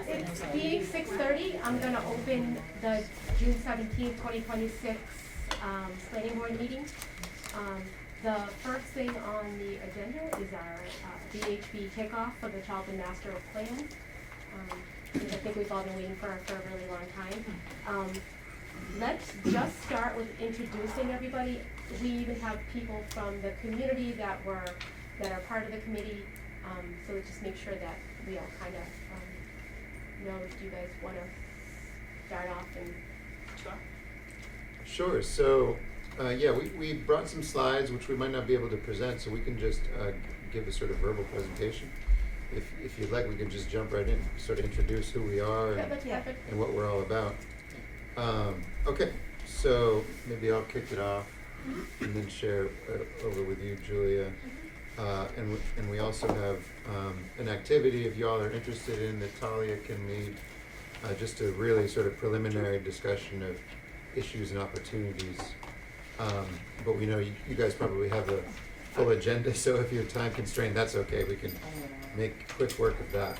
It's being 6:30. I'm gonna open the June 17th, 2026 planning board meeting. The first thing on the agenda is our VHB kickoff for the Charlton Master Plan. Which I think we've all been waiting for a really long time. Let's just start with introducing everybody. We even have people from the community that are part of the committee. So let's just make sure that we all kind of know. Do you guys want to start off? And Sure. So, yeah, we brought some slides which we might not be able to present, so we can just give a sort of verbal presentation. If you'd like, we can just jump right in, sort of introduce who we are and what we're all about. Okay, so maybe I'll kick it off and then share over with you, Julia. And we also have an activity, if you all are interested in, that Talia can lead, just a really sort of preliminary discussion of issues and opportunities. But we know you guys probably have a full agenda, so if you're time constrained, that's okay. We can make quick work of that.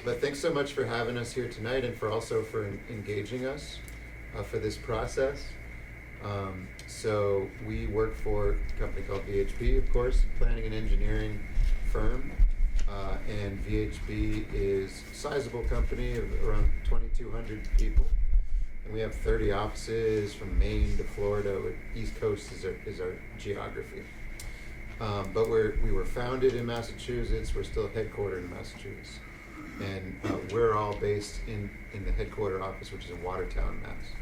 But thanks so much for having us here tonight and for engaging us for this process. So we work for a company called VHB, of course, planning and engineering firm. And VHB is a sizable company of around 2,200 people. And we have 30 offices from Maine to Florida, with East Coast is our geography. But we were founded in Massachusetts. We're still headquartered in Massachusetts. And we're all based in the headquarter office, which is in Watertown, Mass.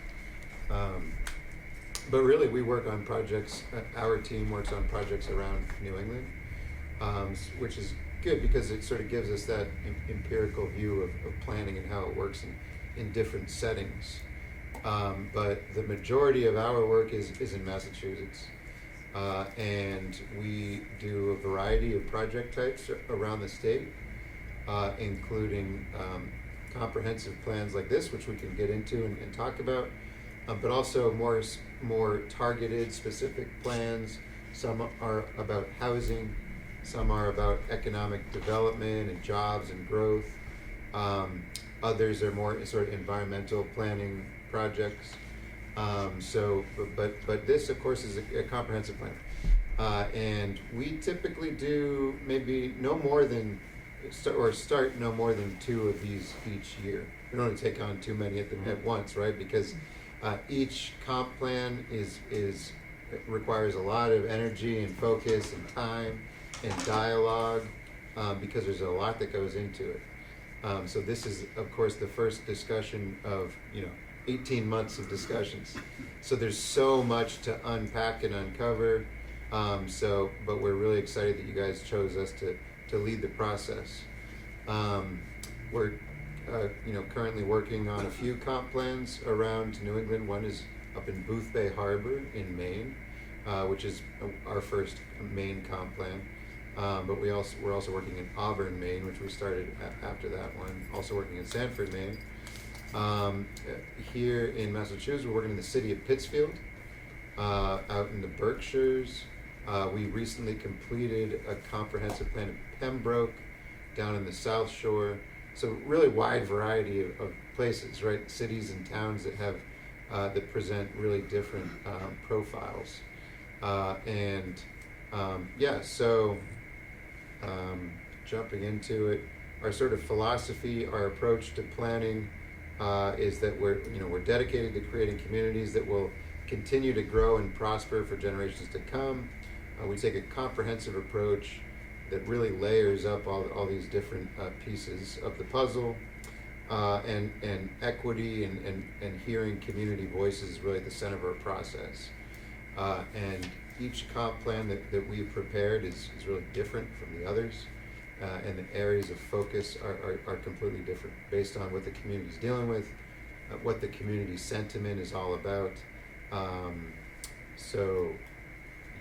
But really, we work on projects, our team works on projects around New England, which is good because it sort of gives us that empirical view of planning and how it works in different settings. But the majority of our work is in Massachusetts. And we do a variety of project types around the state, including comprehensive plans like this, which we can get into and talk about, but also more targeted, specific plans. Some are about housing, some are about economic development and jobs and growth. Others are more sort of environmental planning projects. But this, of course, is a comprehensive plan. And we typically do maybe start no more than 2 of these each year. We don't want to take on too many at once, right? Because each comp plan requires a lot of energy and focus and time and dialogue, because there's a lot that goes into it. So this is, of course, the first discussion of 18 months of discussions. So there's so much to unpack and uncover. But we're really excited that you guys chose us to lead the process. We're currently working on a few comp plans around New England. One is up in Boothbay Harbor in Maine, which is our first Maine comp plan. But we're also working in Auburn, Maine, which we started after that one. Also working in Sanford, Maine. Here in Massachusetts, we're working in the city of Pittsfield, out in the Berkshires. We recently completed a comprehensive plan of Pembroke, down in the South Shore. So really wide variety of places, right? Cities and towns that present really different profiles. Jumping into it, our sort of philosophy, our approach to planning is that we're dedicated to creating communities that will continue to grow and prosper for generations to come. We take a comprehensive approach that really layers up all these different pieces of the puzzle, and equity and hearing community voices is really at the center of our process. And each comp plan that we've prepared is really different from the others, and the areas of focus are completely different based on what the community's dealing with, what the community sentiment is all about.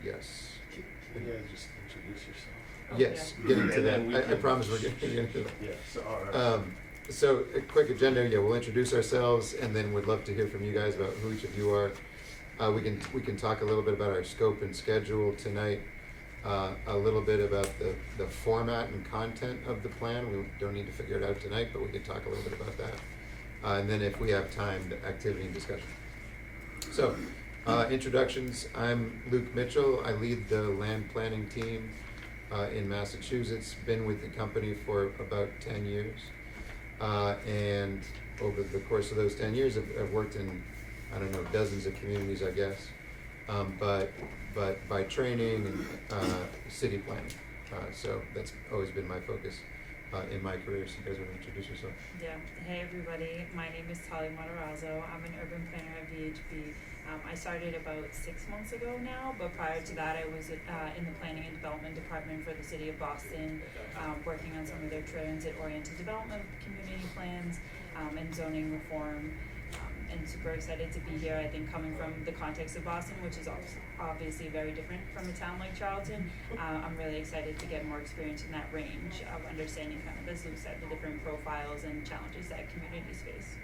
Yes. Can you guys just introduce yourself? Yes, yeah. getting to that. I promise we're getting to that. Yeah, so all right. So a quick agenda. Yeah, we'll introduce ourselves, and then we'd love to hear from you guys about who each of you are. We can talk a little bit about our scope and schedule tonight, a little bit about the format and content of the plan. We don't need to figure it out tonight, but we could talk a little bit about that. And then if we have time, the activity and discussion. So, introductions. I'm Luke Mitchell. I lead the land planning team in Massachusetts. Been with the company for about 10 years. And over the course of those 10 years, I've worked in, I don't know, dozens of communities, I guess. But by training and city planning. So that's always been my focus in my career. So you guys want to introduce yourself? Yeah. Hey everybody, my name is Tali Matarazzo. I'm an urban planner at VHB. I started about 6 months ago now, but prior to that I was in the planning and development department for the city of Boston, working on some of their transit-oriented development community plans and zoning reform. And super excited to be here. I think coming from the context of Boston, which is obviously very different from a town like Charlton, I'm really excited to get more experience in that range of understanding kind of, as Luke said, the different profiles and challenges that communities face.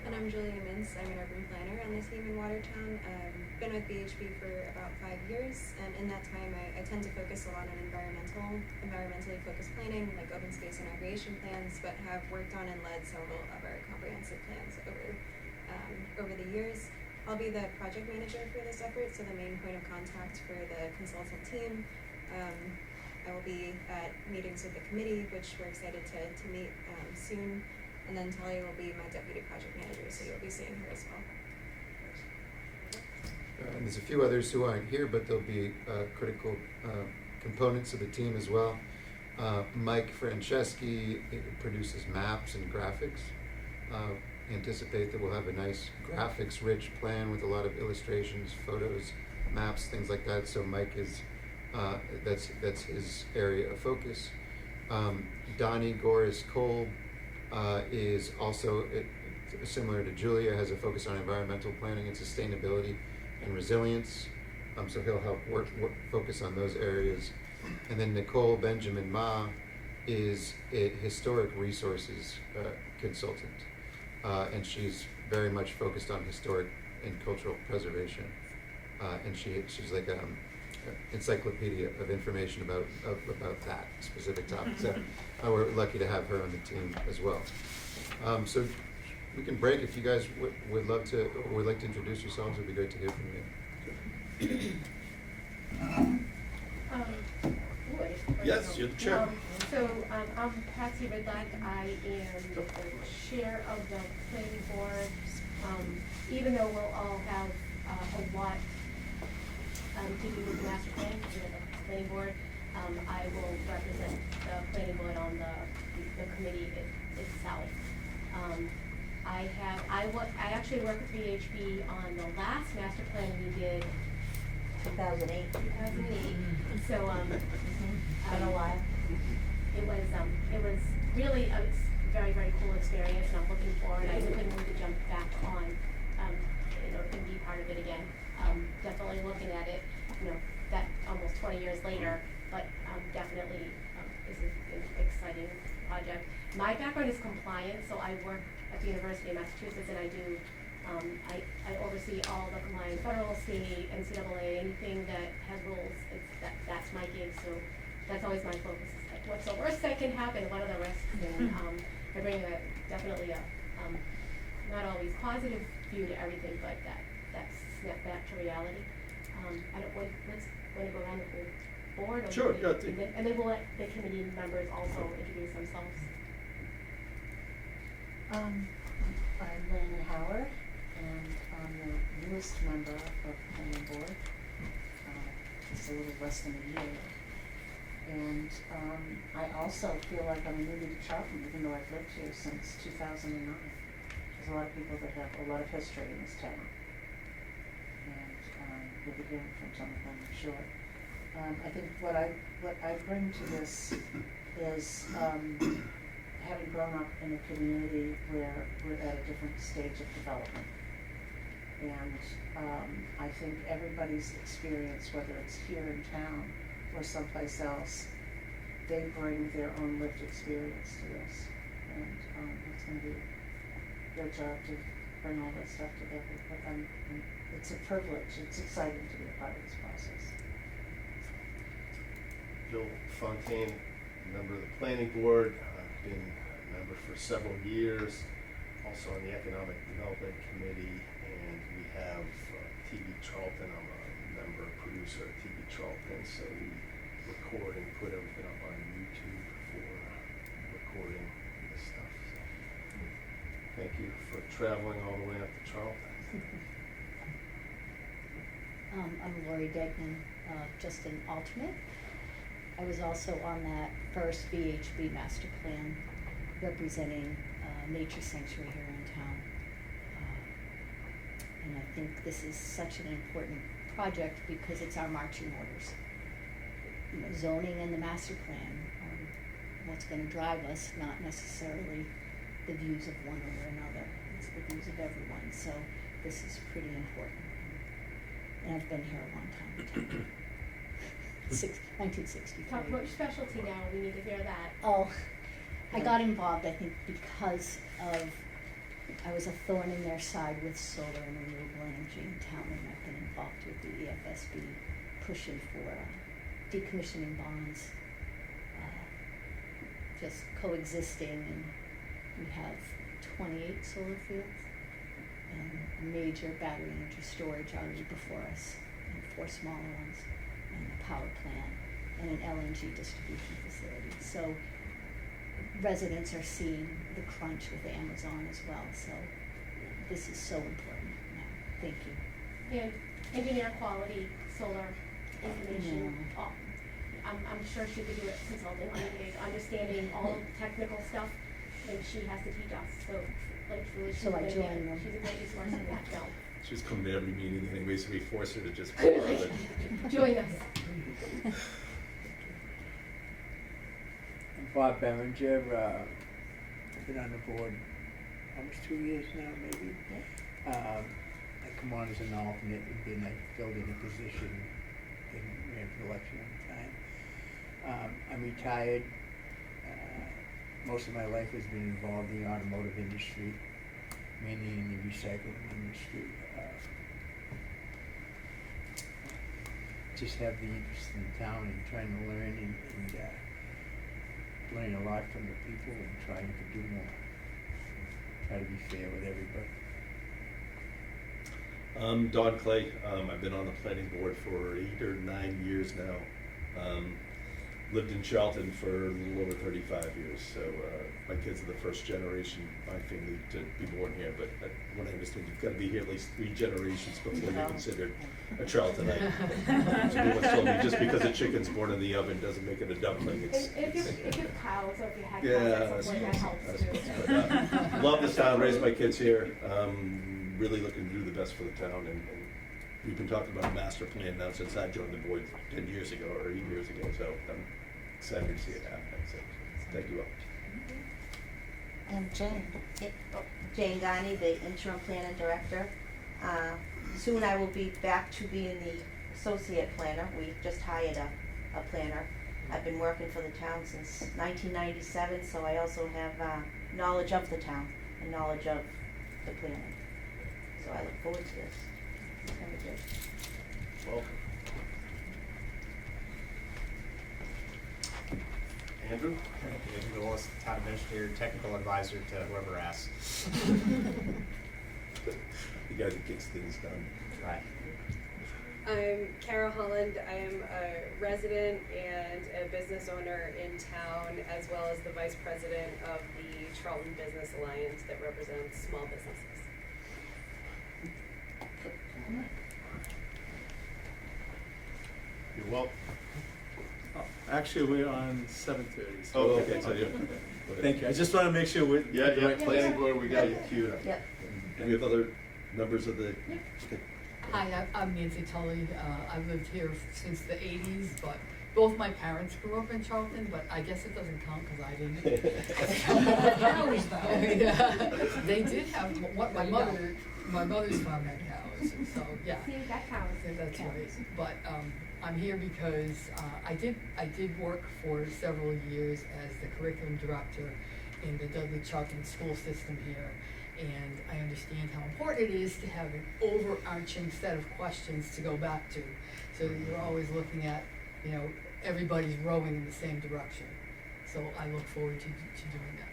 And I'm Julia Mintz. I'm an urban planner on the team in Watertown. Been with BHB for about 5 years, and in that time I tend to focus a lot on environmentally focused planning, like open space and recreation plans, but have worked on and led several of our comprehensive plans over the years. I'll be the project manager for this effort, so the main point of contact for the consultant team. I will be at meetings with the committee, which we're excited to meet soon. And then Talia will be my deputy project manager, so you'll be seeing her as well. And there's a few others who aren't here, but they'll be critical components of the team as well. Mike Franceschi produces maps and graphics. Anticipate that we'll have a nice graphics-rich plan with a lot of illustrations, photos, maps, things like that. So Mike is that's his area of focus. Donnie Goris-Cole is also, similar to Julia, has a focus on environmental planning and sustainability and resilience. So he'll help focus on those areas. And then Nicole Benjamin Ma is a historic resources consultant. And she's very much focused on historic and cultural preservation. And she's like an encyclopedia of information about that specific topic. So we're lucky to have her on the team as well. So we can break if you guys would like to introduce yourselves. It'd be great to hear from you. Yes, you're the chair. I'm Patsy Ridlack. I am the chair of the planning board. Even though we'll all have a lot to do with the master plan, the planning board, I will represent the planning board on the committee itself. I actually worked with VHB on the last master plan we did. 2008. 2008. So Been a while. It was really a very, very cool experience, and I'm looking forward. I couldn't wait to jump back on, and be part of it again. Definitely looking at it, that almost 20 years later, but definitely this is an exciting project. My background is compliance, so I work at the University of Massachusetts, and I do. I oversee all the compliance, federal, state, NCAA, anything that has rules. That's my gig, so that's always my focus. Is like, what's the worst that can happen? What are the risks? And I bring definitely a not always positive view to everything, but that snap back to reality. Let's want to go around the whole board. Or Sure, yeah. And then we'll let the committee members also introduce themselves. I'm Lana Howard, and I'm the newest member of the planning board. It's a little less than a year. And I also feel like I'm new to Charlton, even though I've lived here since 2009. There's a lot of people that have a lot of history in this town. And we'll be hearing from some of them, I'm sure. I think what I bring to this is having grown up in a community where we're at a different stage of development. And I think everybody's experience, whether it's here in town or someplace else, they bring their own lived experience to this. And it's going to be their job to bring all that stuff together. But it's a privilege. It's exciting to be a part of this process. Bill Fontaine, member of the planning board. I've been a member for several years, also on the Economic Development Committee, and we have TV Charlton. I'm a member, producer at TV Charlton, so we record and put everything up on YouTube for recording this stuff. So thank you for traveling all the way up to Charlton. I'm Lori Degnan, just an alternate. I was also on that first VHB master plan representing nature sanctuary here in town. And I think this is such an important project because it's our marching orders. You know, zoning and the master plan are what's going to drive us, not necessarily the views of one or another. It's the views of everyone. So this is pretty important. And I've been here a long time. 1963. Talk about your specialty now, we need to hear that. Oh, I got involved, I think, because of, I was a thorn in their side with solar and renewable energy in town, and I've been involved with the EFSB pushing for decommissioning bonds, just coexisting, and we have 28 solar fields and a major battery energy storage already before us, and 4 smaller ones, and a power plant, and an LNG distribution facility. So residents are seeing the crunch with Amazon as well, so this is so important now. Thank you. And engineer quality, solar information, all. I'm sure she could do it consulting on the gig, understanding all the technical stuff, and she has to teach us, so like truly she's So I a join great, them. she's a great resource in that film. She's come to every meeting anyway, so we force her to just follow it. Join us. I'm Bob Berenger, I've been on the board almost 2 years now, maybe. I come on as an alternate, and then I filled in a position and ran for election at the time. I'm retired. Most of my life has been involved in the automotive industry, mainly in the recycling industry. Just have the interest in the town and trying to learn and learn a lot from the people and trying to do more. Try to be fair with everybody. Don Clay, I've been on the planning board for 8 or 9 years now. Lived in Charlton for a little over 35 years, so my kids are the first generation, my family, to be born here, but what I understand, you've got to be here at least 3 generations before you're considered a Charltonite. Somebody once told me just because a chicken's born in the oven doesn't make it a dumpling. If you have cows or if you had Yeah, cows, that helps too. but, love this town, raised my kids here, really looking to do the best for the town, and we've been talking about a master plan now since I joined the board 10 years ago, or 8 years ago, so I'm excited to see it happen, so thank you all. And Jane Gani, the interim planning director. Soon I will be back to being the associate planner. We just hired a planner. I've been working for the town since 1997, so I also have knowledge of the town and knowledge of the planning. So I look forward to this. It's very good. Welcome. Andrew? Andrew Willis, Town Administrator, Technical Advisor to whoever asks. The guy that gets things done. Right. I'm Carol Holland. I am a resident and a business owner in town, as well as the Vice President of the Charlton Business Alliance that represents small businesses. You're welcome. Actually, we're on 7:30. Oh, okay, so Thank you. I just want to make sure we're. Yeah, planning board, we got you queued up. Yep. Do we have other members of the? Okay. Hi, I'm Nancy Tully. I've lived here since the 80s, but both my parents grew up in Charlton, but I guess it doesn't count because I didn't. Cows, though. Yeah. They did have, what my mother's farm had cows, so yeah. See, that counts. That's right. But I'm here because I did work for several years as the curriculum director in the Dudley Charlton school system here. And I understand how important it is to have an overarching set of questions to go back to. So you're always looking at, everybody's rowing in the same direction. So I look forward to doing that.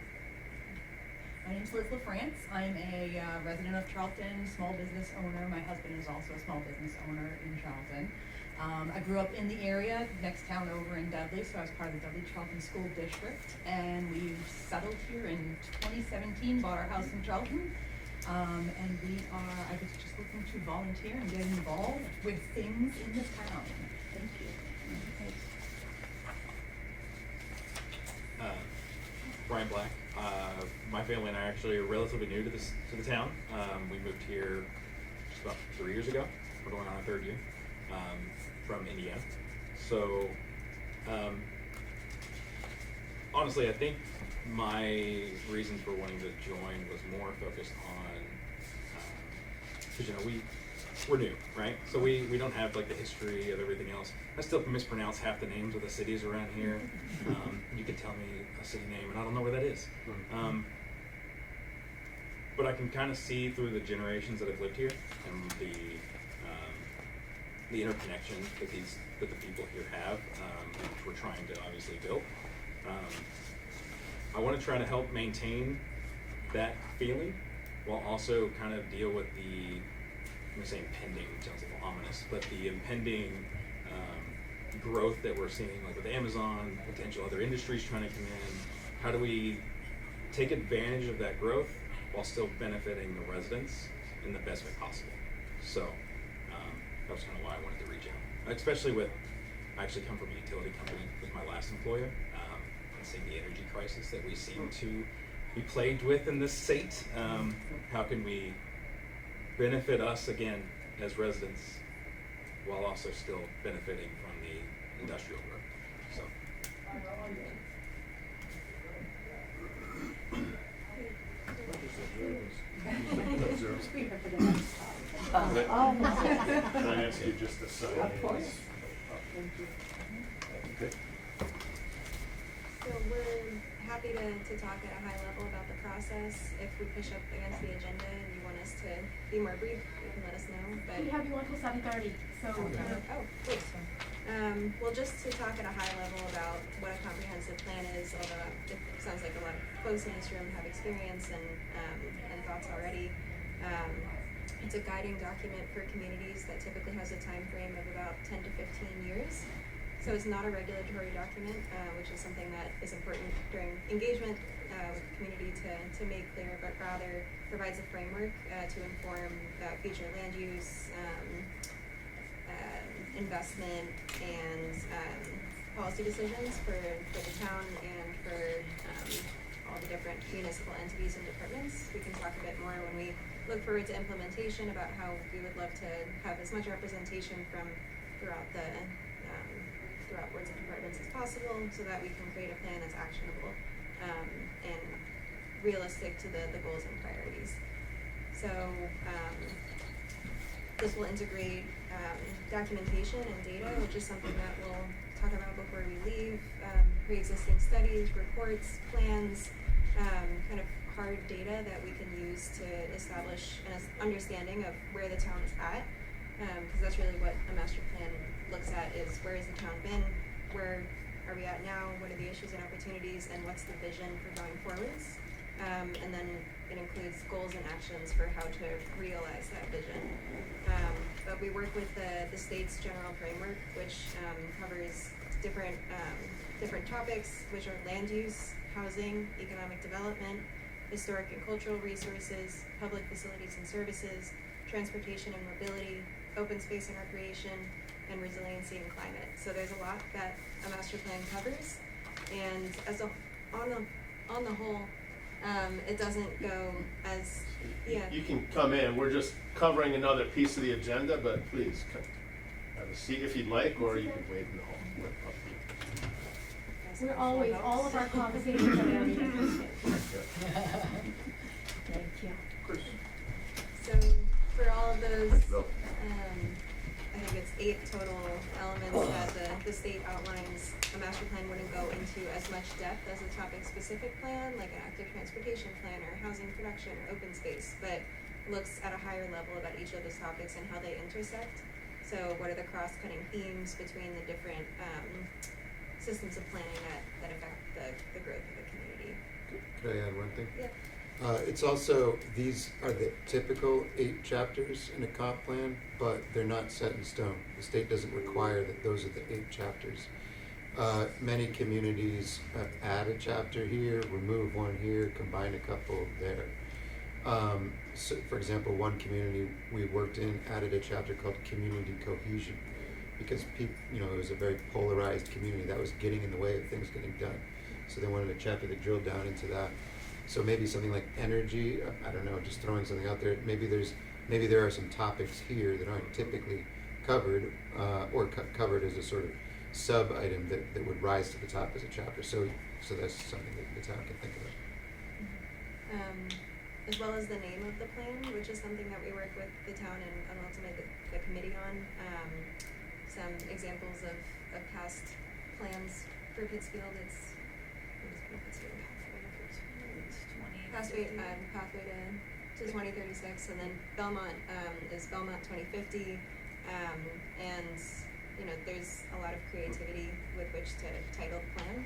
My name's Liz LaFrance. I'm a resident of Charlton, small business owner. My husband is also a small business owner in Charlton. I grew up in the area, next town over in Dudley, so I was part of the Dudley Charlton School District. And we've settled here in 2017, bought our house in Charlton. And I was just looking to volunteer and get involved with things in the town. Thank you. Brian Black. My family and I actually are relatively new to the town. We moved here just about 3 years ago. We're going on our third year from Indiana. So honestly, I think my reason for wanting to join was more focused on because we're new, right? So we don't have like the history of everything else. I still mispronounce half the names of the cities around here. You can tell me a city name and I don't know where that is. But I can kind of see through the generations that have lived here and the interconnection that the people here have, which we're trying to obviously build. I want to try to help maintain that feeling while also kind of deal with I'm going to say impending, sounds a little ominous, but the impending growth that we're seeing, like with Amazon, potential other industries trying to come in. How do we take advantage of that growth while still benefiting the residents in the best way possible? So that was kind of why I wanted to reach out, especially I actually come from a utility company with my last employer, and seeing the energy crisis that we seem to be plagued with in this state. How can we benefit us again as residents while also still benefiting from the industrial growth? So. Can I ask you just a second? Of course. Thank you. So we're happy to talk at a high level about the process. If we push up against the agenda and you want us to be more brief, you can let us know. But We have you until 7:30, so. please. Well, just to talk at a high level about what a comprehensive plan is, although it sounds like a lot of folks in this room have experience and thoughts already. It's a guiding document for communities that typically has a time frame of about 10 to 15 years. So it's not a regulatory document, which is something that is important during engagement with the community to make clear, but rather provides a framework to inform future land use, investment, and policy decisions for the town and for all the different municipal entities and departments. We can talk a bit more when we look forward to implementation about how we would love to have as much representation from throughout boards and departments as possible, so that we can create a plan that's actionable and realistic to the goals and priorities. So this will integrate documentation and data, which is something that we'll talk about before we leave, pre-existing studies, reports, plans, kind of hard data that we can use to establish an understanding of where the town is at, because that's really what a master plan looks at, is where has the town been, where are we at now, what are the issues and opportunities, and what's the vision for going forwards. And then it includes goals and actions for how to realize that vision. But we work with the state's general framework, which covers different topics, which are land use, housing, economic development, historic and cultural resources, public facilities and services, transportation and mobility, open space and recreation, and resiliency and climate. So there's a lot that a master plan covers, and on the whole, it doesn't go as You can come in. We're just covering another piece of the agenda, but please have a seat if you'd like, or you can wait in the hall. Up to you. We're always, all of our conversations are very interesting. Thank you. So for all of those, I think it's 8 total elements that the state outlines. A master plan wouldn't go into as much depth as a topic-specific plan, like an active transportation plan or housing production or open space, but looks at a higher level about each of those topics and how they intersect. So what are the cross-cutting themes between the different systems of planning that affect the growth of the community? Could I add one thing? Yeah. It's also, these are the typical 8 chapters in a comp plan, but they're not set in stone. The state doesn't require that those are the 8 chapters. Many communities add a chapter here, remove one here, combine a couple there. So for example, one community we worked in added a chapter called Community Cohesion, because it was a very polarized community that was getting in the way of things getting done. So they wanted a chapter that drilled down into that. So maybe something like energy, I don't know, just throwing something out there. Maybe there are some topics here that aren't typically covered, or covered as a sort of sub-item that would rise to the top as a chapter. So that's something that the town can think about. As well as the name of the plan, which is something that we work with the town and ultimately the committee on. Some examples of past plans for Pittsfield. It's Pittsfield? Pathway to 2036, and then Belmont is Belmont 2050, and there's a lot of creativity with which to title the plan,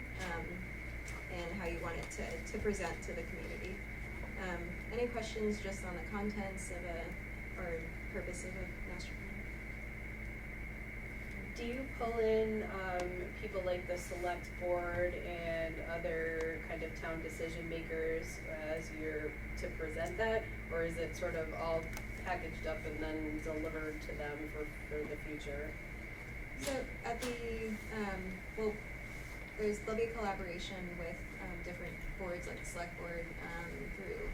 and how you want it to present to the community. Any questions just on the contents of or purpose of a master plan? Do you pull in people like the select board and other kind of town decision makers as you're to present that, or is it sort of all packaged up and then delivered to them for the future? So at the there'll be collaboration with different boards like the select board through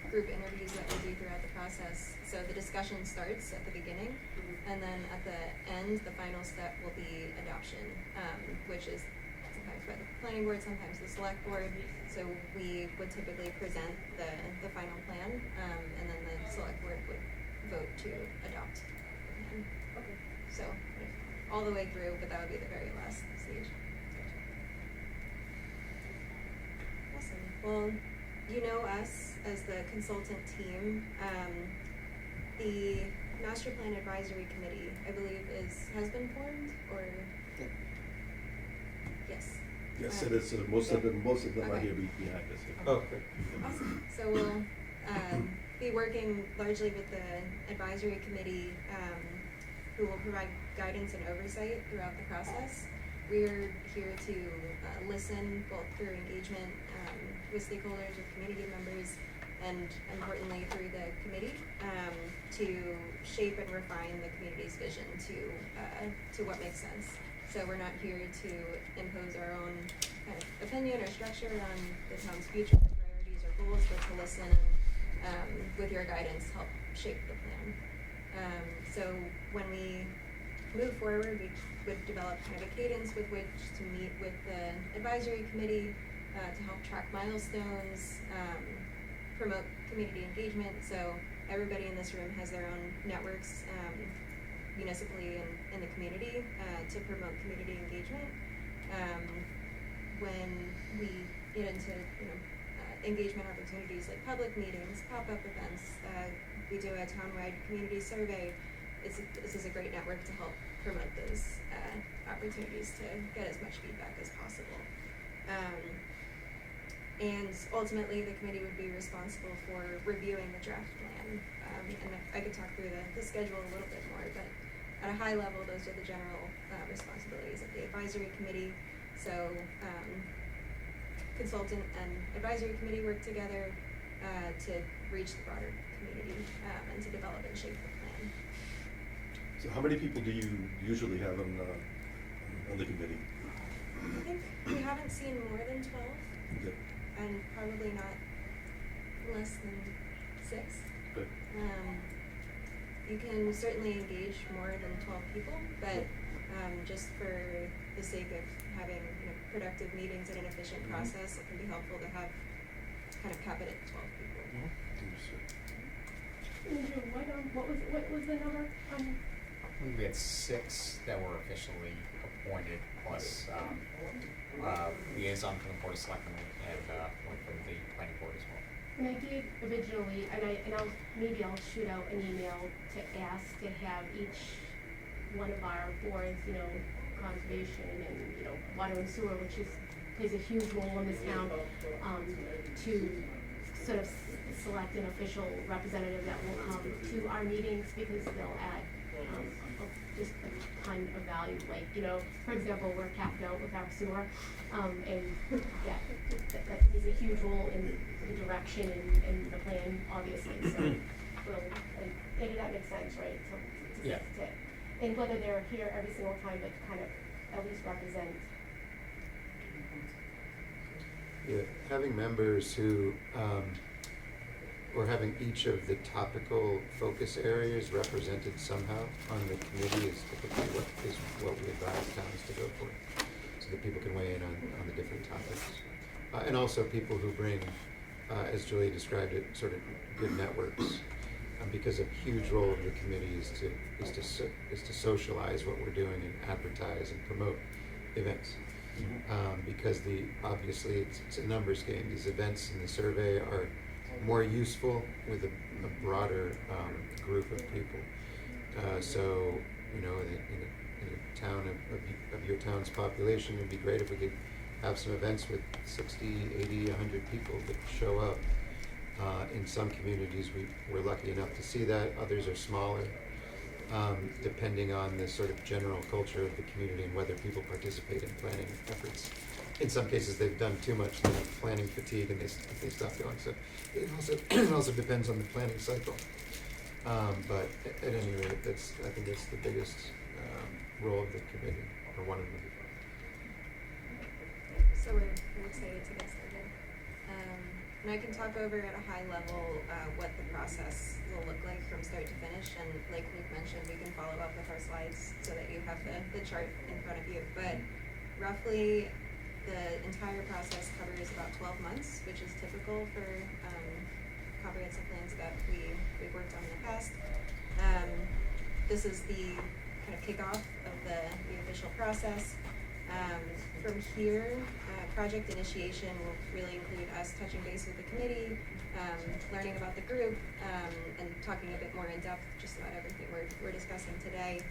group interviews that we do throughout the process. So the discussion starts at the beginning, and then at the end, the final step will be adoption, which is sometimes by the planning board, sometimes the select board. So we would typically present the final plan, and then the select board would vote to adopt the plan. Okay. So all the way through, but that would be the very last stage. Awesome. Well, you know us as the consultant team. The Master Plan Advisory Committee, I believe, has been formed, or yes. Yes, it is. Most of them are Okay. here behind us. Oh, great. Awesome. So we'll be working largely with the advisory committee, who will provide guidance and oversight throughout the process. We're here to listen both through engagement with stakeholders, with community members, and importantly through the committee, to shape and refine the community's vision to what makes sense. So we're not here to impose our own kind of opinion or structure on the town's future priorities or goals, but to listen and with your guidance help shape the plan. So when we move forward, we would develop kind of a cadence with which to meet with the advisory committee to help track milestones, promote community engagement. So everybody in this room has their own networks municipally and in the community to promote community engagement. When we get into engagement opportunities like public meetings, pop-up events, we do a townwide community survey. This is a great network to help promote those opportunities to get as much feedback as possible. And ultimately, the committee would be responsible for reviewing the draft plan. And I could talk through the schedule a little bit more, but at a high level, those are the general responsibilities of the advisory committee. So consultant and advisory committee work together to reach the broader community and to develop and shape the plan. So how many people do you usually have on the committee? I think we haven't seen more than 12. Okay. And probably not less than 6. Good. You can certainly engage more than 12 people, but just for the sake of having productive meetings and an efficient process, it can be helpful to have kind of cap it at 12 people. Andrew, what was the number? I believe we had 6 that were officially appointed, plus liaison from the Board of Selectmen and one from the Planning Board as well. And I did originally, maybe I'll shoot out an email to ask to have each one of our boards, you know, conservation and, you know, water and sewer, which plays a huge role in this town, to sort of select an official representative that will come to our meetings, because they'll add, just a ton of value, like, you know, for example, we're capped out with our sewer, and that plays a huge role in the direction and the plan, obviously, so, and maybe that makes sense, right? Yeah. And whether they're here every single time, but kind of at least represent. Yeah, having members who, or having each of the topical focus areas represented somehow on the committee is typically what we advise towns to go for, so that people can weigh in on the different topics. And also people who bring, as Julie described it, sort of good networks, because a huge role of the committee is to socialize what we're doing and advertise and promote events. Because obviously it's a numbers game. These events in the survey are more useful with a broader group of people. So, you know, in a town of your town's population, it'd be great if we could have some events with 60, 80, 100 people that show up. In some communities, we're lucky enough to see that. Others are smaller, depending on the sort of general culture of the community and whether people participate in planning efforts. In some cases, they've done too much, they have planning fatigue, and they stop going. So it also depends on the planning cycle. But at any rate, I think that's the biggest role of the committee, or one of them. So we're excited to get started. And I can talk over at a high level what the process will look like from start to finish. And like Luke mentioned, we can follow up with our slides so that you have the chart in front of you. But roughly, the entire process covers about 12 months, which is typical for comprehensive plans that we've worked on in the past. This is the kind of kickoff of the official process. From here, project initiation will really include us touching base with the committee, learning about the group, and talking a bit more in depth just about everything we're discussing today.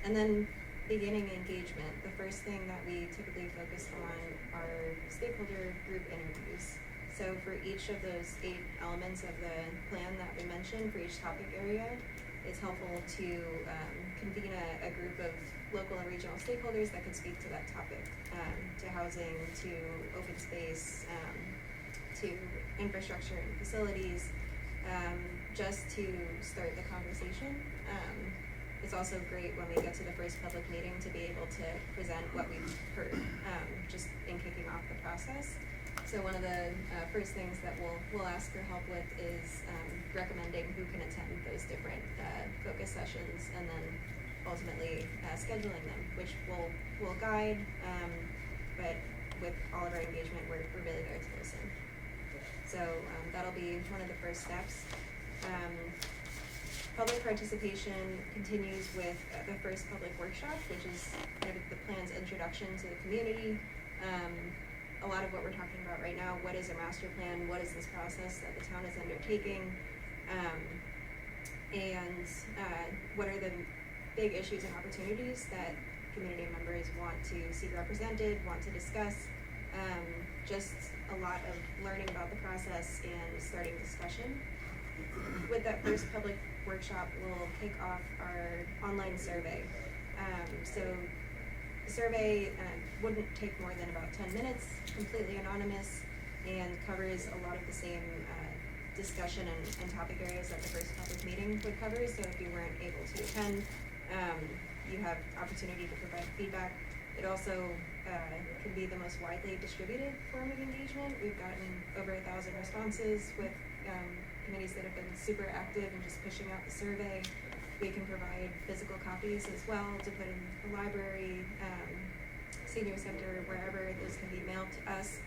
And then beginning engagement. The first thing that we typically focus on are stakeholder group interviews. So for each of those 8 elements of the plan that we mentioned, for each topic area, it's helpful to convene a group of local and regional stakeholders that could speak to that topic, to housing, to open space, to infrastructure and facilities, just to start the conversation. It's also great when we get to the first public meeting to be able to present what we've heard, just in kicking off the process. So one of the first things that we'll ask for help with is recommending who can attend those different focus sessions, and then ultimately scheduling them, which will guide, but with all of our engagement, we're really there to listen. So that'll be one of the first steps. Public participation continues with the first public workshop, which is kind of the plan's introduction to the community. A lot of what we're talking about right now, what is a master plan, what is this process that the town is undertaking, and what are the big issues and opportunities that community members want to see represented, want to discuss. Just a lot of learning about the process and starting discussion. With that first public workshop, we'll kick off our online survey. So the survey wouldn't take more than about 10 minutes, completely anonymous, and covers a lot of the same discussion and topic areas that the first public meeting would cover. So if you weren't able to attend, you have opportunity to provide feedback. It also can be the most widely distributed form of engagement. We've gotten over 1,000 responses with committees that have been super active and just pushing out the survey. We can provide physical copies as well to put in the library, senior center, wherever those can be mailed to us.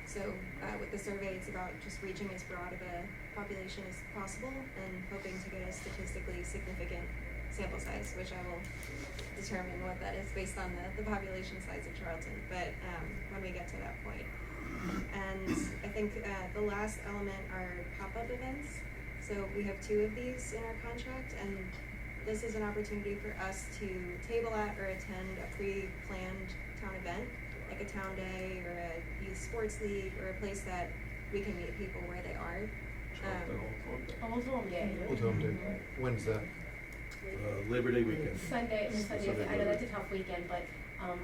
So with the survey, it's about just reaching as broad of a population as possible and hoping to get a statistically significant sample size, which I will determine what that is based on the population size of Charlton, but when we get to that point. And I think the last element are pop-up events. So we have 2 of these in our contract, and this is an opportunity for us to table at or attend a pre-planned town event, like a town day or a youth sports league, or a place that we can meet people where they are. Old Home Day. Old Home Day. When's that? Labor Day weekend. Sunday, Sunday I know that's a morning. tough weekend, but,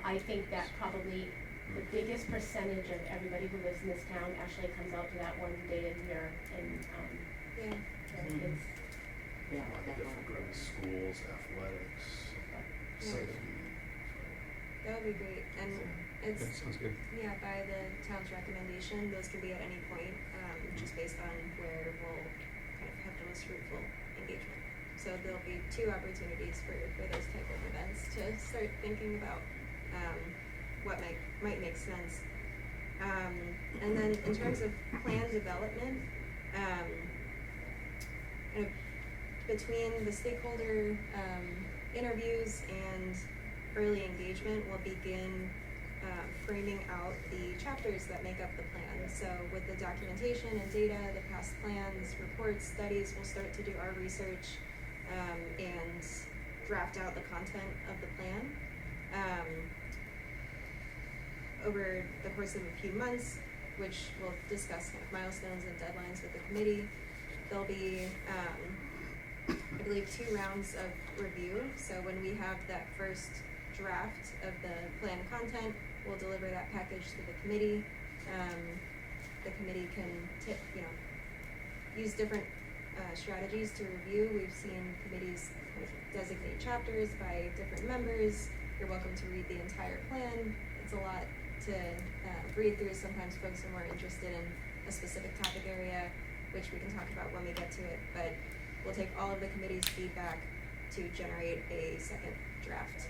I think that probably the biggest percentage of everybody who lives in this town actually comes out to that one day a year, and, Yeah. it's, Yeah, A lot of different groups, schools, athletics, safety. That would be great, and That it's, sounds good. yeah, by the town's recommendation, those can be at any point, just based on where we'll kind of have the most fruitful engagement. So there'll be 2 opportunities for those type of events to start thinking about, what might make sense. And then in terms of plan development, kind of between the stakeholder, interviews and early engagement, we'll begin framing out the chapters that make up the plan. So with the documentation and data, the past plans, reports, studies, we'll start to do our research and draft out the content of the plan. Over the course of a few months, which we'll discuss kind of milestones and deadlines with the committee, there'll be I believe 2 rounds of review. So when we have that first draft of the plan content, we'll deliver that package to the committee. The committee can use different strategies to review. We've seen committees kind of designate chapters by different members. You're welcome to read the entire plan. It's a lot to read through. Sometimes folks are more interested in a specific topic area, which we can talk about when we get to it, but we'll take all of the committee's feedback to generate a second draft.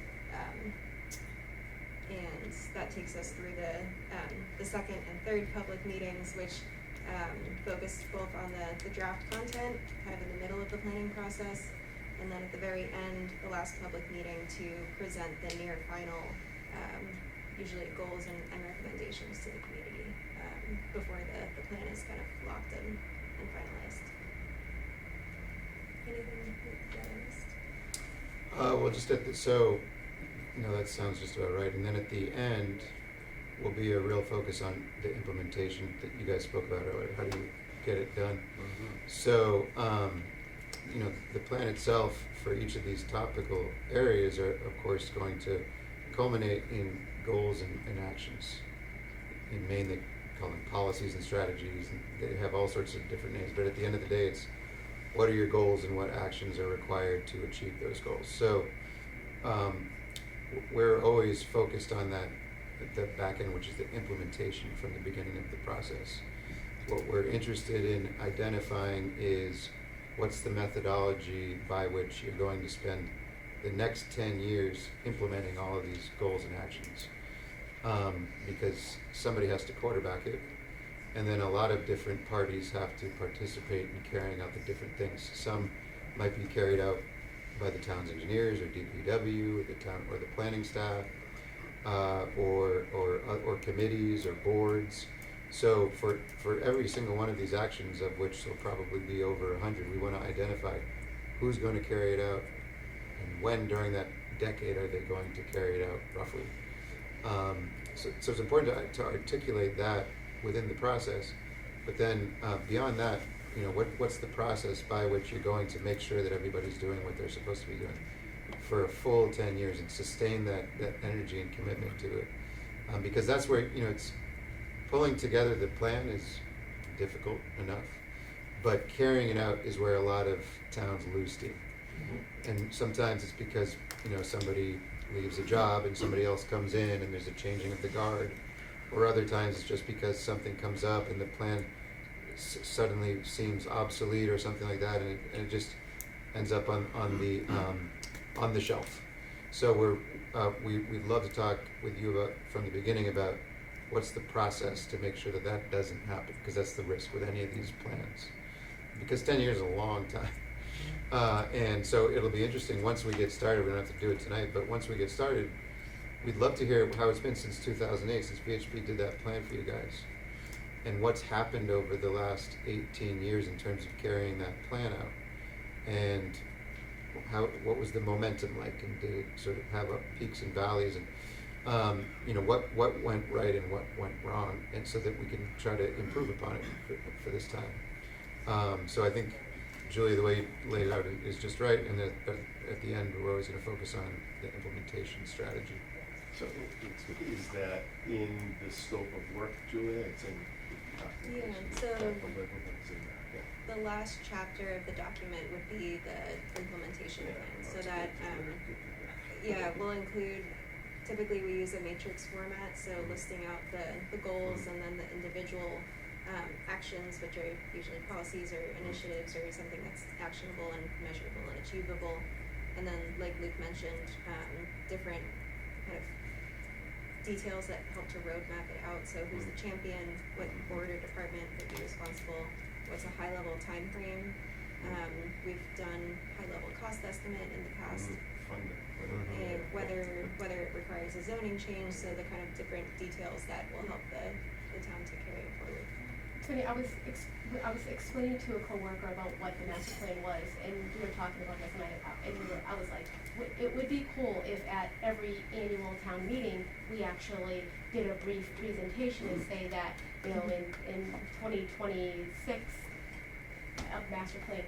And that takes us through the second and third public meetings, which focused both on the draft content, kind of in the middle of the planning process, and then at the very end, the last public meeting to present the near final, usually goals and recommendations to the community before the plan is kind of locked and finalized. Anything that I missed? Well, just at the, so, that sounds just about right. And then at the end will be a real focus on the implementation that you guys spoke about earlier. How do you get it done? So, the plan itself for each of these topical areas are, of course, going to culminate in goals and actions. In Maine, they call them policies and strategies, and they have all sorts of different names. But at the end of the day, it's what are your goals and what actions are required to achieve those goals. So we're always focused on that, the back end, which is the implementation from the beginning of the process. What we're interested in identifying is what's the methodology by which you're going to spend the next 10 years implementing all of these goals and actions. Because somebody has to quarterback it, and then a lot of different parties have to participate in carrying out the different things. Some might be carried out by the town's engineers or DPW or the town or the planning staff, or committees or boards. So for every single one of these actions, of which there'll probably be over 100, we want to identify who's going to carry it out and when during that decade are they going to carry it out roughly. So it's important to articulate that within the process, but then beyond that, what's the process by which you're going to make sure that everybody's doing what they're supposed to be doing for a full 10 years and sustain that energy and commitment to it, because that's where it's pulling together the plan is difficult enough, but carrying it out is where a lot of towns lose steam. And sometimes it's because somebody leaves a job and somebody else comes in and there's a changing of the guard, or other times it's just because something comes up and the plan suddenly seems obsolete or something like that, and it just ends up on the shelf. So we'd love to talk with you about from the beginning about what's the process to make sure that doesn't happen, because that's the risk with any of these plans, because 10 years is a long time. And so it'll be interesting once we get started. We don't have to do it tonight, but once we get started, we'd love to hear how it's been since 2008, since VHB did that plan for you guys, and what's happened over the last 18 years in terms of carrying that plan out. And what was the momentum like, and did it sort of have up peaks and valleys, and you know, what went right and what went wrong, and so that we can try to improve upon it for this time. So I think, Julie, the way you laid it out is just right, and at the end, we're always going to focus on the implementation strategy. So is that in the scope of work, Julia? It's in the documentation. Yeah, so deliverables in there, yeah. the last chapter of the document would be the implementation plan, so that, will include, typically we use a matrix format, so listing out the goals and then the individual actions, which are usually policies or initiatives or something that's actionable and measurable and achievable. And then, like Luke mentioned, different kind of details that help to roadmap it out. So who's the champion, what board or department would be responsible, what's a high-level time frame. We've done high-level cost estimate in the past. And whether it requires a zoning change, so the kind of different details that will help the town to carry it forward. Tony, I was explaining to a coworker about what the master plan was, and we were talking about this, and I was like, it would be cool if at every annual town meeting, we actually did a brief presentation and say that, you know, in 2026, a master plan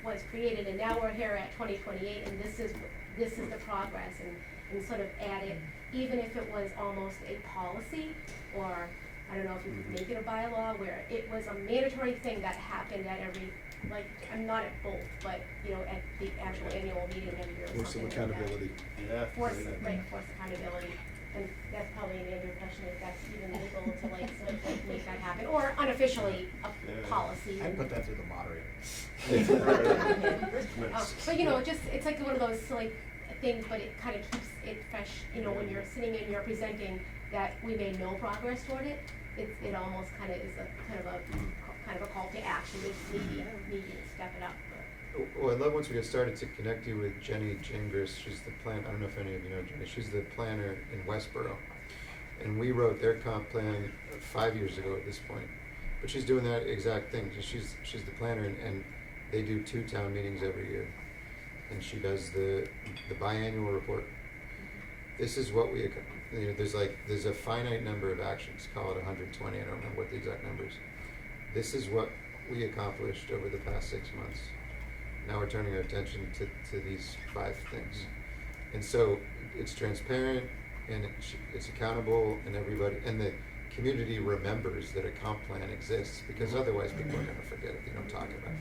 was created, and now we're here at 2028, and this is the progress, and sort of add it, even if it was almost a policy, or I don't know if you could make it a bylaw where it was a mandatory thing that happened at every, like, I'm not at both, but, you know, at the actual annual meeting every year or Force something of like that. accountability. Yeah. Force accountability, and that's probably an Andrew question, if that's even legal to like sort of like make that happen, or unofficially a policy. I'd put that to the moderator. But you know, it's like one of those like things, but it kind of keeps it fresh, you know, when you're sitting and you're presenting that we made no progress toward it, it almost kind of is a kind of a call to action, we need to step it up. Well, I'd love once we get started to connect you with Jenny Gingras. She's the I don't know if any of you know Jenny. She's the planner in Westboro. And we wrote their comp plan 5 years ago at this point. But she's doing that exact thing. She's the planner, and they do 2 town meetings every year. And she does the biannual report. This is what we, you know, there's a finite number of actions, call it 120, I don't remember what the exact number is. This is what we accomplished over the past 6 months. Now we're turning our attention to these 5 things. And so it's transparent, and it's accountable, and the community remembers that a comp plan exists, because otherwise people are going to forget if they don't talk about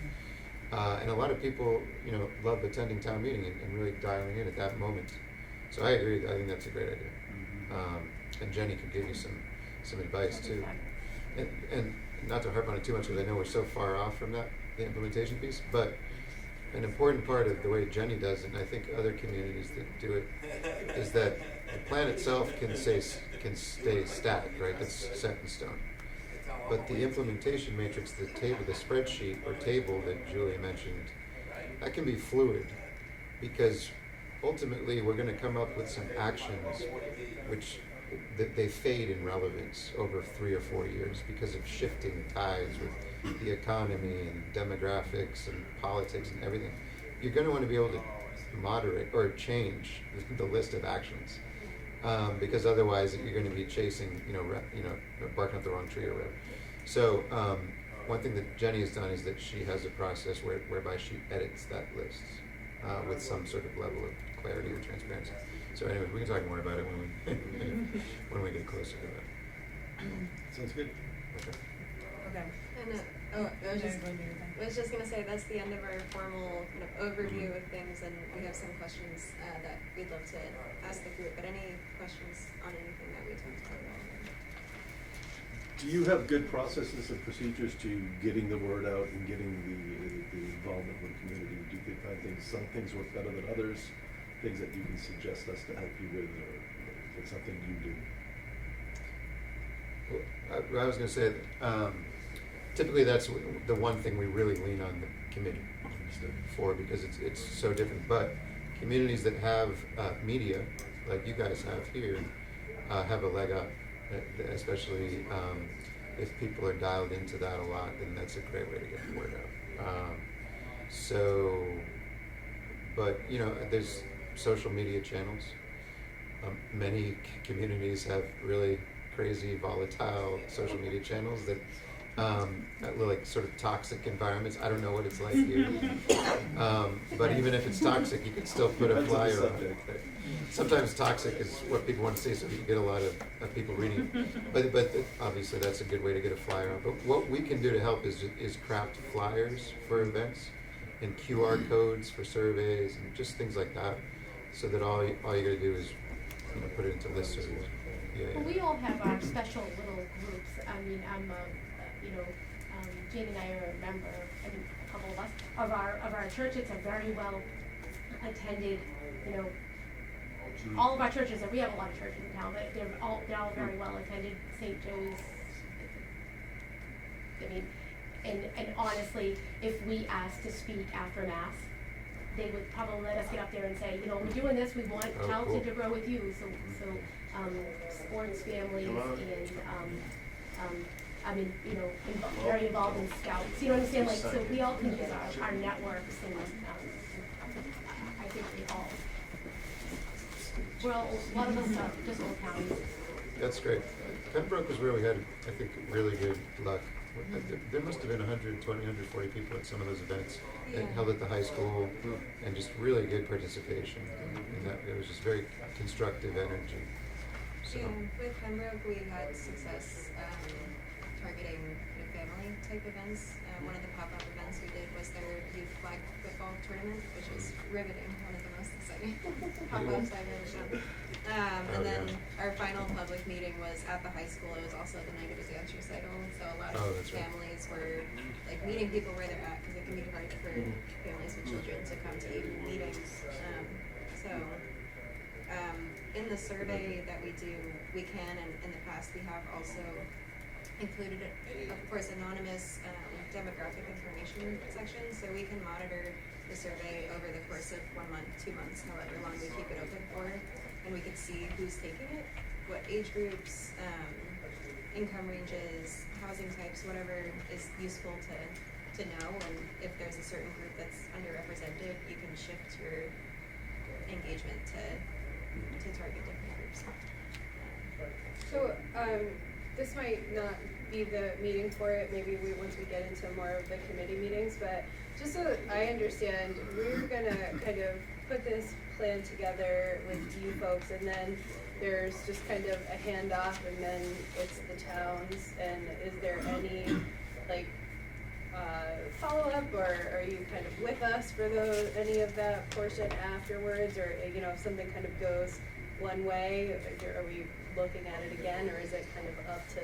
it. And a lot of people, you know, love attending town meeting and really dialing in at that moment. So I agree, I think that's a great idea. And Jenny could give you some advice too. And not to harp on it too much, because I know we're so far off from that, the implementation piece, but an important part of the way Jenny does it, and I think other communities that do it, is that the plan itself can stay static, right? That's set in stone. But the implementation matrix, the spreadsheet or table that Julia mentioned, that can be fluid, because ultimately we're going to come up with some actions which they fade in relevance over 3 or 4 years because of shifting tides with the economy and demographics and politics and everything. You're going to want to be able to moderate or change the list of actions, because otherwise you're going to be chasing, barking up the wrong tree or whatever. So one thing that Jenny has done is that she has a process whereby she edits that list with some sort of level of clarity or transparency. So anyway, we can talk more about it when we get closer to that. Sounds good. Okay. And I was just gonna say that's the end of our formal kind of overview of things, and we have some questions that we'd love to ask the group. But any questions on anything that we talked about? Do you have good processes and procedures to getting the word out and getting the involvement with the community? Do you find some things work better than others? Things that you can suggest us to help you with, or is it something you do? Well, I was going to say that typically that's the one thing we really lean on the committee for, because it's so different. But communities that have media, like you guys have here, have a leg up, especially if people are dialed into that a lot, then that's a great way to get the word out. So but, you know, there's social media channels. Many communities have really crazy, volatile social media channels that like sort of toxic environments. I don't know what it's like here. But even if it's toxic, you can still put a Depends on the flyer on it. subject. Sometimes toxic is what people want to see, so you get a lot of people reading it. But obviously that's a good way to get a flyer on. But what we can do to help is craft flyers for events and QR codes for surveys and just things like that, so that all you gotta do is, you know, put it into listservs. Yeah, Well, we all have our special little groups. I mean, I'm, you know, Jane and I are a member, I mean, a couple of us, of our church. It's a very well attended, you know, all of our churches, and we have a lot of churches in town, but they're all very well attended. St. Joe's, I mean, and honestly, if we asked to speak after Mass, they would probably let us get up there and say, you know, we're doing this, we want Oh, Charlton cool. to grow with you, so, sports families Come on. and, I mean, you know, very involved in scouts, you know what I'm saying, like, so we all can use our networks and, I think we all, well, a lot of us are just old counties. That's great. Pembroke was where we had, I think, really good luck. There must have been 120, 140 people at some of those events that Yeah. held at the high school, and just really good participation. And that, it was just very constructive energy. So, Yeah, with Pembroke, we had success targeting kind of family type events. One of the pop-up events we did was their youth flag football tournament, which was riveting, one of the most exciting pop-ups I've ever done. And then our final public meeting was at the high school. It was also the night of a dance recital, so a lot of that's right. families were like meeting people where they're at, because it can be hard for families with children to come to evening meetings. In the survey that we do, we can, and in the past we have also included, of course, anonymous demographic information section, so we can monitor the survey over the course of 1 month, 2 months, however long we keep it open for, and we can see who's taking it, what age groups, income ranges, housing types, whatever is useful to know, and if there's a certain group that's underrepresented, you can shift your engagement to target different groups. So, this might not be the meeting for it, maybe once we get into more of the committee meetings, but just so that I understand, we're gonna kind of put this plan together with you folks, and then there's just kind of a handoff, and then it's the towns, and is there any, like, follow-up, or are you kind of with us for any of that portion afterwards, or, you know, if something kind of goes one way, are we looking at it again, or is it kind of up to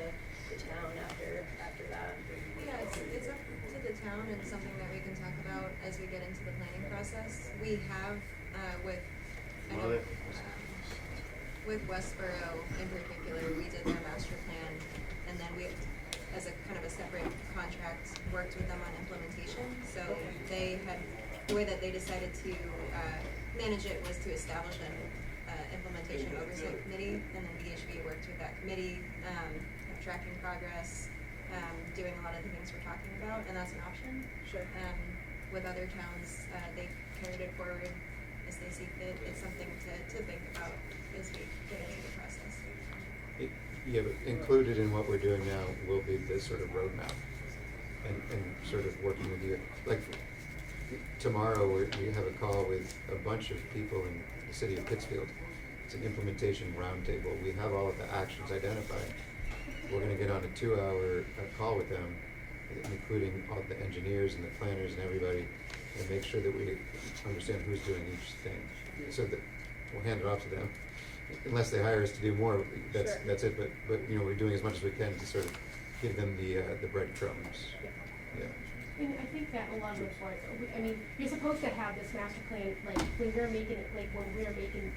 the town after that? Yeah, it's up to the town, and something that we can talk about as we get into the planning process. We have, with Westboro in particular, we did their master plan, and then we, as a kind of a separate contract, worked with them on implementation. So the way that they decided to manage it was to establish an implementation oversight committee, and then VHB worked with that committee, tracking progress, doing a lot of the things we're talking about, and that's an option. Sure. With other towns, they've carried it forward as they see fit. It's something to think about as we get into the process. Yeah, but included in what we're doing now will be this sort of roadmap, and sort of working with you. Like tomorrow, we have a call with a bunch of people in the city of Pittsfield. It's an implementation roundtable. We have all of the actions identified. We're going to get on a 2-hour call with them, including all the engineers and the planners and everybody, and make sure that we understand who's doing each thing. So that we'll hand it off to them. Unless they hire us to do more, that's it. But you know, we're doing as much as we can to sort of give them the breadcrumbs. Yeah. And I think that a lot of the boards, I mean, you're supposed to have this master plan, like, when we're making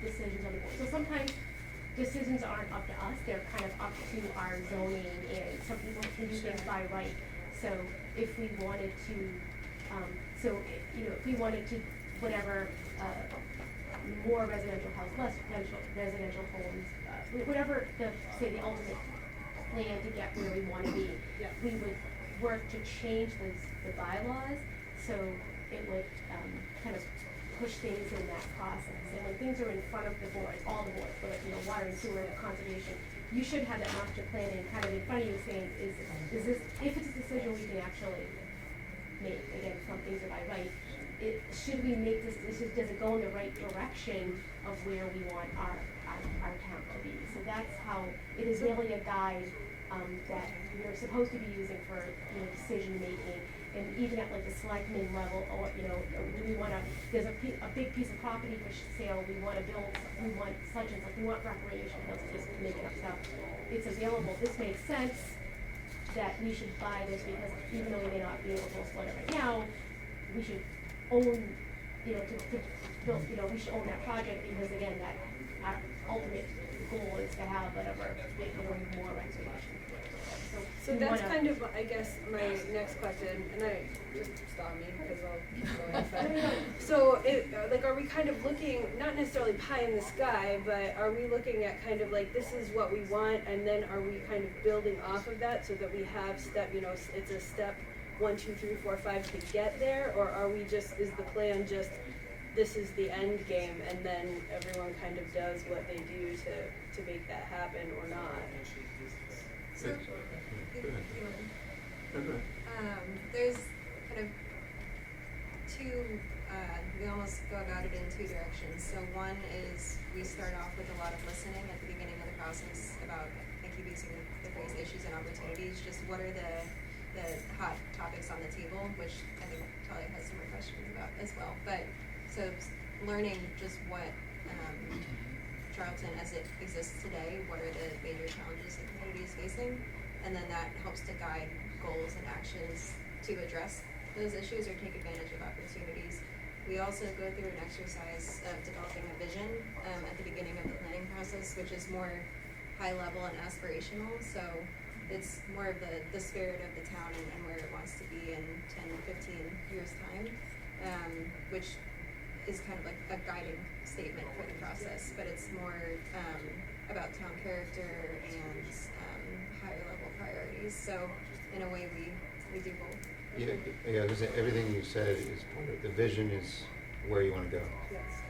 decisions on the board. So sometimes decisions aren't up to us, they're kind of up to our zoning, and some people can do things by right. So if we wanted to, if we wanted to, whatever, more residential house, less residential homes, whatever the ultimate plan to get where we wanna be, we would work to change the bylaws, so it would, kind of push things in that process. And when things are in front of the boards, all the boards, whether, water and sewer, conservation, you should have that master plan and kind of in front of you saying, is this, if it's a decision we can actually make, again, some things are by right, should we make this, does it go in the right direction of where we want our town to be? So that's how, it is really a guide, that we're supposed to be using for, decision making. And even at like the selectmen level, or, do we wanna, there's a big piece of property for sale, we wanna build, we want such and such, we want recreation, let's just make it up stuff. It's available, this makes sense that we should buy this because even though we may not be able to afford it right now, we should own, to build, we should own that project because again, that our ultimate goal is to have whatever, more recreation. So we that's wanna- kind of, I guess, my next question, and I, just stop me, because I'll keep going fast. So, are we kind of looking, not necessarily pie in the sky, but are we looking at kind of like, this is what we want, and then are we kind of building off of that so that we have step, it's a step 1, 2, 3, 4, 5 to get there, or are we just, is the plan just, this is the end game, and then everyone kind of does what they do to make that happen or not? So, Go ahead. there's kind of two, we almost go about it in two directions. So one is we start off with a lot of listening at the beginning of the process about, I keep using the phrase issues and opportunities, just what are the hot topics on the table, which I think Talia has some more questions about as well. But, so learning just what, Charlton as it exists today, what are the major challenges the community is facing, and then that helps to guide goals and actions to address those issues or take advantage of opportunities. We also go through an exercise of developing a vision at the beginning of the planning process, which is more high level and aspirational, so it's more of the spirit of the town and where it wants to be in 10, 15 years' time, which is kind of like a guiding statement for the process, but it's more about town character and higher level priorities. So in a way, we do both. Yeah, because everything you said is part of, the vision is where you want to go. Yes.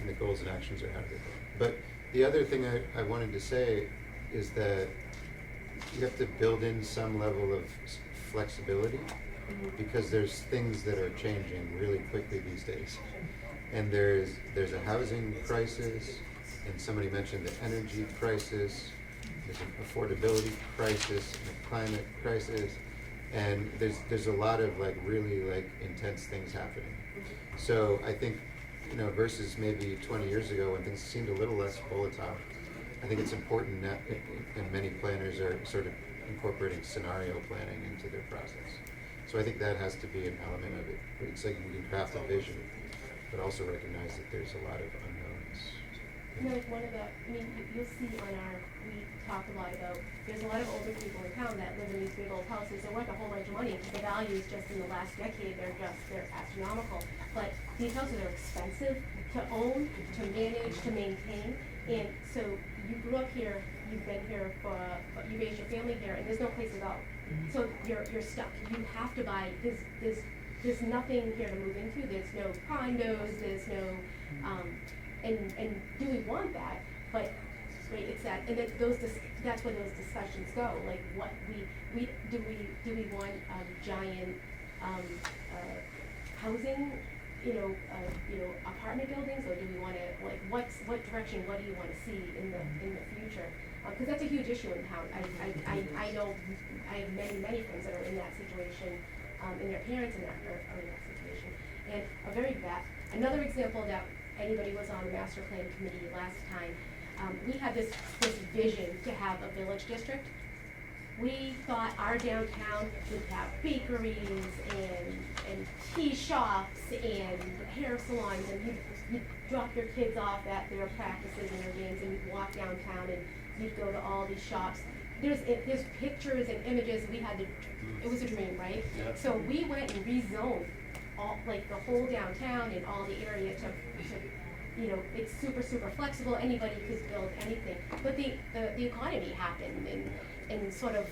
And the goals and actions are how to get there. But the other thing I wanted to say is that you have to build in some level of flexibility because there's things that are changing really quickly these days. And there's a housing crisis, and somebody mentioned the energy crisis, there's an affordability crisis, and a climate crisis, and there's a lot of really intense things happening. So I think, versus maybe 20 years ago when things seemed a little less volatile, I think it's important that, and many planners are sort of incorporating scenario planning into their process. So I think that has to be an element of it. It's like we can craft a vision, but also recognize that there's a lot of unknowns. One of the, you'll see on we talk a lot about, there's a lot of older people in town that live in these big old houses. They're worth a whole bunch of money. The values just in the last decade, they're astronomical. But these houses are expensive to own, to manage, to maintain. And so you grew up here, you've been here you raised your family here, and there's no place to go. So you're stuck. You have to buy, there's nothing here to move into. There's no condos, there's no, and do we want that? But, right, it's that, and that's where those discussions go. Like, what do we want giant housing, apartment buildings, or do we want to, what direction? What do you want to see in the future? Because that's a huge issue in town. I know I have many friends that are in that situation, and their parents are in that situation. And another example that anybody was on the master plan committee last time, we had this vision to have a village district. We thought our downtown would have bakeries and tea shops and hair salons, and you'd drop your kids off at their practices and their games, and you'd walk downtown and you'd go to all these shops. There's pictures and images. It was a dream, right? Yeah. So we went and rezoned the whole downtown and all the area to it's super flexible. Anybody could build anything. But the economy happened and sort of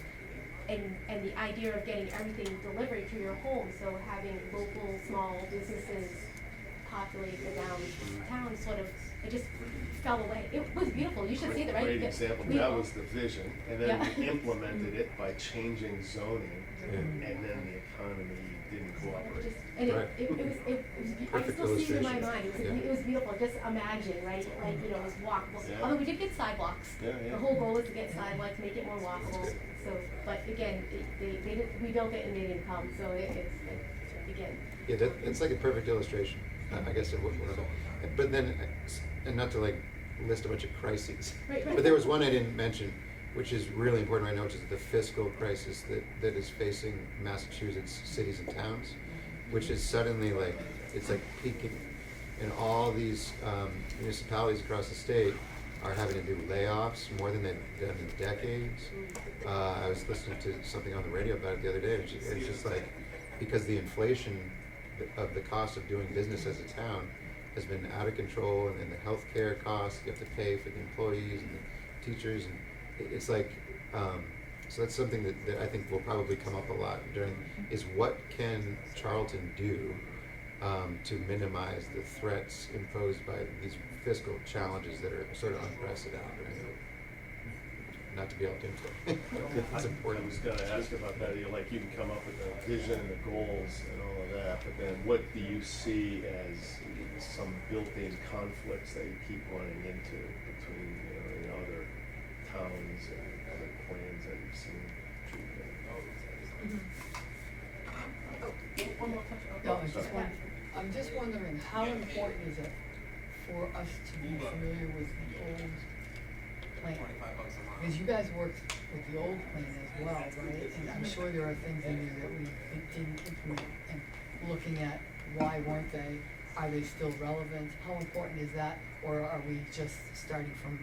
and the idea of getting everything delivered to your home. So having local small businesses populate the downtown sort of, it just fell away. It was beautiful, you should see the, right? Great example, that was the vision, and then Yeah. we implemented it by changing zoning, Yeah. and then the economy didn't cooperate. And Right. it was, I Perfect still see it in my illustration. mind, Yeah. it was beautiful, just imagine, right, like, you know, it was walkable. Yeah. Although we did get sidewalks. Yeah, yeah. The whole goal is to get sidewalks, make it more walkable, That's so, but again, they didn't, we built it and they didn't come, so it's, again. Yeah, it's like a perfect illustration, I guess, of what, but then, and not to like list a bunch of crises. Right, right. But there was one I didn't mention, which is really important right now, which is the fiscal crisis that is facing Massachusetts cities and towns, which is suddenly like, it's like peaking. And all these municipalities across the state are having to do layoffs more than they've done in decades. I was listening to something on the radio about it the other day, and it's just like, because the inflation of the cost of doing business as a town has been out of control, and the healthcare costs you have to pay for the employees and the teachers, and it's like, so that's something that I think will probably come up a lot during, is what can Charlton do to minimize the threats imposed by these fiscal challenges that are sort of unprecedented right now. Not to be all doomsday. It's important. I was gonna ask about that, you can come up with a vision and the goals and all of that, but then what do you see as some built-in conflicts that you keep running into between, the other towns and other plans that you've seen? One more question. No, I'm just wondering, how important is it for us to be familiar with the old plan? Because you guys worked with the old plan as well, right? And I'm sure there are things in there that we didn't implement, and looking at why weren't they, are they still relevant? How important is that, or are we just starting from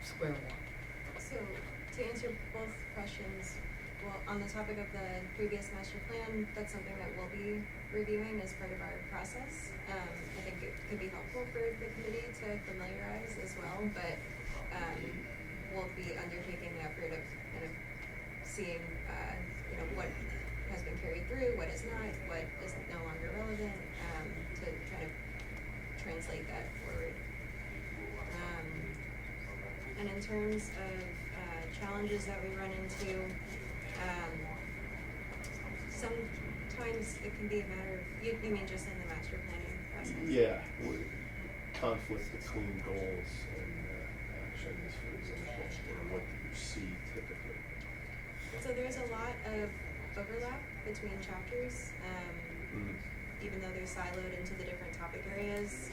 square one? So, to answer both questions, well, on the topic of the previous master plan, that's something that we'll be reviewing as part of our process. I think it could be helpful for the committee to familiarize as well, but we'll be undertaking the effort of kind of seeing, what has been carried through, what is not, what is no longer relevant, to try to translate that forward. And in terms of challenges that we run into, sometimes it can be a matter of, you mean just in the master planning process? Yeah, conflict between goals and actions, for example, what do you see typically? So there's a lot of overlap between chapters. Even though they're siloed into the different topic areas,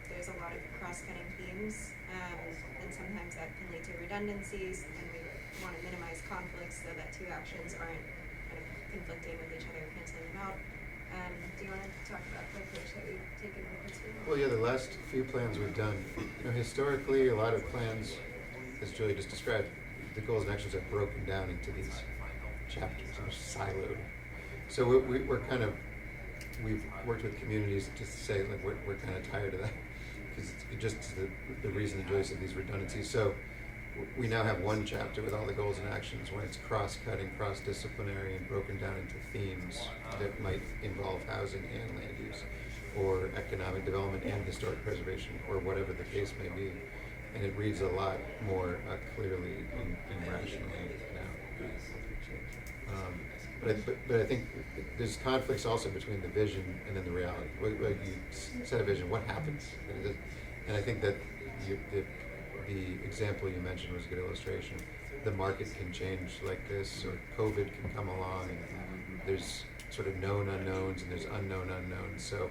there's a lot of cross-cutting themes, and sometimes that can lead to redundancies, and we want to minimize conflicts so that two actions aren't kind of conflicting with each other, canceling them out. Do you want to talk about the approach that we've taken with Pittsburgh? Well, yeah, the last few plans we've done, historically, a lot of plans, as Julie just described, the goals and actions are broken down into these chapters, and they're siloed. So we're kind of, we've worked with communities just to say, like, we're kind of tired of that, because it's just the reason that Julie said, these redundancies. So we now have one chapter with all the goals and actions when it's cross-cutting, cross-disciplinary, and broken down into themes that might involve housing and land use, or economic development and historic preservation, or whatever the case may be. And it reads a lot more clearly and rationally now. But I think there's conflicts also between the vision and then the reality. Like you set a vision, what happens? And I think that the example you mentioned was a good illustration. The market can change like this, or COVID can come along, and there's sort of known unknowns and there's unknown unknowns. So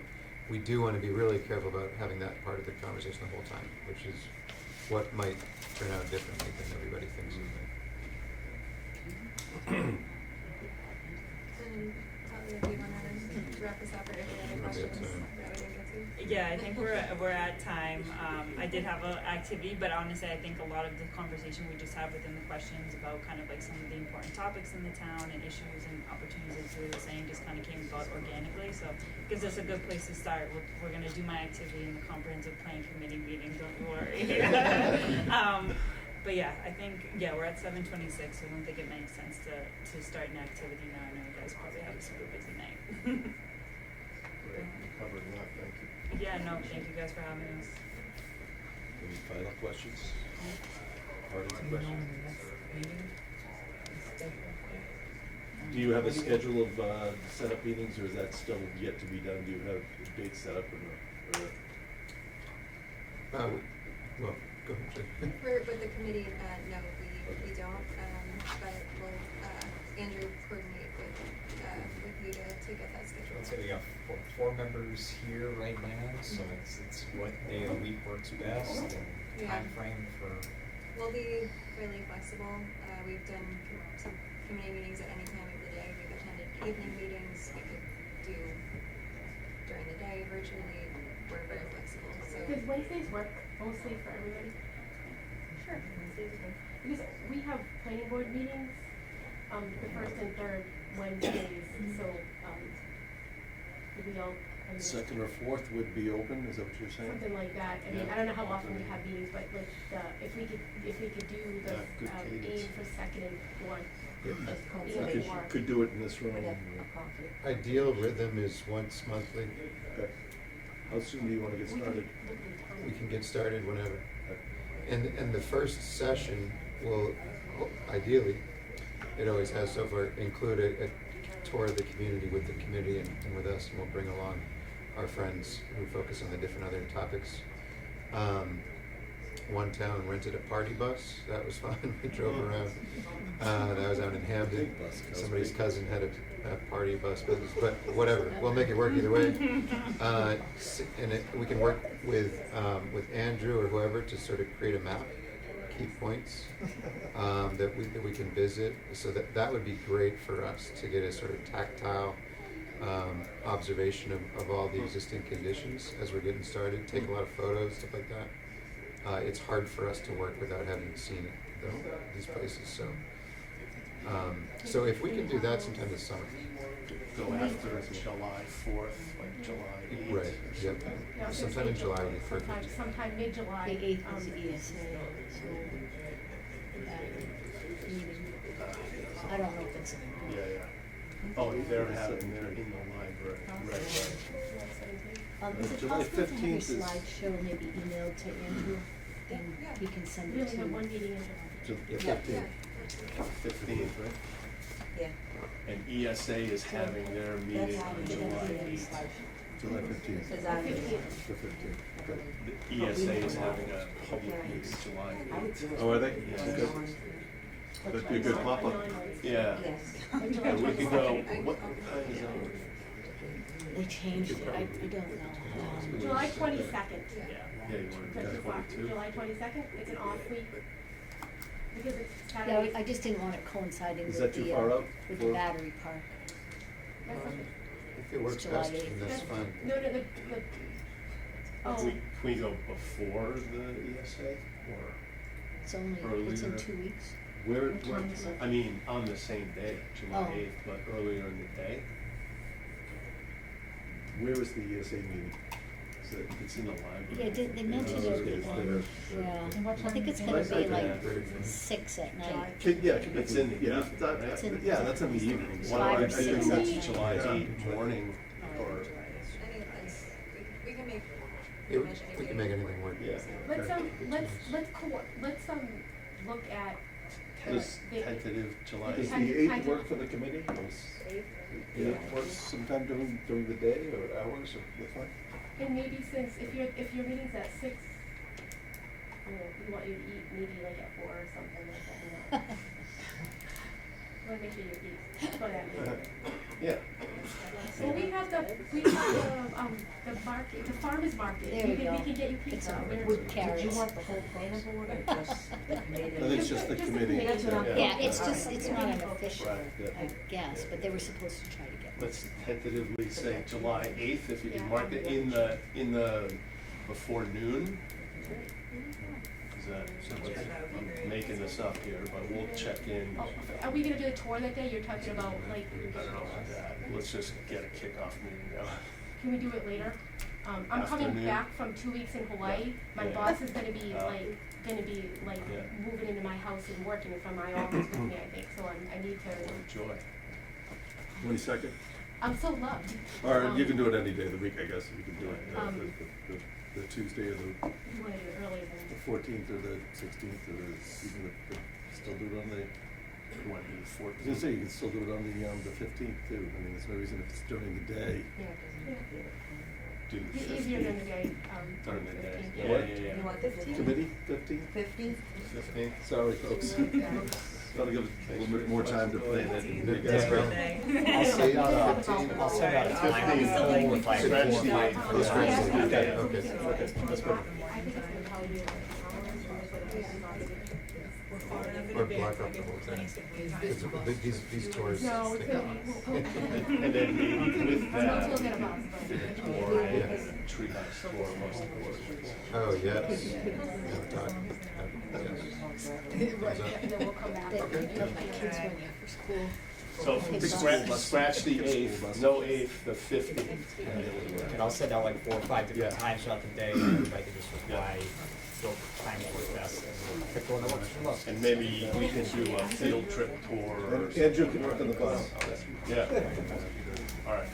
we do want to be really careful about having that part of the conversation the whole time, which is what might turn out differently than everybody thinks it may. And Talia, do you want to wrap this up, or if you have any questions that we didn't get to? Yeah, I think we're at time. I did have an activity, but honestly, I think a lot of the conversation we just had within the questions about kind of like some of the important topics in the town and issues and opportunities, as we were saying, just kind of came about organically. So it gives us a good place to start. We're going to do my activity in the comprehensive plan committee meeting. Don't you worry. But yeah, I think we're at 7:26. So I don't think it makes sense to start an activity now. I know you guys probably have a super busy night. You covered enough, thank you. Yeah, no, thank you guys for having us. Any final questions? Parting Do you know questions? when the next meeting is scheduled? Do you have a schedule of setup meetings, or is that still yet to be done? Do you have dates set up or? Well, go ahead, Jay. With the committee, no, we don't, but we'll, Andrew coordinate with you to get that scheduled. Let's say we got four members here right now, so it's what day of the week works best and Yeah. time frame for. We'll be fairly flexible. We've done some committee meetings at any time of the day. We've attended evening meetings. We could do during the day virtually. We're very flexible, so. Does Wednesdays work mostly for everybody? Sure, Wednesdays are good. Because we have planning board meetings, the first and third Wednesdays, so, we all, I mean, Second or fourth would be open, is that what you're saying? something like that. I mean, Yeah. I don't know how often we have meetings, but like, if we could do the, Yeah, good cadence. aim for second and fourth. Yeah. as Could- aim for- Could do it in this room. Ideal rhythm is once monthly. Okay. How soon do you wanna get We can started? look at the time. We can get started whenever. And the first session will, ideally, it always has so far, include a tour of the community with the committee and with us, and we'll bring along our friends who focus on the different other topics. One town rented a party bus, that was fun, we drove around. That was out in Hamden, Big bus, that was somebody's big. cousin had a party bus business, but whatever, we'll make it work either way. We can work with Andrew or whoever to sort of create a map, key points, that we can visit, so that would be great for us to get a sort of tactile, observation of all the existing conditions as we're getting started, take a lot of photos, stuff like that. It's hard for us to work without having seen it, though, these places, so. So if we can do that sometime this summer. Go after July 4th, like July 8th. Right, or yep. something. Yeah, I was Sometime gonna in say July would be perfect. Sometime mid-July. The 8th is ESA, so I don't know if it's. Yeah, yeah. Oh, they're having, they're in the library, right, right. Is it July possible to have your 15th is- slideshow maybe emailed to Andrew, and he can send We it only to. have one meeting in July. The Yeah. 15th. 15th, right? Yeah. And ESA is having their meeting on July 8th. July 15th. Is that- The 15th, okay. The ESA is having a public meeting July 8th. Oh, are they? Yeah. Okay. That'd be a good pop-up. Yeah. Yes. And we could go, what time is that? They changed it, I don't know. July 22nd. Yeah, you want to That's do the clock. 22? July 22nd, it's an off week. Because it's Yeah, Saturday. I just didn't want it coinciding Is with that too the, far out with the for- battery park. That's okay. If it works July best, 8th. then that's fine. No, the, oh, Can we go before the ESA or It's only, it's in Earlier. 2 weeks. where, What time is it? I mean, on the same day, July Oh. 8th, but earlier in the day? Where is the ESA meeting? So it's in the library. Yeah, they mentioned Oh, it, okay, it's there. yeah, And what I think time it's is gonna it? be Yeah. like 6 at night. Yeah, It's in the yeah. evening, It's in- yeah, that's in the evening. It's Why 5 don't or I think 6 that's at July night. 8th morning or, Any of this, we can make Yeah, pretty much any we can day. make anything work. yeah. let's, look at Does the, Tentative July Does 8th. the 8th work for the committee? The 8th works sometime during the day or hours or the fine? and maybe since, if your meeting's at 6, I don't know, we want you to eat maybe like at 4 or something like that, you know. Wanna make sure you eat, but at me. Yeah. Well, we have the market, the farmer's market. There we We go. can get you It's pizza. on We're- wood carrots. Did you want the whole planning board or just the committee? I think it's just the committee. That's what I'm Yeah. Yeah, it's All just, right. it's not an official, Right, yeah. I guess, but they were supposed to try to get. Let's tentatively say July 8th, if you can Yeah. mark it in the, before noon. Is that, I'm making this up here, but we'll check in. Oh, are we gonna do the tour that day? You're talking about like, I don't know about that. Let's just get a kickoff meeting going. can we do it later? I'm coming Afternoon. back from 2 weeks in Hawaii. My Yeah. boss is gonna be Oh. like Yeah. moving into my house and working from my office with me, I think, so I need to. Enjoy. 22nd? I'm so loved. Or you can do it any day of the week, I guess, you can do it, the Tuesday or You wanna do it earlier the than? 14th or the 16th or even still do it on the, You want to do the I was gonna say, you can still do it on the 15th too. I mean, there's no reason if it's during the day. Do the It's easier than the 15th. day, During the day. 15th. Yeah. You want the 15th? Committee, 15th? 15th? 15th? Sorry, folks. Gotta give us a little bit more time to plan it. That's great. I'll send out I'll send out a time poll with like 4 or 5. Oh, scratch the date. Okay. Okay. That's good. I think it's gonna probably be like Or block up the whole thing. These tours. No, it's gonna be. And then maybe with Sometimes that, we'll get a bus, but. or a treehouse for most of the board. Oh, yes. Never talk. Yes. Right, and then we'll come back. They pick up my kids when you're for school. So scratch the Take a school 8th, bus. no 8th, the 15th. And I'll send out like 4 or 5 different Yeah. times throughout the day, and everybody can just reply, fill time for best, and we'll pick one that works for us. And maybe we can do a field trip tour or And Andrew can work on the bus. Yeah. All right.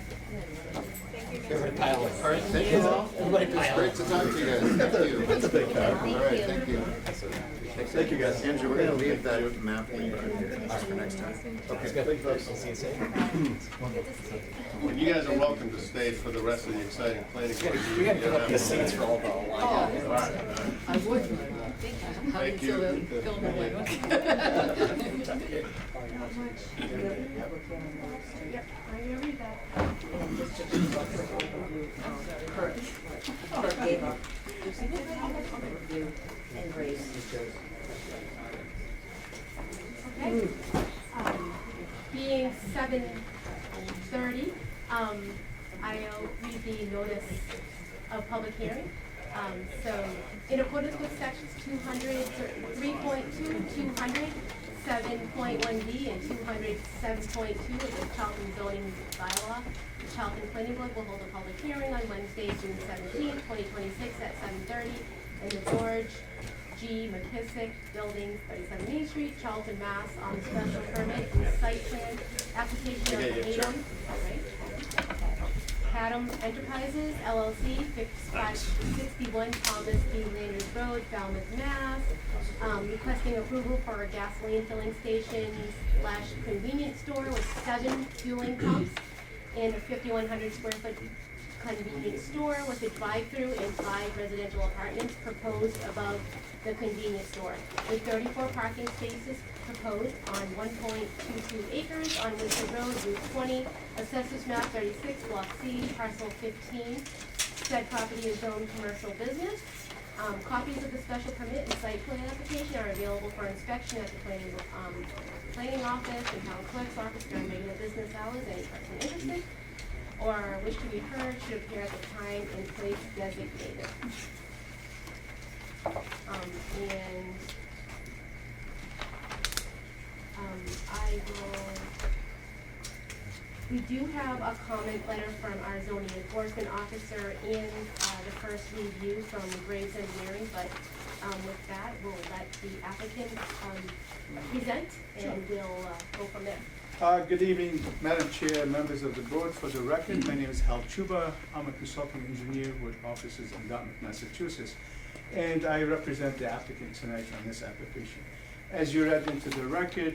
Everybody pile in. All right, thank you all. Everybody It's pile great in. to talk to you guys. Thank you. That's a big car. All right, thank you. Thank you, guys. Andrew, we're gonna leave that map for you just for next time. Okay, good. We'll see you soon. And you guys are welcome to stay for the rest of the exciting planning. board We gotta meeting. put up the seats for all the line. All right. I would. Thank you. Yep, I'm gonna read that. And just to Kurt gave a review and Grace. Okay. Being 7:30, I'll read the notice of public hearing. So, in accordance with sections 3.2, 200, 7.1D, and 207.2 of the Charlton zoning bylaw, the Charlton Planning Board will hold a public hearing on Wednesday, June 17, 2026 at 7:30 in the George G. McKissick Building, 37 Main Street, Charlton, Mass, on the special permit and site plan application of Tatum, Tatum Enterprises LLC, 561 Thomas D. Landers Road, Falmouth, Mass, requesting approval for a gasoline filling station / convenience store with 7 fueling pumps and a 5,100 square foot convenience store with a drive-through and 5 residential apartments proposed above the convenience store, with 34 parking spaces proposed on 1.22 acres on Winter Road, Route 20, Assessors Map 36, Block C, Parcel 15. Said property is zoned commercial business. Copies of the special permit and site plan application are available for inspection at the planning office and town clerk's office during regular business hours. Any person interested or wish to be heard should appear at the time and place designated. We do have a comment letter from our zoning enforcement officer in the first review from Graves Engineering, but with that, we'll let the applicant present and we'll go from there. Good evening, Madam Chair, members of the board. For the record, my name is Hal Chuba. I'm a consulting engineer with offices in Dartmouth, Massachusetts, and I represent the applicant tonight on this application. As you read into the record,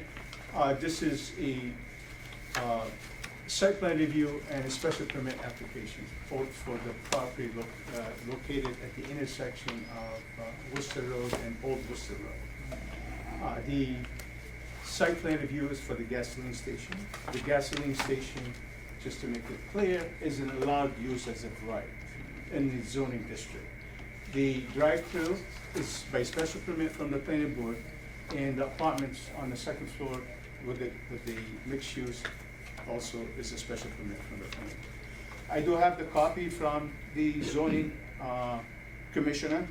this is a site plan review and a special permit application, both for the property located at the intersection of Worcester Road and Old Worcester Road. The site plan review is for the gasoline station. The gasoline station, just to make it clear, is an allowed use as of right in the zoning district. The drive-through is by special permit from the planning board, and the apartments on the second floor with the mixed use also is a special permit from the planning board. I do have the copy from the zoning commissioner,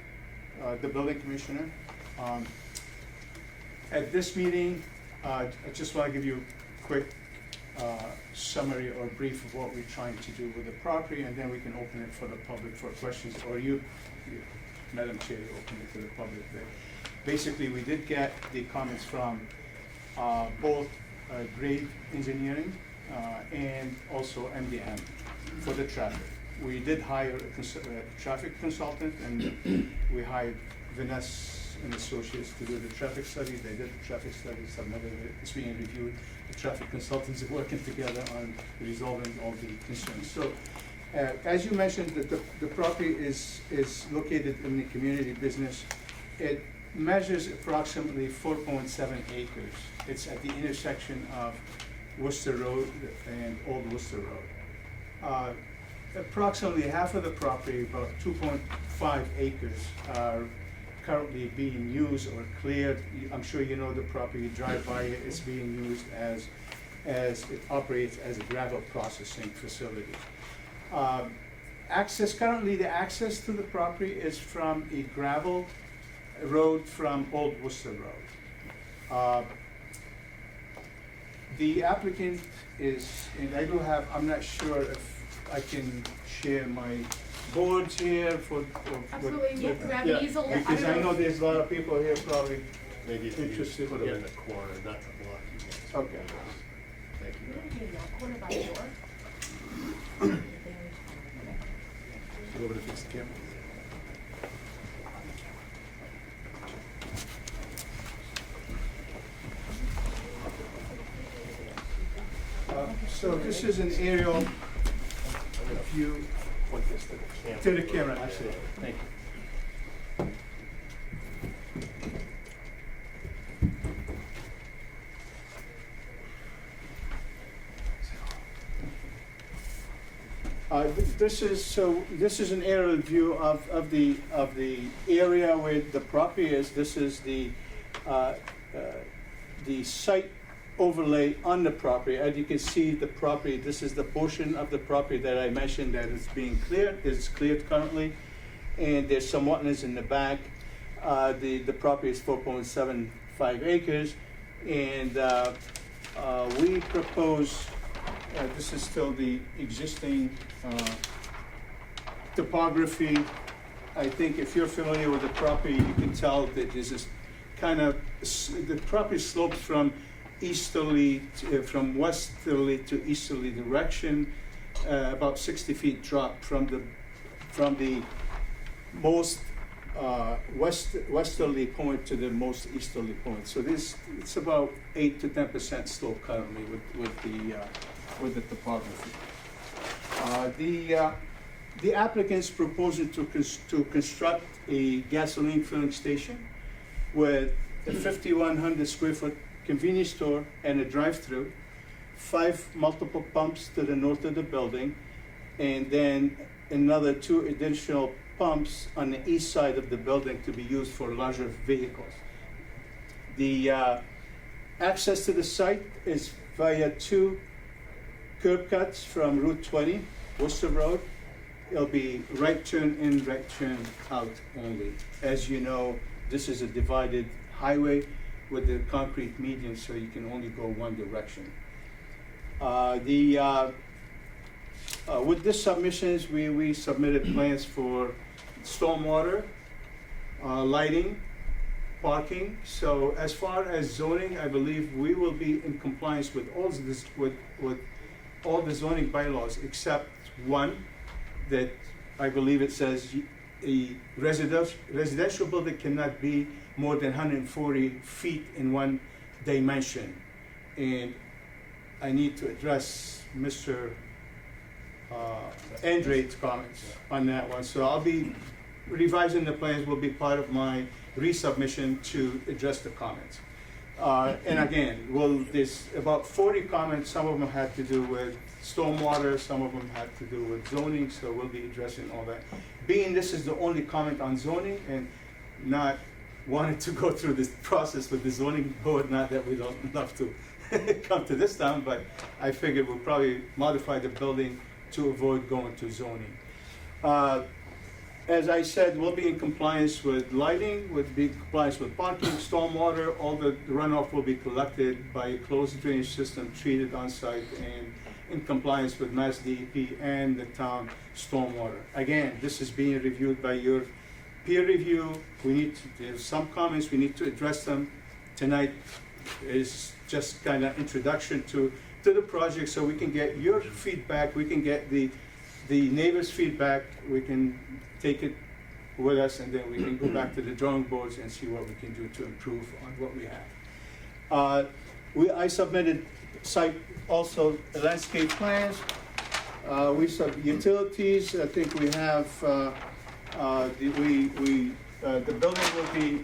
the building commissioner. At this meeting, I just want to give you a quick summary or brief of what we're trying to do with the property, and then we can open it for the public for questions, or you Madam Chair, you open it to the public. Basically, we did get the comments from both Grave Engineering and also MDM for the traffic. We did hire a traffic consultant, and we hired Vanessa and Associates to do the traffic study. They did the traffic study, submitted it, it's being reviewed. The traffic consultants are working together on resolving all the concerns. So, as you mentioned, the property is located in the community business. It measures approximately 4.7 acres. It's at the intersection of Worcester Road and Old Worcester Road. Approximately half of the property, about 2.5 acres, are currently being used or cleared. I'm sure you know the property, you drive by it, it's being used as it operates as a gravel processing facility. Currently the access to the property is from a gravel road from Old Worcester Road. The applicant is, and I do have, I'm not sure if I can share my boards here for. Absolutely, you can grab Yeah. easel. Because I know there's a lot of people here probably Maybe if you just interested. put them in the corner, not to block you guys. Okay. Thank you. Maybe in that corner by the door. Go over to fix the camera. So this is an aerial view. Point this to the camera. To the camera, absolutely. Thank you. This is an aerial view of the area where the property is. This is the site overlay on the property. As you can see, the property, this is the portion of the property that I mentioned that is being cleared. It's cleared currently, and there's some wetlands in the back. The property is 4.75 acres, and we propose, this is still the existing topography. I think if you're familiar with the property, you can tell that this is kind of, the property slopes from from westerly to easterly direction, about 60 feet drop from the most westerly point to the most easterly point. So it's about 8 to 10% slope currently with the topography. The applicant's proposing to construct a gasoline filling station with a 5,100 square foot convenience store and a drive-through, 5 multiple pumps to the north of the building, and then another 2 additional pumps on the east side of the building to be used for larger vehicles. The access to the site is via 2 curb cuts from Route 20, Worcester Road. It'll be right turn in, right turn out only. As you know, this is a divided highway with the concrete median, so you can only go one direction. With this submissions, we submitted plans for stormwater, lighting, parking. So as far as zoning, I believe we will be in compliance with all this, with all the zoning bylaws except one that I believe it says a residential building cannot be more than 140 feet in one dimension. And I need to address Mr. Andre's comments on that one. So I'll be revising the plans, will be part of my resubmission to address the comments. And again, there's about 40 comments. Some of them had to do with stormwater, some of them had to do with zoning, so we'll be addressing all that. Being this is the only comment on zoning and not wanting to go through this process with the zoning board, not that we don't love to come to this town, but I figured we'll probably modify the building to avoid going to zoning. As I said, we'll be in compliance with lighting, we'll be in compliance with parking, stormwater, all the runoff will be collected by a closed drainage system treated on site and in compliance with Mass DEP and the town stormwater. Again, this is being reviewed by your peer review. There's some comments, we need to address them. Tonight is just kind of introduction to to the project so we can get your feedback, we can get the neighbors' feedback, we can take it with us, and then we can go back to the drawing boards and see what we can do to improve on what we have. I submitted also landscape plans. We utilities. I think we have the building will be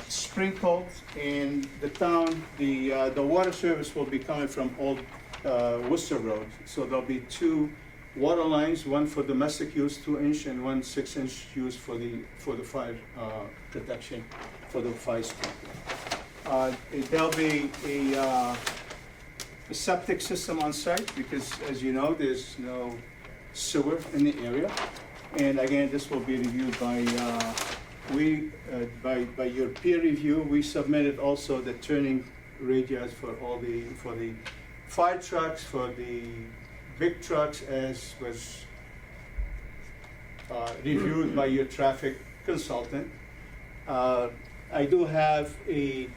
sprinkled, and the town, the water service will be coming from Old Worcester Road. So there'll be 2 water lines, one for domestic use, 2-inch, and one 6-inch use for the fire protection for the fire sprinkler. There'll be a septic system on site because, as you know, there's no sewer in the area. And again, this will be reviewed by your peer review. We submitted also the turning radius for the fire trucks, for the big trucks, as was reviewed by your traffic consultant. I do have a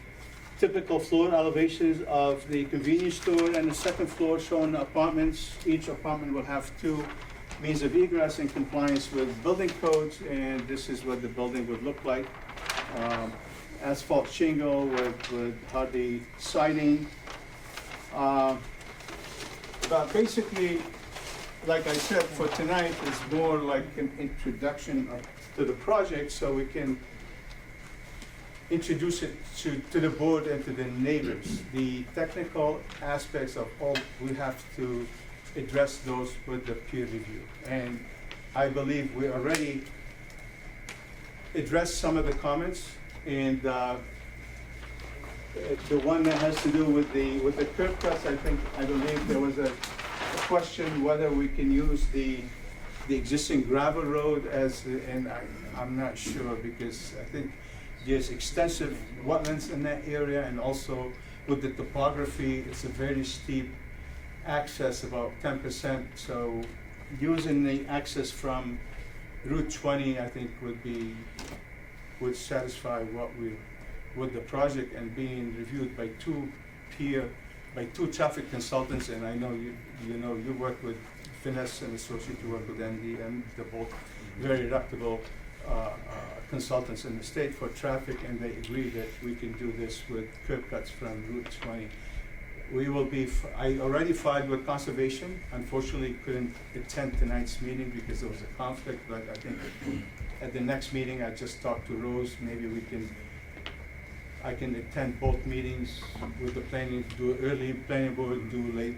typical floor elevations of the convenience store and the second floor showing the apartments. Each apartment will have 2 means of egress in compliance with building codes, and this is what the building would look like. Asphalt shingle with hardy siding. But basically, like I said, for tonight, it's more like an introduction to the project so we can introduce it to the board and to the neighbors. The technical aspects of all, we have to address those with the peer review. And I believe we already addressed some of the comments, and the one that has to do with the curb cuts, I believe there was a question whether we can use the existing gravel road and I'm not sure, because I think there's extensive wetlands in that area, and also with the topography, it's a very steep access, about 10%. So using the access from Route 20, I think would satisfy with the project, and being reviewed by 2 traffic consultants. And I know you work with Finesse and Associates, you work with MD, and they're both very reputable consultants in the state for traffic, and they agree that we can do this with curb cuts from Route 20. I already filed with Conservation. Unfortunately, couldn't attend tonight's meeting because there was a conflict, but I think at the next meeting, I just talked to Rose, maybe I can attend both meetings with the planning, do early planning board, do late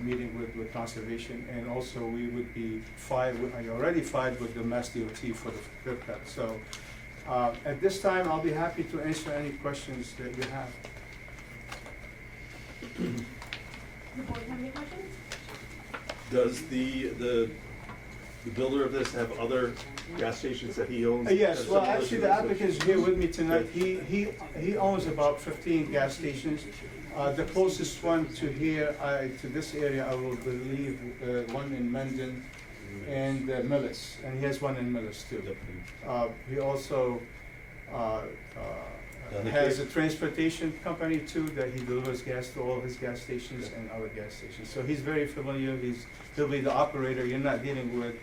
meeting with Conservation, and also we would be I already filed with the Mass DOT for the curb cut. So at this time, I'll be happy to answer any questions that you have. The board have any questions? Does the builder of this have other gas stations that he owns? Yes, well, actually, the applicant is here with me tonight. He owns about 15 gas stations. The closest one to here, to this area, I will believe, one in Mendon and Millis, and he has one in Millis too. He also has a transportation company too, that he delivers gas to all his gas stations and other gas stations. So he's very familiar. He'll be the operator. You're not dealing with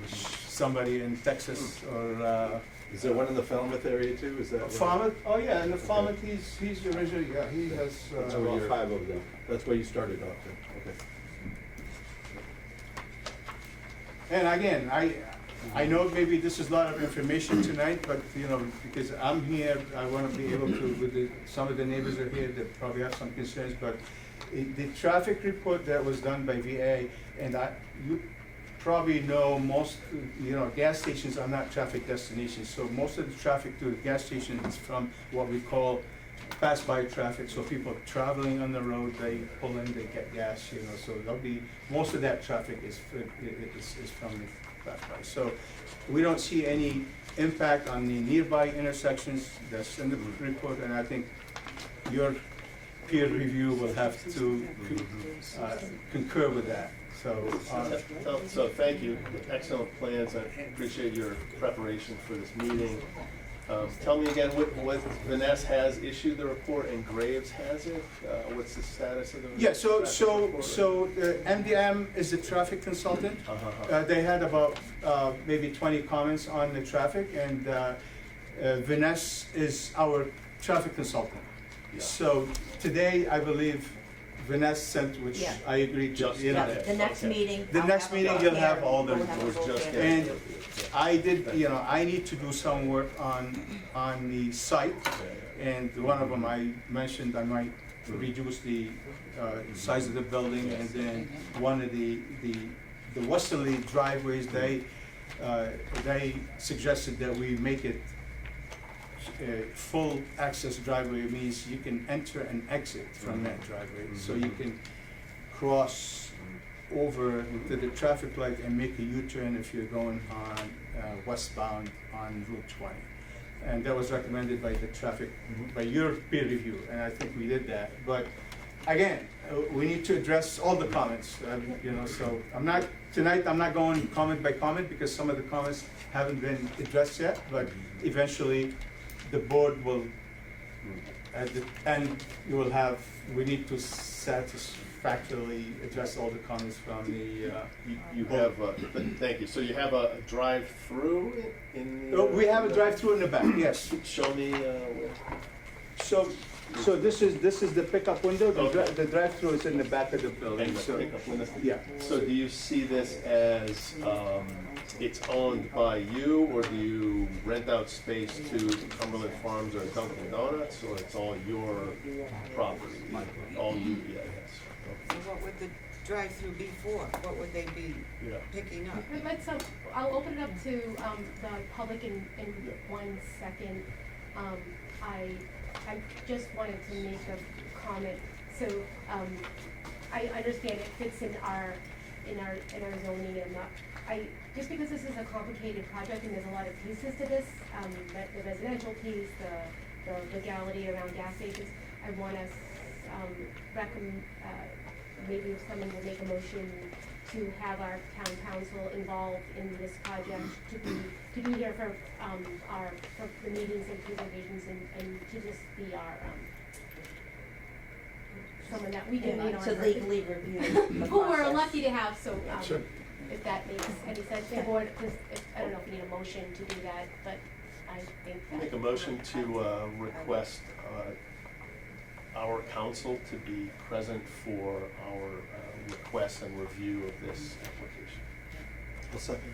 somebody in Texas or. Is there one in the Falmouth area too? Is that Falmouth? Oh yeah, in the Falmouth, he's originally, yeah, he has. That's where 5 over there. That's where you started off. Okay. And again, I know maybe this is a lot of information tonight, but because I'm here, I want to be able to. Some of the neighbors are here that probably have some concerns, but the traffic report that was done by VA, and you probably know most, gas stations are not traffic destinations. So most of the traffic to the gas station is from what we call pass-by traffic. So people traveling on the road, they pull in, they get gas, so there'll be, most of that traffic is from the pass-by. So we don't see any impact on the nearby intersections that's in the report, and I think your peer review will have to concur with that. So thank you. Excellent plans. I appreciate your preparation for this meeting. Tell me again, what Vanessa has issued the report and Graves hasn't? What's the status of the? Yeah, so, traffic so, report? so MDM is the traffic consultant. They had about maybe 20 comments on the traffic, and Vanessa is our traffic consultant. Yeah. So today, I believe Vanessa sent, which Yeah. I agree to, Just- you know. Yeah, the next Okay. meeting. The I'll next have a meeting, vote you'll there. have all the We'll have a reports. vote Just there. And I did, you know, I need to do some work on the site, and one of them I mentioned I might reduce the size of the building, and then one of the westerly driveways, they suggested that we make it full access driveway. It means you can enter and exit from that driveway, so you can cross over to the traffic light and make a U-turn if you're going on westbound on Route 20. And that was recommended by the traffic, by your peer review, and I think we did that. But again, we need to address all the comments, you know, so tonight I'm not going comment by comment because some of the comments haven't been addressed yet, but eventually the board will, at the end, we need to satisfactorily address all the comments from the, You have, thank you, so you have a drive-through in the? we have a drive-through in the back, yes. Show me, where. So this is the pickup window, Okay. the drive-through is in the back of the building, And the so. pickup window. Yeah. So do you see this as, it's owned by you, or do you rent out space to Cumberland Farms or Dunkin' Donuts, or it's all your property? All you, yeah, yes. So what would the drive-through be for? What would they be Yeah. picking up? Let's, I'll open it up to, the public in 1 second. I just wanted to make a comment. So, I understand it fits in our zoning, and just because this is a complicated project and there's a lot of pieces to this, the residential piece, the legality around gas stations, I want us, maybe if someone will make a motion to have our town council involved in this project, to be here for the meetings and presentations, and to just be our, someone that we can lean on. To legally review the Who we're process. lucky to have, so, Sure. if that makes any sense, the board, I don't know if you need a motion to do that, but I think that. Make a motion to request our council to be present for our request and review of this application. I'll second.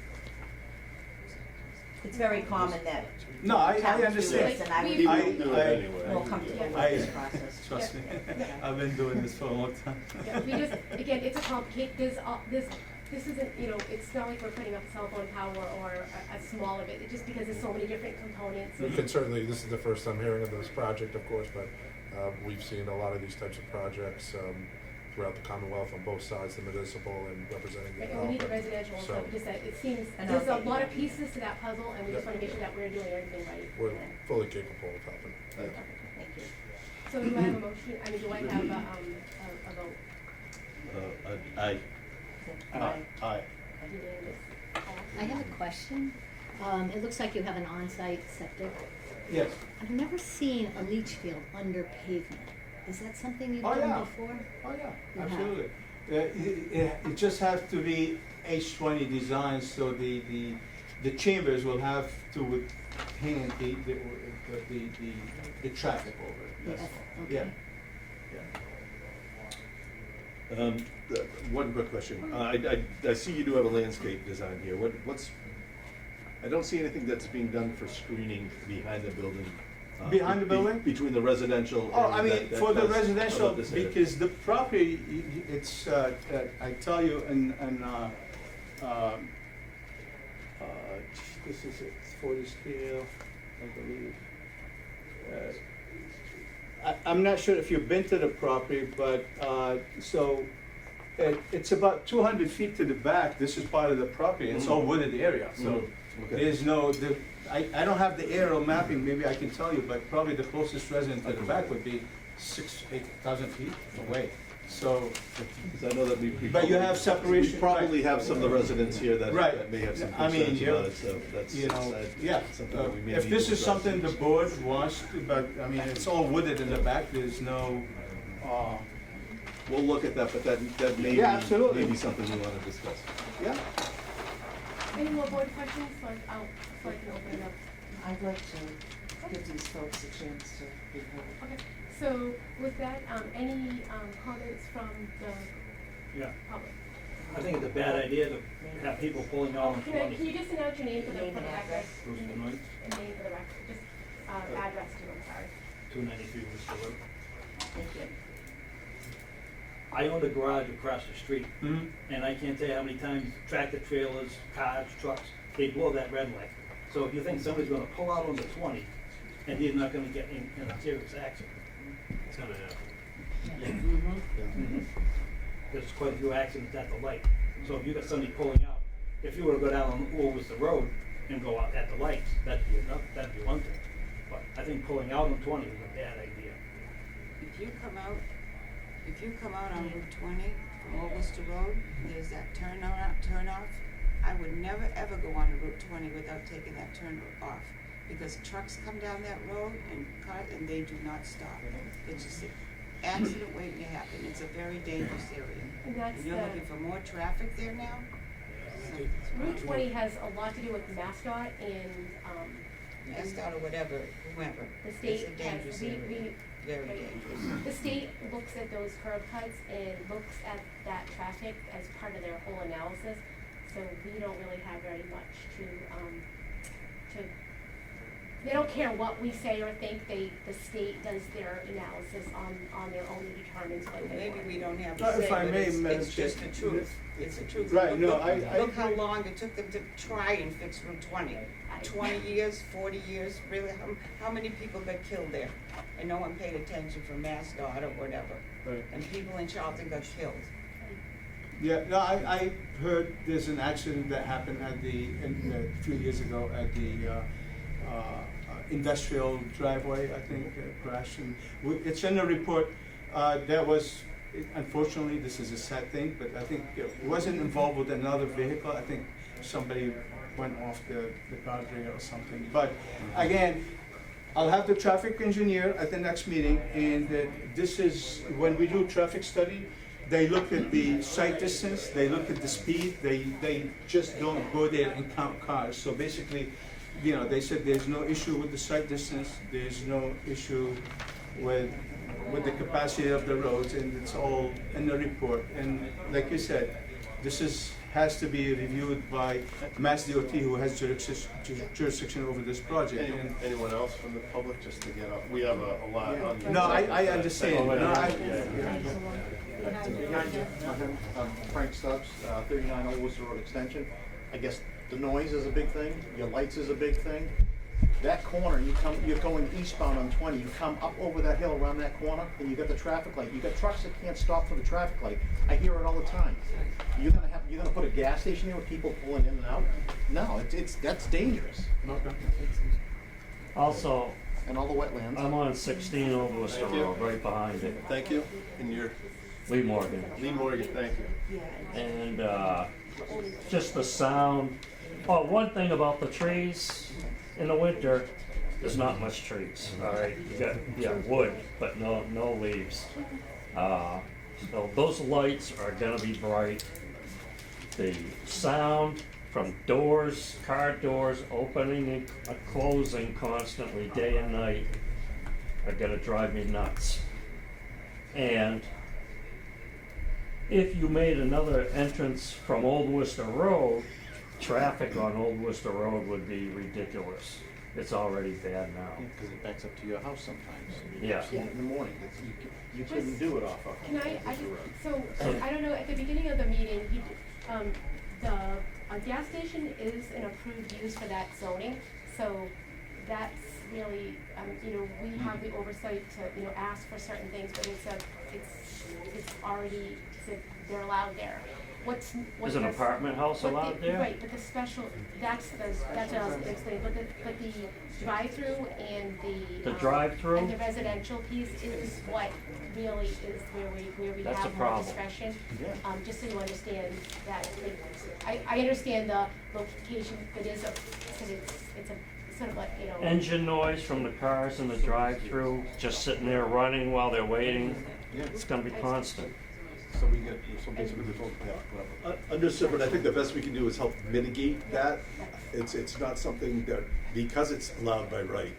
It's very common that No, I towns do understand. this, and I would He will be do it anyway. more comfortable with I- this process. Trust me, Yeah. I've been doing this for a long time. Yeah, we just, again, it's a complicated, this isn't, you know, it's not like we're putting up cell phone tower or a smaller bit, it's just because there's so many different components. We can certainly, this is the first I'm hearing of this project, of course, but we've seen a lot of these types of projects throughout the Commonwealth on both sides, the municipal and representing the Right, and we need the developer. residential, So so just that, it seems, And there's I'll a take lot it. of pieces to that puzzle, and we just Yep. wanna make sure that we're doing everything right. we're fully capable of helping. Thank you. Thank you. So do I have a motion, I mean, do I have a vote? Aye. Aye. Unanimous? I have a question. It looks like you have an on-site septic. Yes. I've never seen a leach field under pavement. Is that something you've Oh, done yeah. before? Oh, yeah, You have. absolutely. It just has to be H20 designed, so the chambers will have to withstand the traffic over it, that's Yes, all. okay. Yeah. One quick question. I see you do have a landscape design here. I don't see anything that's being done for screening behind the building. Behind the building? Between the residential Oh, and I mean, that for the fence. residential, I'd love to see it. because the property, it's, I tell you, this is it, 40 scale, I believe. I'm not sure if you've been to the property, but, so, it's about 200 feet to the back. This is part of the property. It's all wooded area, so Okay. there's no, I don't have the aerial mapping, maybe I can tell you, but probably the closest resident to the back would be 8,000 feet away. So, Because I know that we. But you have separation, We probably right. have some of the residents here that, Right. that may have some I mean, concerns you- about it, so that's, you know, that's something that we may need to if this is address. something the board wants, but, I mean, it's all wooded in the back, there's no, We'll look at that, but that may be, Yeah, absolutely. may be something we wanna discuss. yeah. Any more board questions, so I can open it up? I'd like to give these folks a chance to be heard. Okay, so with that, any, comments from the Yeah, public? I think it's a bad idea to have people pulling out on Can you just announce your name for the Name and record? address. Bruce Benoit, And name for the record, just, address too, I'm sorry. 293 Worcester Road. Thank you. I own a garage across the street, Mhm. and I can't tell you how many times tractor trailers, cars, trucks, they blow that red light. So if you think somebody's gonna pull out on the 20, and he's not gonna get in a serious accident, it's gonna happen. There's quite a few accidents at the light. So if you got somebody pulling out, if you were to go down on Woolworth Road and go out at the lights, that'd be one thing. But I think pulling out on 20 is a bad idea. If you come out on Route 20 from Old Worcester Road, there's that turn off. I would never ever go on Route 20 without taking that turn off, because trucks come down that road and cars, and they do not stop. It's just an accident waiting to happen. It's a very dangerous area. And that's you're the- looking for more traffic there now? So, Route 20 has a lot to do with MassDOT and, MassDOT or whatever, whoever. the state It's a dangerous has, area. Very dangerous. the state looks at those curb cuts and looks at that traffic as part of their whole analysis. So we don't really have very much they don't care what we say or think, the state does their analysis on their own and determines what they want. Maybe we don't have Uh, to if say, I but may, it's Madam just the Chair. truth. It's the truth. Right, Look- no, look- I Look how agree. long it took them to try and fix Route 20. 20 years, 40 years, really, how many people got killed there? And no one paid attention from MassDOT or whatever. Right. And people in Charlton got killed. Yeah, no, I heard there's an accident that happened a few years ago at the industrial driveway, I think, crashed. And it's in the report. That was, unfortunately, this is a sad thing, but I think it wasn't involved with another vehicle. I think somebody went off the guardrail or something. But again, I'll have the traffic engineer at the next meeting, and this is, when we do traffic study, they look at the sight distance, they look at the speed, they just don't go there and count cars. So basically, you know, they said there's no issue with the sight distance, there's no issue with the capacity of the roads, and it's all in the report. And like you said, this has to be reviewed by Mass DOT, who has jurisdiction over this project. And Anyone else from the public, just to get up? We have a lot on the. no, I understand. No, Behind you, I'm Frank Stubbs, 39 Old Worcester Road Extension. I guess the noise is a big thing, your lights is a big thing. That corner, you're going eastbound on 20, you come up over that hill around that corner, and you got the traffic light. You got trucks that can't stop for the traffic light. I hear it all the time. You're gonna put a gas station there with people pulling in and out? No, that's dangerous. Also, and all the wetlands. I'm on 16 Old Worcester Thank you. Road, right behind it. Thank you. And you're? Lee Morgan. Lee Morgan, thank you. And just the sound. Oh, one thing about the trees in the winter, there's not much trees. All right, you got wood, but no leaves. So those lights are gonna be bright. The sound from doors, car doors opening and closing constantly day and night are gonna drive me nuts. And if you made another entrance from Old Worcester Road, traffic on Old Worcester Road would be ridiculous. It's already bad now. Because it backs up to your house sometimes. Yeah. In the morning, you couldn't do it off of. Can I don't know, at the beginning of the meeting, a gas station is an approved use for that zoning, so that's really, we have the oversight to, ask for certain things, but it's already, they're allowed there. what's, what Is an there's- apartment house what the- allowed there? Right, but the special, that's what I was gonna explain, but the drive-through and The drive-through? and the residential piece is what really is where we That's a have more problem. discretion. Yeah. Just so you understand that, I understand the location, but it's a sort of like, you know. Engine noise from the cars in the drive-through, just sitting there running while they're waiting. It's gonna be constant. So we get, so basically we don't, yeah, whatever. Understood, but I think the best we can do is help mitigate that. It's not something that, because it's allowed by right,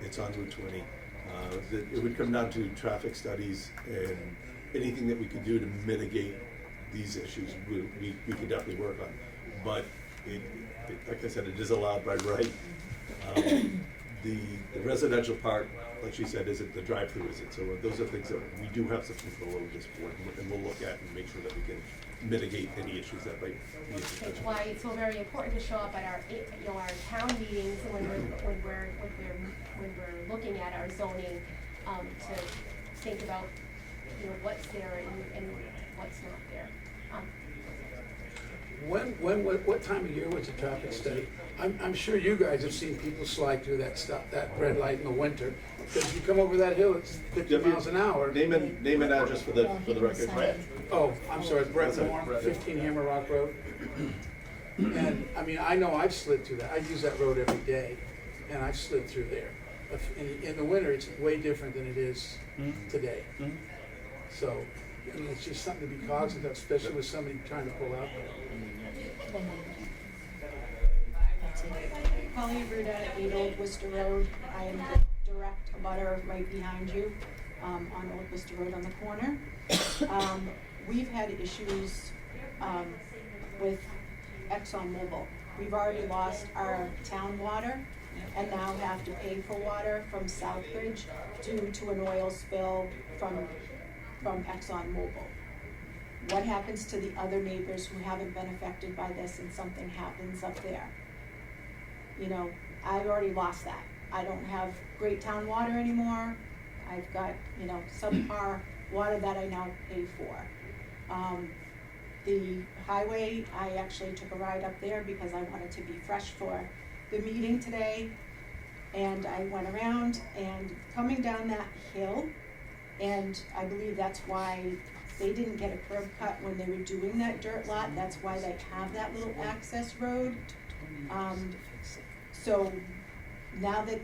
it's on Route 20. That it would come down to traffic studies and anything that we could do to mitigate these issues, we could definitely work on. But like I said, it is allowed by right. The residential part, like she said, isn't, the drive-through isn't. So those are things that we do have some control over this board, and we'll look at and make sure that we can mitigate any issues that might be. That's why it's so very important to show up at our, our town meetings when we're looking at our zoning, to think about, what's there and what's not there. What time of year was the traffic study? I'm sure you guys have seen people slide through that stuff, that red light in the winter. Because you come over that hill, it's 50 miles an hour. Name and address for the record. Oh, I'm sorry, Brett Brett. Moore, 15 Hammer Rock Road. And, I know I've slid through that. I use that road every day, and I've slid through there. In the winter, it's way different than it is today. So, it's just something to be cognizant of, especially with somebody trying to pull out there. Colleen Bruda, 8 Old Worcester Road. I am the direct abutter right behind you on Old Worcester Road on the corner. We've had issues with ExxonMobil. We've already lost our town water and now have to pay for water from Southbridge due to an oil spill from ExxonMobil. What happens to the other neighbors who haven't been affected by this and something happens up there? I've already lost that. I don't have Great Town water anymore. I've got, subpar water that I now pay for. The highway, I actually took a ride up there because I wanted to be fresh for the meeting today. And I went around and coming down that hill, and I believe that's why they didn't get a curb cut when they were doing that dirt lot. That's why they have that little access road. So now that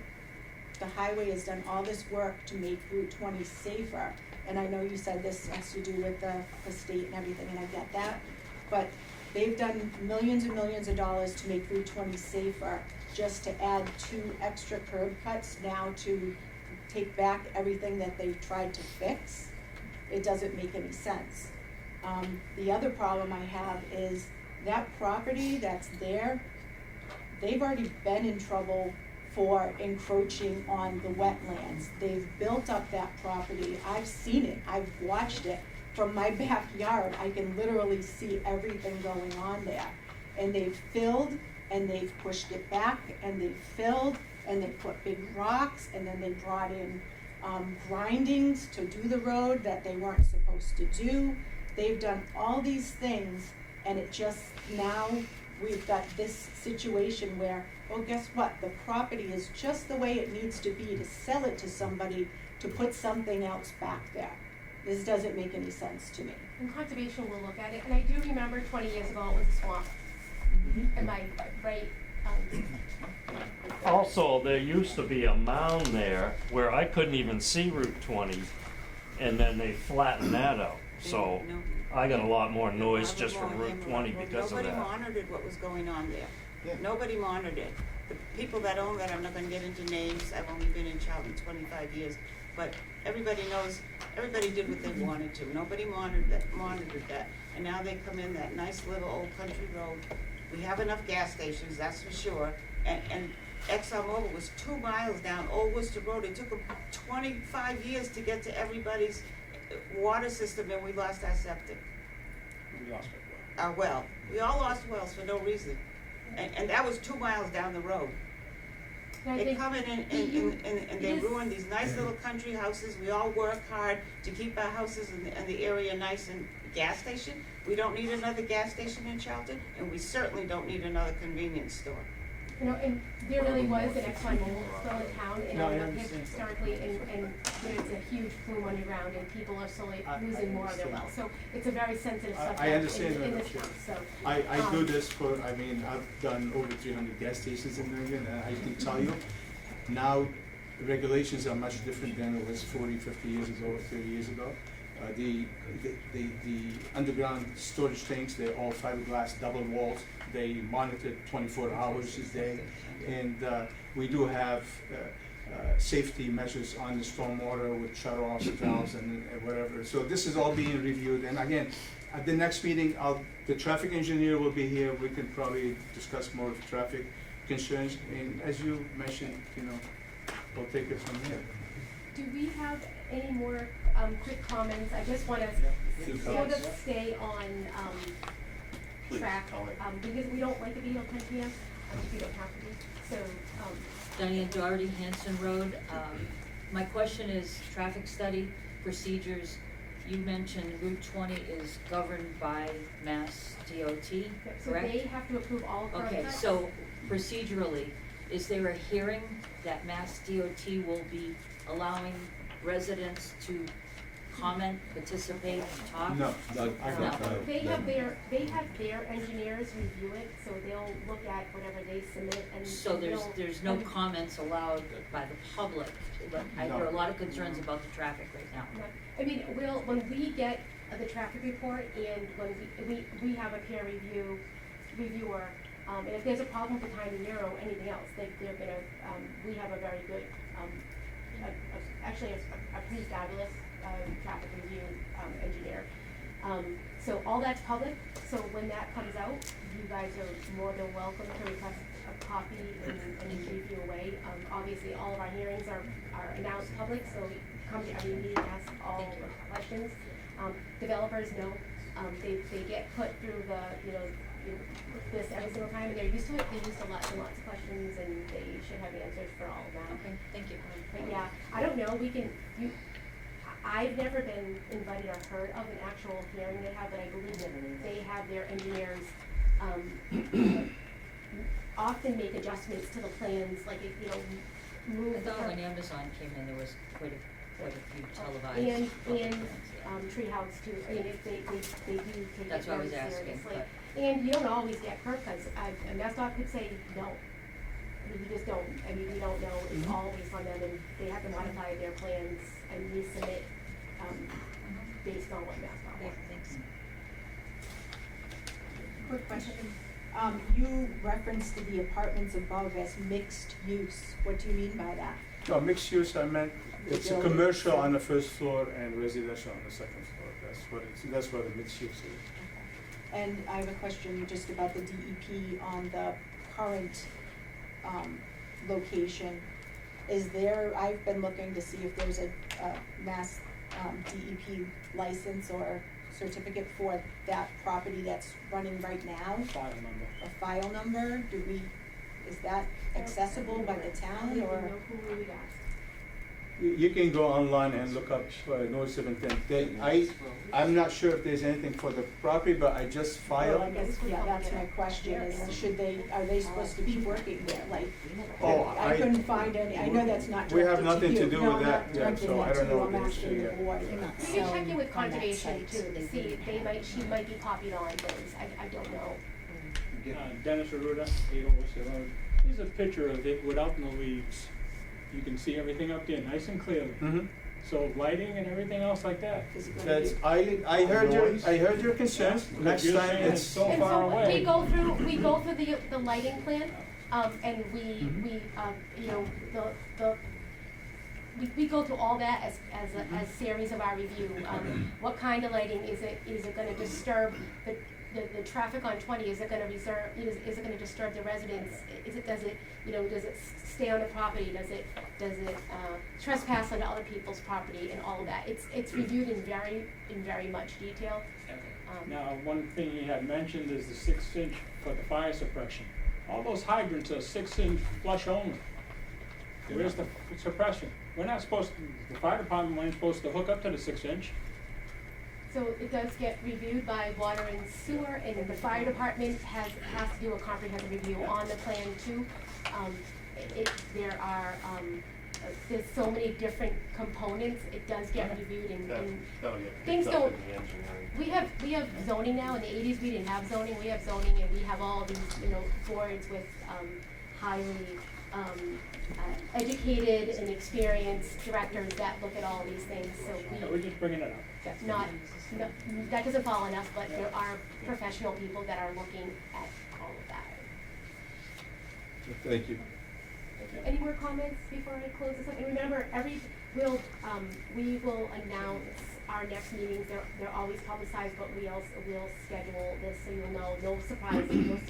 the highway has done all this work to make Route 20 safer, and I know you said this has to do with the state and everything, and I get that, but they've done millions and millions of dollars to make Route 20 safer, just to add 2 extra curb cuts now to take back everything that they tried to fix. It doesn't make any sense. The other problem I have is that property that's there, they've already been in trouble for encroaching on the wetlands. They've built up that property. I've seen it. I've watched it from my backyard. I can literally see everything going on there. And they've filled and they've pushed it back and they've filled and they put big rocks and then they brought in grindings to do the road that they weren't supposed to do. They've done all these things, and it just, now we've got this situation where, well, guess what? The property is just the way it needs to be to sell it to somebody to put something else back there. This doesn't make any sense to me. And conservation will look at it, and I do remember 20 years ago it was a swamp. Am I right? Also, there used to be a mound there where I couldn't even see Route 20, and then they flattened that out. So I got a lot more noise just from Route 20 because of Nobody that. monitored what was going on there. Nobody monitored it. The people that own that, I'm not gonna get into names, I've only been in Charlton 25 years, but everybody knows, everybody did what they wanted to. Nobody monitored that. And now they come in that nice little old country road. We have enough gas stations, that's for sure. And ExxonMobil was 2 miles down Old Worcester Road. It took them 25 years to get to everybody's water system, and we lost our septic. We lost it. Our well. We all lost wells for no reason. And that was 2 miles down the road. And I They think- come in and they Yes. ruin these nice little country houses. We all work hard to keep our houses and the area nice, and gas station. We don't need another gas station in Charlton, and we certainly don't need another convenience store. You know, and there really was an ExxonMobil still in town, and No, I you know, understand. historically, and you know, it's a huge plume underground, and people are slowly losing more of their wells. So it's a very sensitive subject I understand in that, this Chair. town, so. I do this for, I mean, I've done over 300 gas stations in New England, and I can tell you, now regulations are much different than it was 40, 50 years ago, 30 years ago. The underground storage tanks, they're all fiberglass, double walls. They monitor 24 hours a day. And we do have safety measures on the stormwater with shut-offs, valves, and whatever. So this is all being reviewed. And again, at the next meeting, the traffic engineer will be here. We can probably discuss more of the traffic concerns. And as you mentioned, you know, we'll take it from there. Do we have any more quick comments? I just want to Few sort comments. of stay on Please, track, comment. because we don't like to be on 10 p.m. We don't have to be. So, Diane Doherty, Hanson Road. My question is traffic study, procedures. You mentioned Route 20 is governed by Mass DOT, so correct? they have to approve all curb Okay, cuts. so procedurally, is there a hearing that Mass DOT will be allowing residents to comment, participate, talk? No, I don't know. They have their engineers review it, so they'll look at whatever they submit and. So they'll- there's no comments allowed by the public, but I hear a lot of concerns about the traffic right now. I mean, when we get the traffic report and when we have a peer reviewer, and if there's a problem with the time and narrow, anything else, they're gonna, we have a very good, actually a pretty fabulous, traffic review, engineer. So all that's public, so when that comes out, you guys are more than welcome to request a copy and review away. Obviously, all of our hearings are announced public, so come to every meeting, ask all the questions. Developers know, they get put through this every single time, and they're used to it. They're used to lots and lots of questions, and they should have answers for all of them. Okay, thank you. But yeah, I don't know, I've never been invited or heard of an actual hearing they have, but I believe that they have their engineers, often make adjustments to the plans, like if, move. I thought when Amazon came in, there was quite a few televised. And Treehouse too, I mean, they do take it That's what I very was asking, seriously. but- And you don't always get curb cuts, and MassDOT could say no. I mean, we just don't, I mean, we don't know, it's all based on them, and they have to modify their plans and resubmit, based on what MassDOT wants. Thanks. Quick question. You referenced the apartments above as mixed use. What do you mean by that? No, mixed use, I meant, it's a Buildings. commercial on the first floor and residential on the second floor. That's what the mixed use is. And I have a question just about the DEP on the current location. Is there, I've been looking to see if there's a mass DEP license or certificate for that property that's running right now? File number. A file number? Is that accessible by the I town don't even or? know who we would ask. You can go online and look up North 710. I'm not sure if there's anything for the property, but I just Well, I filed. guess, yeah, that's my question is, are they supposed to be working there? Like, Oh, I couldn't find any, I know that's not We have directed to you. nothing to do No, with I'm that, not yeah, directing so I that don't to you. know I'm what they asking say the yet. board. We can check in with conservation too, to see, she might be copied on those, I don't know. Dennis Arruda, 8 Old Worcester Road. Here's a picture of it without no leaves. You can see everything up there nice and clearly. Mhm. So lighting and everything else like that. That's, I heard your concerns. Next You're time saying it's so And far so away. we go through the lighting plan, and we we go through all that as a series of our review. What kind of lighting, is it gonna disturb the traffic on 20, is it gonna is it gonna disturb the residents? Does it stay on the property, does it trespass onto other people's property and all of that? It's reviewed in very much detail. Now, one thing you had mentioned is the 6-inch for the fire suppression. All those hydrants are 6-inch flush only. Where's the suppression? We're not supposed to, the fire department wasn't supposed to hook up to the 6-inch. So it does get reviewed by water and sewer, and the fire department has to do a comprehensive review on the plan too. There's so many different components, it does get reviewed and things don't. We have zoning now. In the 80s, we didn't have zoning. We have zoning, and we have all these, boards with highly educated and experienced directors that look at all these things. So We're just bringing it up. that doesn't fall on us, but there are professional people that are looking at all of that. Thank you. Any more comments before I close this up? And remember, we will announce our next meetings. They're always publicized, but we'll schedule this so you'll know. No surprises.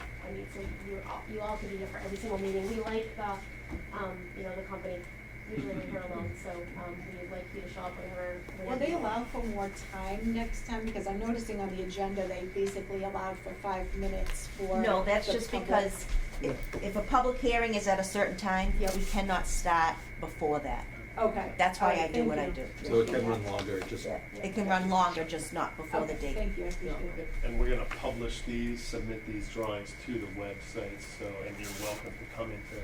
So you all can be here for every single meeting. We like the company. Usually we're here alone, so we'd like you to show up whenever. Will they allow for more time next time? Because I'm noticing on the agenda, they basically allowed for 5 minutes for. No, that's the just public. because if a public hearing is at a certain time, we cannot start before that. Okay. That's why All I right, do what I thank do. you. So it can run longer, just. It can run longer, just not before the Okay, date. thank you, I appreciate it. And we're gonna publish these, submit these drawings to the website, and you're welcome to come into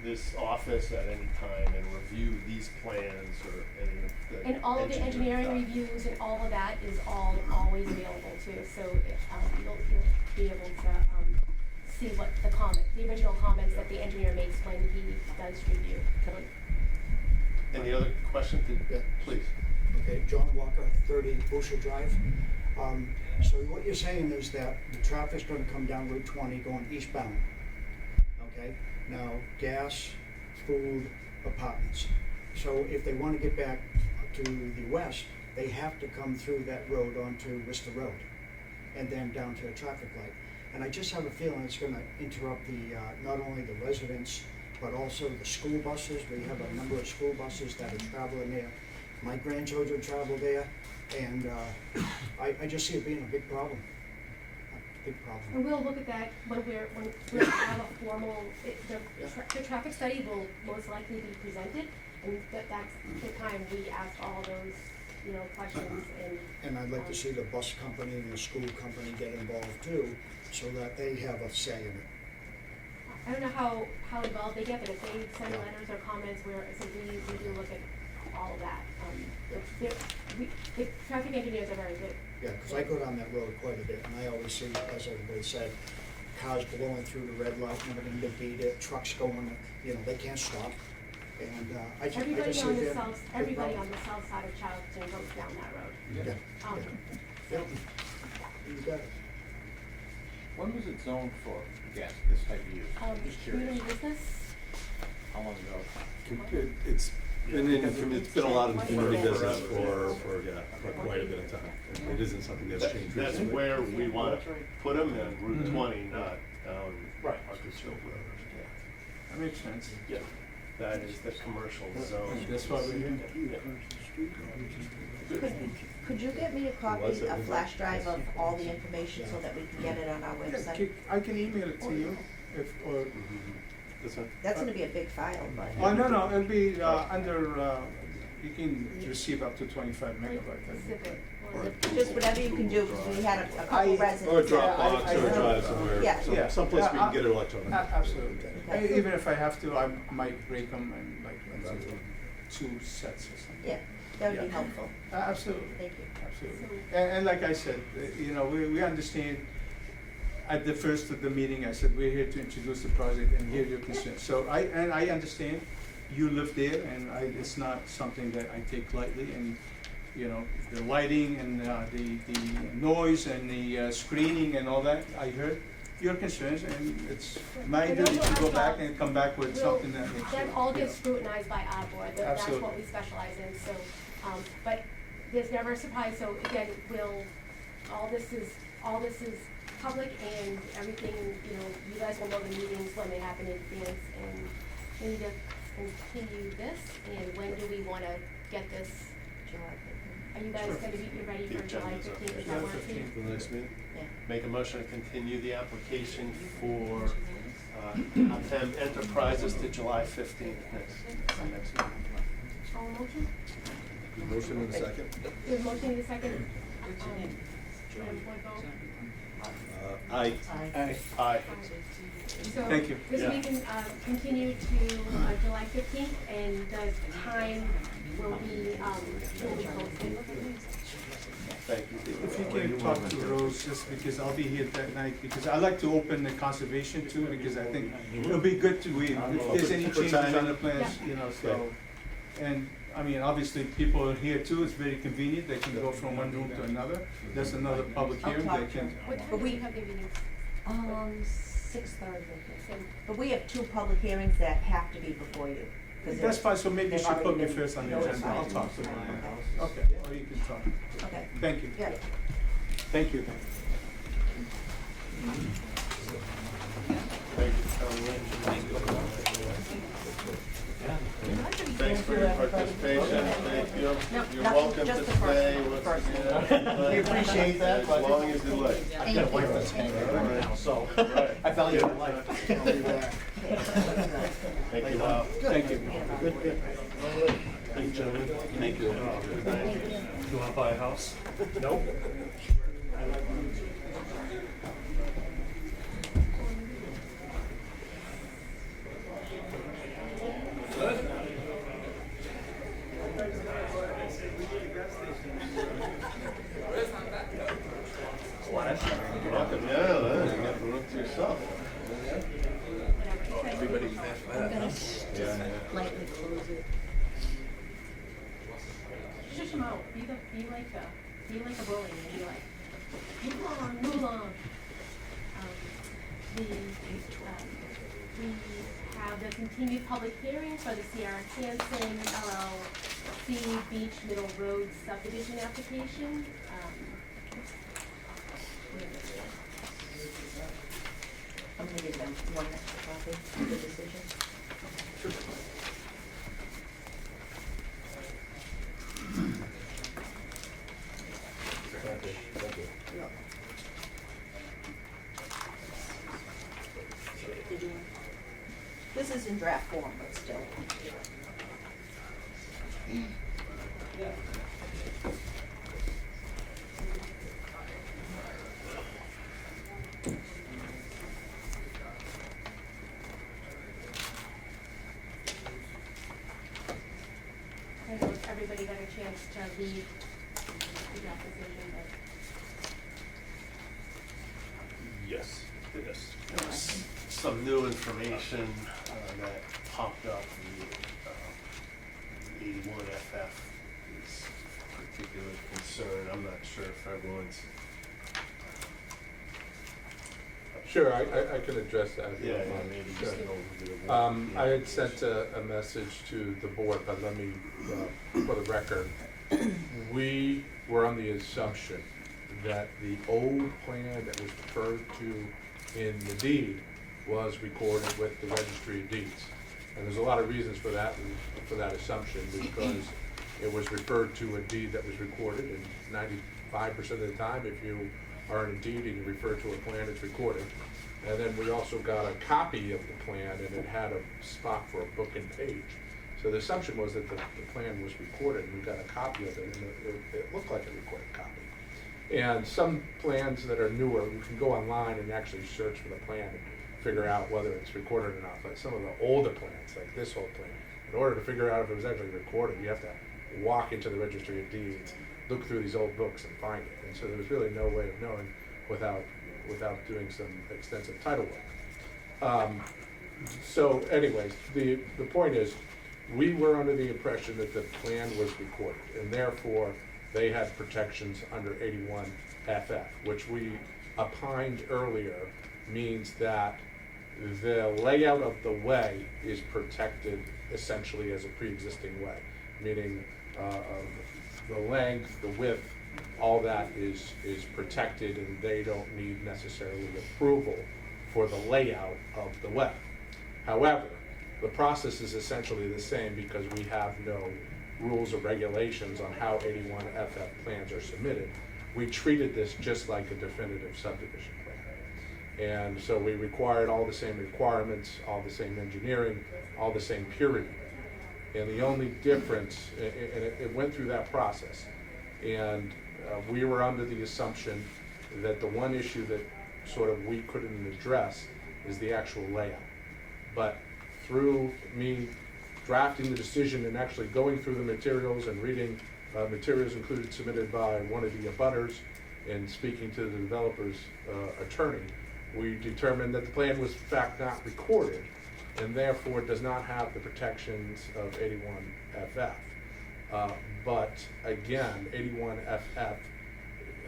this office at any time and review these plans or any of the. And all of the engineering reviews and all of that is always available too. So you'll be able to see what the original comments that the engineer makes when he does review. Any other questions? Please. Okay, John Walker, 30 Busher Drive. So what you're saying is that the traffic's gonna come down Route 20 going eastbound, okay? Now, gas, food, apartments. So if they wanna get back to the west, they have to come through that road onto Worcester Road and then down to the traffic light. And I just have a feeling it's gonna interrupt not only the residents, but also the school buses. We have a number of school buses that are traveling there. My grandchildren travel there, and I just see it being a big problem. And we'll look at that when we'll have a formal, the traffic study will most likely be presented, and that's the time we ask all those, questions And I'd like to see the bus company and the school company get involved too, so that they have a say in it. I don't know how involved they get, but if they send letters or comments so we do look at all of that. The traffic engineers are very good. Yeah, because I go down that road quite a bit, and I always see, as everybody said, cars blowing through the red light, nobody can beat it, trucks going, they can't stop. And I just see it being a big Everybody problem. on the south side of Charleston goes down that road. Yeah. You got it. When was it zoned for gas, this type of use? I'm just curious. Community business, How long ago? It's been a lot of community business for quite a bit of time. It isn't something that's changed That's recently. where we wanna put them, in Route 20, not down Right. Arcus Hill Road. That makes sense. Yeah, that is the commercial zone. That's why we're here. Could you get me a copy, a flash drive of all the information so that we can get it on our website? I can email it to you, or. That's gonna be a big file, but. Oh, no, it'll be under, you can receive up to 25 megabytes. I think. Just whatever you can do, because we had a couple residents. Or a Dropbox or a drive somewhere, Yeah. someplace we can get it electronically. Absolutely. Even if I have to, I might break them and into 2 sets or something. Yeah, that would be helpful. Absolutely. Thank you. Absolutely. And like I said, we understand. At the first of the meeting, I said, we're here to introduce the project and hear your concerns. So I understand, you live there, and it's not something that I take lightly. And the lighting and the noise and the screening and all that, I heard your concerns, and it's my duty to go back and come back with something that makes that sense. all gets scrutinized by our board. That's Absolutely. what we specialize in. So, but there's never a surprise. So again, all this is public, and everything, you guys will know the meetings when they happen in advance, and we need to continue this, and when do we want to get this? Are you guys going to be ready for July 15th? Is that work for you? The next meeting? Yeah. Make a motion to continue the application for M Enterprises to July 15th next month. All motion? Motion and a second? There's motion in a second. What's your name? Madam Board vote? Aye. Aye. So Thank you. this Yeah. meeting continue to July 15th, and the time will be posted. Thank you. If you can talk to Rose, just because I'll be here that night, because I like to open the conservation too, because I think it'll be good to, if there's any For changes on timing. the plans, you know, so. And, I mean, obviously, people are here too, it's very convenient, they can go from one room to another. That's another public I'll hearing, talk they to can. her. What time do you have the meetings? 6:30. But we have 2 public hearings that have to be before you. 'cause That's fine, so maybe you they've should put already me been first on the notified. agenda, I'll talk to them. Okay, or you can talk. Okay. Thank you. Yeah. Thank you. Thank you, Tom Lynch. Thanks for your participation, thank you. No, You're not- welcome to just the stay first once one. again. We appreciate that, As but- long as you like. I've got a wife that's hanging right now, so Right. I value my life. I'll be back. Thank you, Bob. Thank you. Thank you, gentlemen. Thank you. You wanna buy a house? Nope. Welcome, yeah, you got the room to yourself. I'm gonna lightly close it. Shush them out. Be like a bully and be like, move on, move on. We have the continued public hearing for the Sierra Hansen LLC Beach Middle Road subdivision application. I'm gonna give them one extra copy of the decision. This is in draft form, but still. I don't know if everybody got a chance to read the draft decision, but. Yes, yes. There was some new information that popped up in the 81FF is a particular concern. I'm not sure if everyone's. Sure, I can address that. if you Yeah, don't yeah, mind. maybe Sure. just an overview of what the I had sent a message to the board, but let me, for the record, we were on the assumption that the old plan that was referred to in the deed was recorded with the registry of deeds. And there's a lot of reasons for that assumption, because it was referred to a deed that was recorded, and 95% of the time, if you are in a deed and you refer to a plan, it's recorded. And then we also got a copy of the plan, and it had a spot for a book and page. So the assumption was that the plan was recorded, and we got a copy of it, and it looked like a recorded copy. And some plans that are newer, you can go online and actually search for the plan and figure out whether it's recorded or not. But some of the older plans, like this old plan, in order to figure out if it was actually recorded, you have to walk into the registry of deeds, look through these old books and find it. And so there was really no way of knowing without doing some extensive title work. So anyways, the point is, we were under the impression that the plan was recorded, and therefore they had protections under 81FF, which we opined earlier means that the layout of the way is protected essentially as a pre-existing way, meaning the length, the width, all that is protected, and they don't need necessarily approval for the layout of the way. However, the process is essentially the same because we have no rules or regulations on how 81FF plans are submitted. We treated this just like a definitive subdivision plan. And so we required all the same requirements, all the same engineering, all the same peer review. And the only difference, and it went through that process, and we were under the assumption that the one issue that sort of we couldn't address is the actual layout. But through me drafting the decision and actually going through the materials and reading materials included submitted by one of the abutters and speaking to the developer's attorney, we determined that the plan was in fact not recorded and therefore does not have the protections of 81 FF. But again, 81 FF,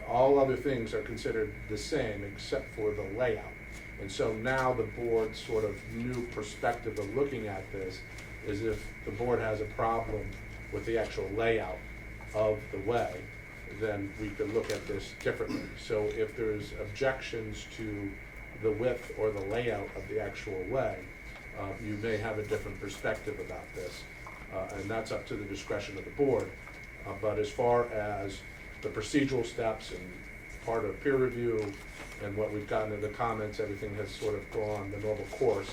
all other things are considered the same except for the layout. And so now the board's sort of new perspective of looking at this is if the board has a problem with the actual layout of the way, then we could look at this differently. So if there's objections to the width or the layout of the actual way, you may have a different perspective about this. And that's up to the discretion of the board. But as far as the procedural steps and part of peer review and what we've gotten in the comments, everything has sort of gone the normal course.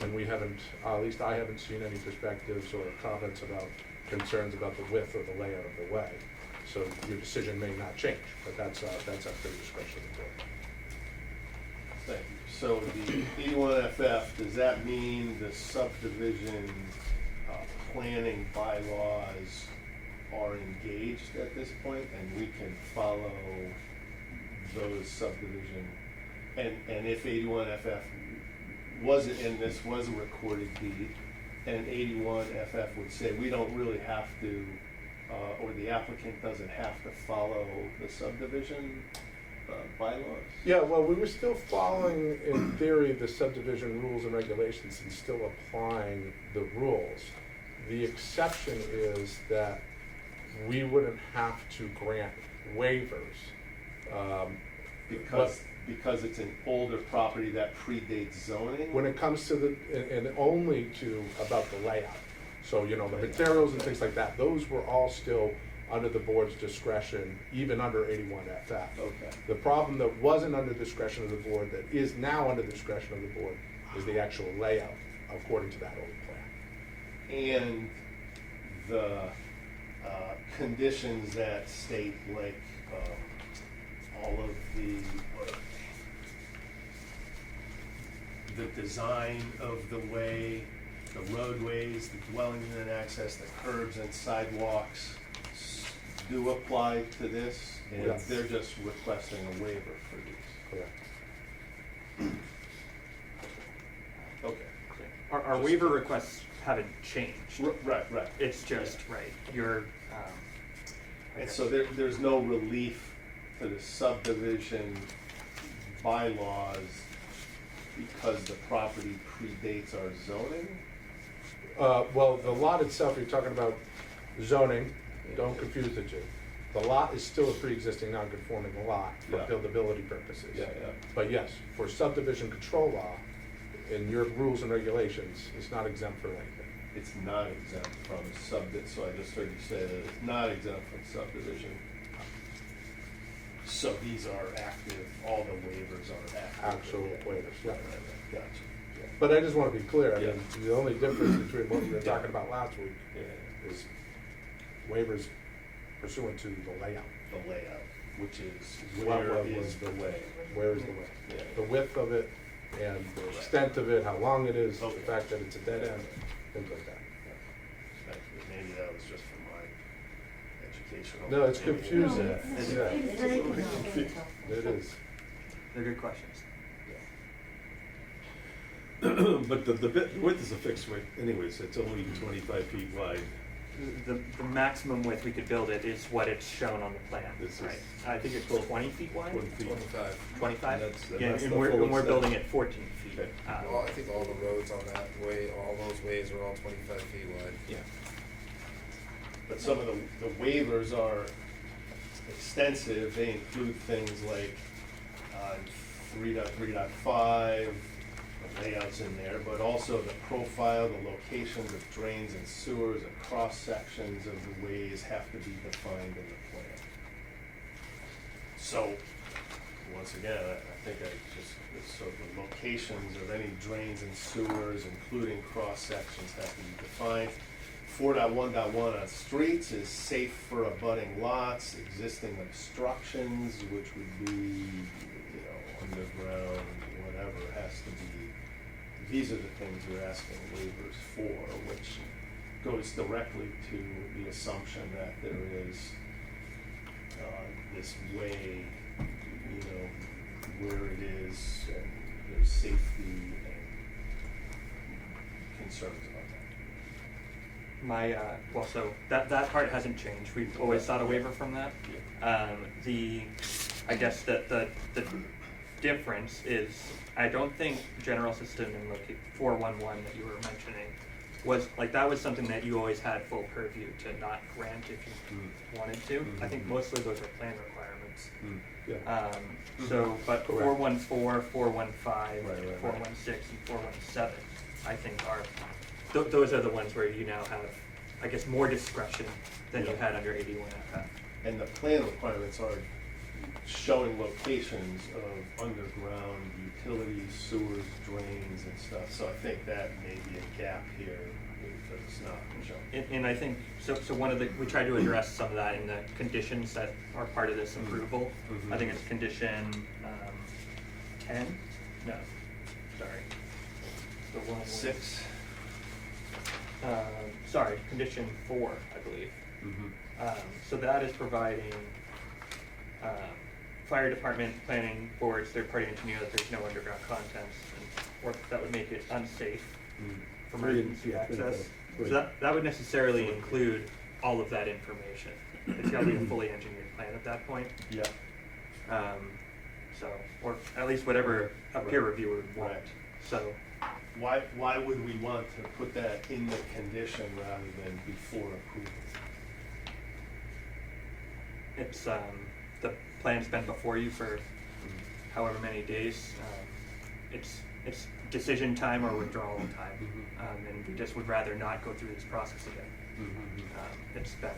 And we haven't, at least I haven't seen any perspectives or comments about concerns about the width or the layout of the way. So your decision may not change, but that's up to the discretion of the board. Thank you. So the 81 FF, does that mean the subdivision planning bylaws are engaged at this point and we can follow those subdivision? And if 81 FF wasn't, and this was a recorded deed, and 81 FF would say we don't really have to, or the applicant doesn't have to follow the subdivision bylaws? Yeah, well, we were still following, in theory, the subdivision rules and regulations and still applying the rules. The exception is that we wouldn't have to grant waivers. Because it's an older property that predates zoning? When it comes to the, and only to about the layout. So, you know, the materials and things like that, those were all still under the board's discretion, even under 81 FF. Okay. The problem that wasn't under discretion of the board, that is now under discretion of the board, is the actual layout according to that old plan. And the conditions that state, like, all of the design of the way, the roadways, the dwelling unit access, the curbs and sidewalks do apply to this, and Yes. they're just requesting a waiver for these. Correct. Okay. Our waiver requests haven't changed. Right. It's just, you're, And so there's no relief to the subdivision bylaws because the property predates our zoning? Well, the lot itself, you're talking about zoning, don't confuse the two. The lot is still a pre-existing non-conforming lot for Yeah. buildability purposes. Yeah. But yes, for subdivision control law, in your rules and regulations, it's not exempt for anything. It's not exempt from so I just heard you say that it's not exempt from subdivision. So these are active, all the waivers are active. Actual waivers, yeah. Gotcha. But I just want to be clear, I Yeah. mean, the only difference between what we were talking about last week Yeah. is waivers pursuant to the layout. The layout, which is What where was is the way? Where is the way? Yeah. The width of it and the extent of it, how long it is, the Okay. fact that it's a dead end, things like that. Thank you. Maybe that was just for my educational. No, it's confusing. Yeah. It's Yeah. very confusing. It is. they're good questions. But the width is a fixed width anyways, it's only 25 feet wide. The maximum width we could build it is what it's shown on the plan, This is- right? I think it's 20 feet wide? 20 feet. 25? That's Yeah, the and full we're extent. building it 14 feet. Okay. Well, I think all the roads on that way, all those ways are all 25 feet wide. Yeah. But some of the waivers are extensive. They include things like 3.3.5, the layouts in there, but also the profile, the locations of drains and sewers, and cross sections of the ways have to be defined in the plan. So once again, I think so the locations of any drains and sewers, including cross-sections, have to be defined. 4.1.1 on streets is safe for abutting lots, existing obstructions, which would be, underground, whatever, has to be. These are the things we're asking waivers for, which goes directly to the assumption that there is this way, where it is, and there's safety and concerns about that. My, well, so that part hasn't changed. We've always sought a waiver from that. I guess that the difference is, I don't think general system and 411 that you were mentioning was, that was something that you always had full purview to not grant if you wanted to. I think mostly those are plan requirements. So, but 414, 415, 416, and 417, I think are, those are the ones where you now have, I guess, more discretion than you had under 81FF. And the plan requirements are showing locations of underground utilities, sewers, drains and stuff. So I think that may be a gap here because it's not shown. And I think, so one of we tried to address some of that in the conditions that are part of this approval. I think it's condition 10? No, sorry. The one with- 6? Sorry, condition 4, I believe. So that is providing fire department, planning boards, third-party engineer that there's no underground contents, or that would make it unsafe for emergency access. So that would necessarily include all of that information. It's got to be a fully engineered plan at that point. Yeah. So, or at least whatever a peer reviewer would want. So. Why would we want to put that in the condition rather than before approval? It's the plan's been before you for however many days. It's decision time or withdrawal time, and we just would rather not go through this process again. It's been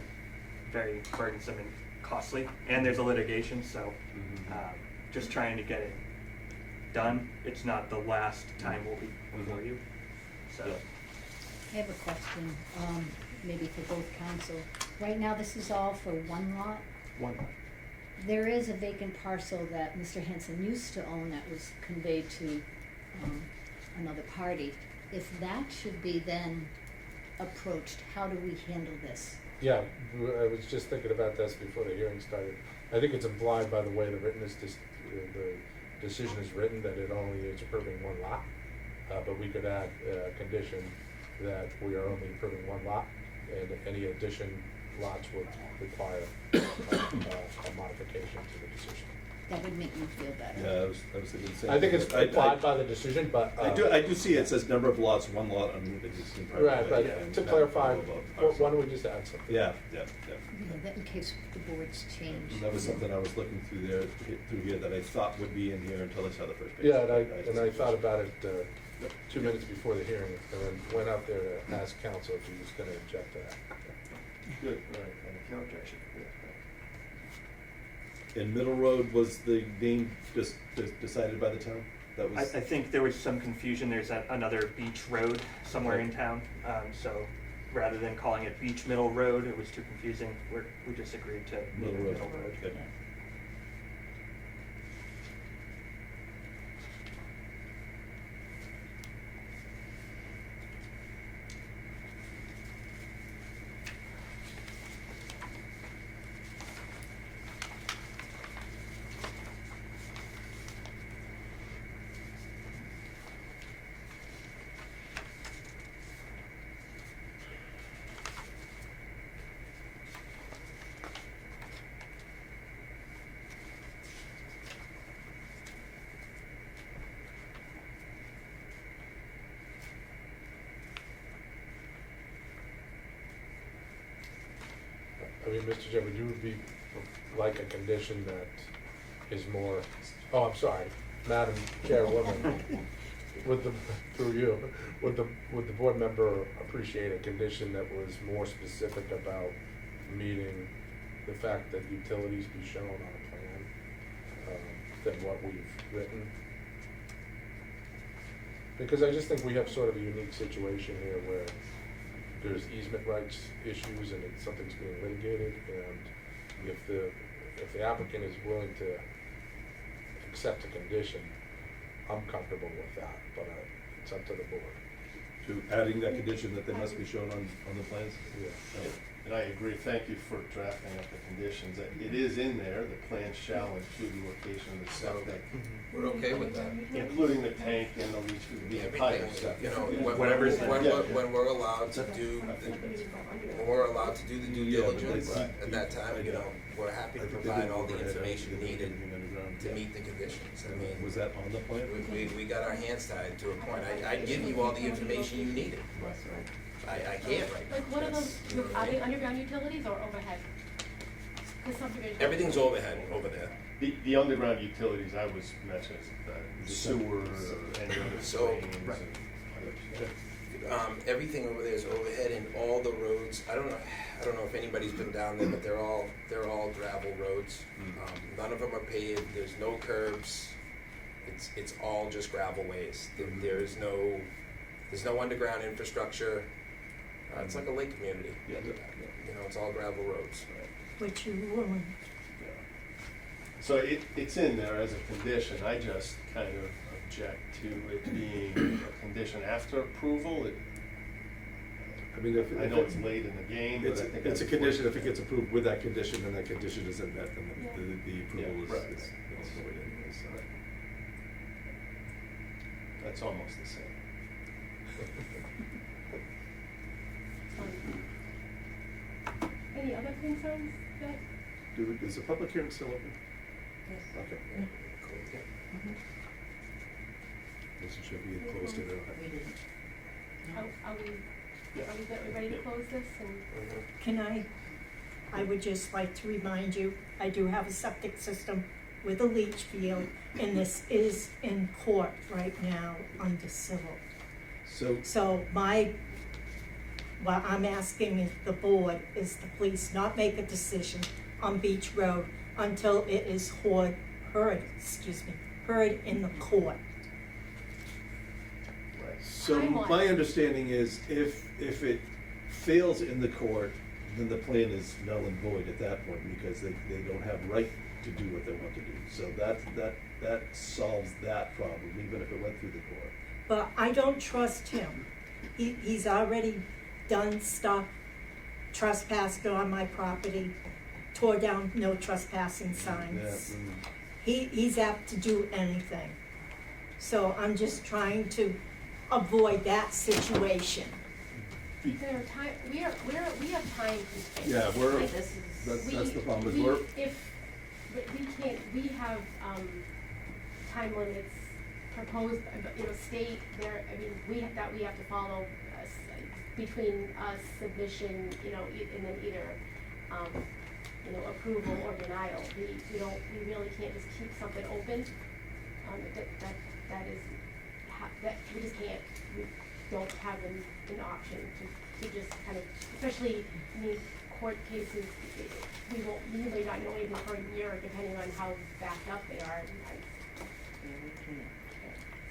very burdensome and costly, and there's a litigation, so just trying to get it done. It's not the last time we'll be before you. So. I have a question, maybe for both council. Right now, this is all for one lot? One lot. There is a vacant parcel that Mr. Hanson used to own that was conveyed to another party. If that should be then approached, how do we handle this? Yeah, I was just thinking about this before the hearing started. I think it's implied by the way the decision is written that it only is approving one lot, but we could add a condition that we are only approving one lot, and any addition lots would require a modification to the decision. That would make me feel better. Yeah, I was thinking the same. I think it's thing. implied by the decision, but. I do see it says number of lots, one lot on existing property. Right, but to clarify, why don't we just add something? Yeah. Yeah, that in case the boards change. That was something I was looking through here that I thought would be in here until I saw the first page. Yeah, and I thought about it 2 minutes before the hearing, and then went out there to ask counsel if he was gonna object to that. Good, right, and no objection. And Middle Road was the name just decided by the town? That was. I think there was some confusion. There's another beach road somewhere in town. So rather than calling it Beach Middle Road, it was too confusing. We just agreed to Middle name it Road. Middle Road. Good. I mean, Mr. Chair, would you be like a condition that is more, oh, I'm sorry, Madam Chairwoman, through you, would the board member appreciate a condition that was more specific about meeting the fact that utilities be shown on a plan? than what we've written. Because I just think we have sort of a unique situation here where there's easement rights issues and something's being litigated, and if the applicant is willing to accept a condition, I'm comfortable with that, but it's up to the board. To adding that condition that they must be shown on the plans? Yeah. And I agree, thank you for drafting up the conditions. It is in there, the plan shall include the location of the septic. We're okay with that. Including the tank and the leach field, the entire Everything, septic. you know, Whatever's there. when we're allowed to do, the due diligence at that time, you know, we're happy to provide all the information needed to meet the conditions. I mean, Was that on the plan? we got our hands tied to a point. I give you all the information you needed. I can't right now. Like, what are those, That's- you know what I are they mean? underground utilities or overhead? 'Cause subdivision. Everything's overhead over there. The underground utilities I was mentioning, the sewer, or any other So, drains right. and other. Everything over there is overhead, and all the roads. I don't know if anybody's been down there, but they're all gravel roads. None of them are paved. There's no curbs. It's all just gravel ways. There's no underground infrastructure. It's like a lake community. Yeah. You know, it's all gravel roads. Which you ruined. So it's in there as a condition, I just kind of object to it being a condition after approval. I mean, if I know it's late in the game, but I think. It's a that's condition, if it gets approved with that condition, and that condition isn't met, then the approval Yeah, right. is void anyway, so. That's almost the same. Any other concerns that? Is the public hearing still open? Yes. Okay. Cool. This should be closed to the. Are we ready to close this and? Can I would just like to remind you, I do have a septic system with a leach field, and this is in court right now under civil. So, So what I'm asking is the board is to please not make a decision on Beach Road until it is heard in the court. so Timeline. my understanding is if it fails in the court, then the plan is null and void at that point, because they don't have right to do what they want to do. So that solves that problem, even if it went through the court. But I don't trust him. He's already done stuff, trespassed on my property, tore down no trespassing signs. He's apt to do anything. So I'm just trying to avoid that situation. There are time, we have time constraints. Yeah, Like, that's the problem, is we- we're. we have, time limits proposed, state there, we have to follow, between us submission, and then either, approval or denial. We really can't just keep something open. We just can't, we don't have an option to just kind of, especially in court cases, we may not know anything for a year, depending on how backed up they are.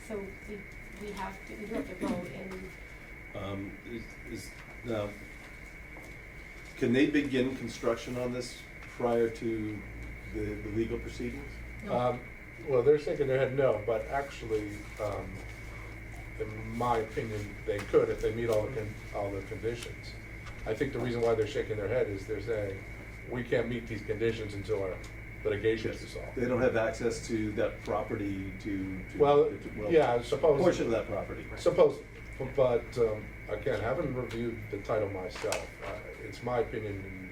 So we do have to vote and. Now, can they begin construction on this prior to the legal proceedings? Well, they're shaking their head no, but actually, in my opinion, they could if they meet all the conditions. I think the reason why they're shaking their head is they're saying, we can't meet these conditions until our litigation is resolved. They don't have access to that property Well, yeah, suppose. A portion of that property. Suppose, but again, having reviewed the title myself, it's my opinion,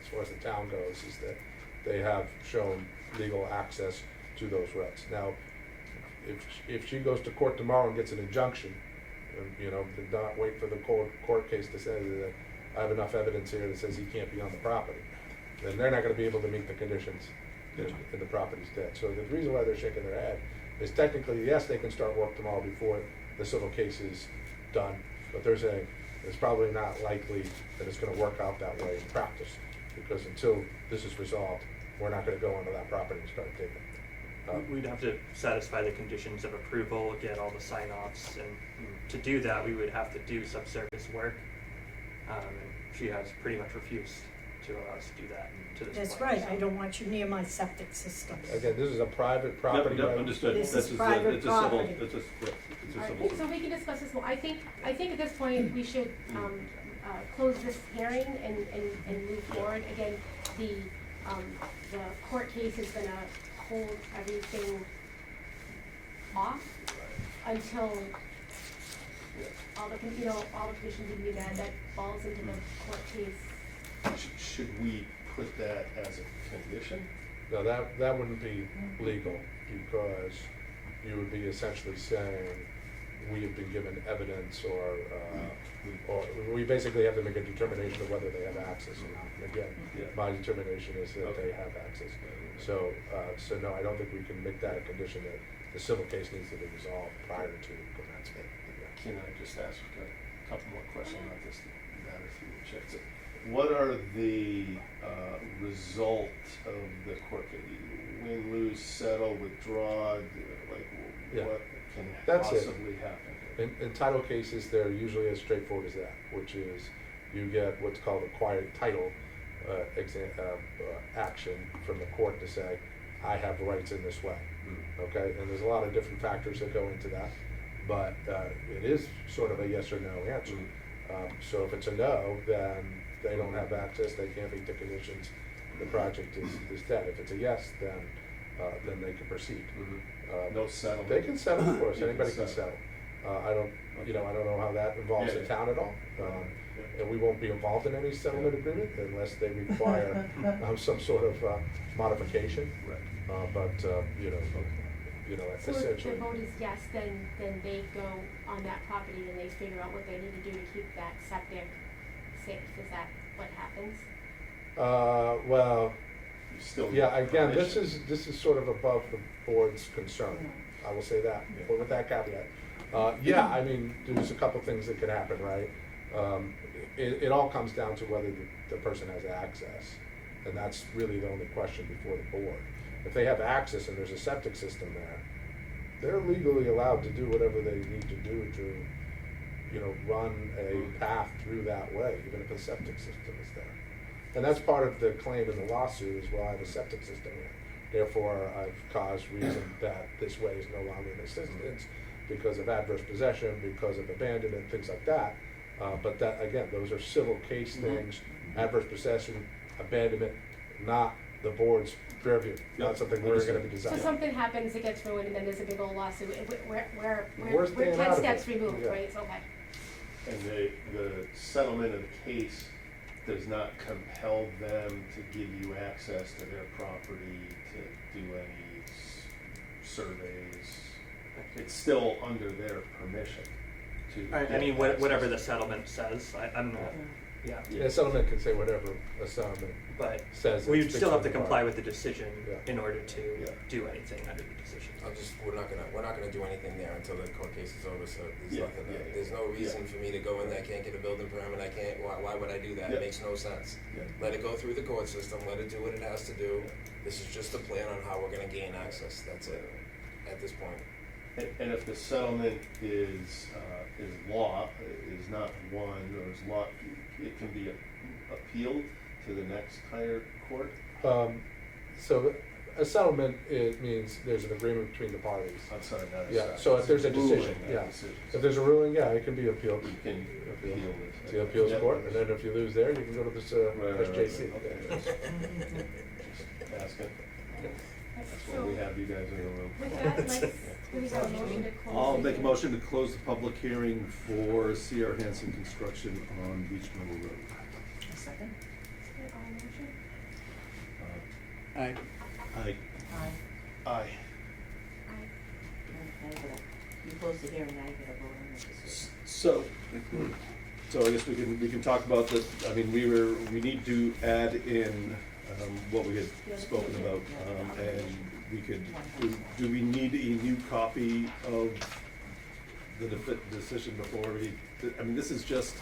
as far as the town goes, is that they have shown legal access to those rights. Now, if she goes to court tomorrow and gets an injunction, to not wait for the court case to say that I have enough evidence here that says he can't be on the property, then they're not gonna be able to meet the conditions and the property's dead. So the reason why they're shaking their head is technically, yes, they can start work tomorrow before the civil case is done, but they're saying it's probably not likely that it's gonna work out that way in practice, because until this is resolved, we're not gonna go onto that property and start digging. We'd have to satisfy the conditions of approval, get all the sign-offs, and to do that, we would have to do subsurface work. And she has pretty much refused to allow us to do that to this That's point. right, I don't want you near my septic system. Again, this is a private property. Yep, right? Understood. This This is is private it's a civil, property. it's a, yeah, it's a All civil. right, so we can discuss this more. I think at this point, we should, close this hearing and move forward. Again, the court case is gonna hold everything off until all the conditions would be met. That falls into the court case. Should we put that as a condition? No, that wouldn't be legal, because you would be essentially saying, we have been given evidence, or we basically have to make a determination of whether they have access or not. And again, my determination is that they have access. So no, I don't think we can make that a condition, that the civil case needs to be resolved prior to commencement. Can I just ask a couple more questions on this matter if you checked it? What are the results of the court case? Win, lose, settle, withdraw, Yeah. what can That's it. possibly happen? In title cases, they're usually as straightforward as that, which is you get what's called acquired title action from the court to say, I have rights in this way. Okay, and there's a lot of different factors that go into that, but it is sort of a yes or no answer. So if it's a no, then they don't have access, they can't meet the conditions, the project is dead. If it's a yes, then they can proceed. No settlement? They can settle, of course, You can anybody can settle. settle. I don't know how that involves the town at all. And we won't be involved in any settlement agreement unless they require some sort of modification. Right. But So if essentially. the vote is yes, then they go on that property and they figure out what they need to do to keep that septic safe. Is that what happens? Well, Still yeah, need again, permission. this is sort of above the board's concern. I will say that, but with that caveat. Yeah, I mean, there's a couple things that could happen, right? It all comes down to whether the person has access, and that's really the only question before the board. If they have access and there's a septic system there, they're legally allowed to do whatever they need to do to, run a path through that way, even if a septic system is there. And that's part of the claim in the lawsuit, is, well, I have a septic system here. Therefore, I've caused reason that this way is no longer in existence because of adverse possession, because of abandonment, things like that. But that, again, those are civil case things, adverse possession, abandonment, not the board's purview, not something we're gonna be So deciding. something happens, it gets ruined, and then there's a big old lawsuit. We're We're staying 10 out of steps it. removed, Yeah. right? It's okay. And the settlement of the case does not compel them to give you access to their property, to do any surveys. It's still under their permission to. I mean, get whatever the access. settlement says, I'm not, yeah. Yeah, settlement can say whatever a settlement But says. we it's would still have to between the comply parties. with the decision in order to do anything under the decision. We're not gonna do anything there until the court case is over, so there's Yeah, nothing, yeah, there's no reason for me to go in there, I can't get a building permit, why would I do that? Yeah. It makes no sense. Yeah. Let it go through the court system, let it do what it has to do. This is just a plan on how we're gonna gain access, that's it, at this point. And if the settlement is law, is not won, or is law, it can be appealed to the next higher court? So a settlement, it means there's an agreement between the parties. I'm sorry, not a Yeah, settlement. so if there's a Ruling, decision, not yeah. decision. If there's a ruling, yeah, it can be appealed. You can appeal it. To the appeals Yeah. court, and then if you lose there, you can go to this, SJC. Okay. Just asking. That's why we have you guys in the room. With that, we have a motion to close. I'll the make a hearing. motion to close the public hearing for C.R. Hansen Construction on Beach Mill Road. A second? Okay, all in motion? Aye. Aye. Aye. Aye. You close the hearing, now you gotta vote on the decision. So I guess we can talk about the, I mean, we need to add in, what we had spoken about, and we could, do we need a new copy of the decision before we, I mean, this is just,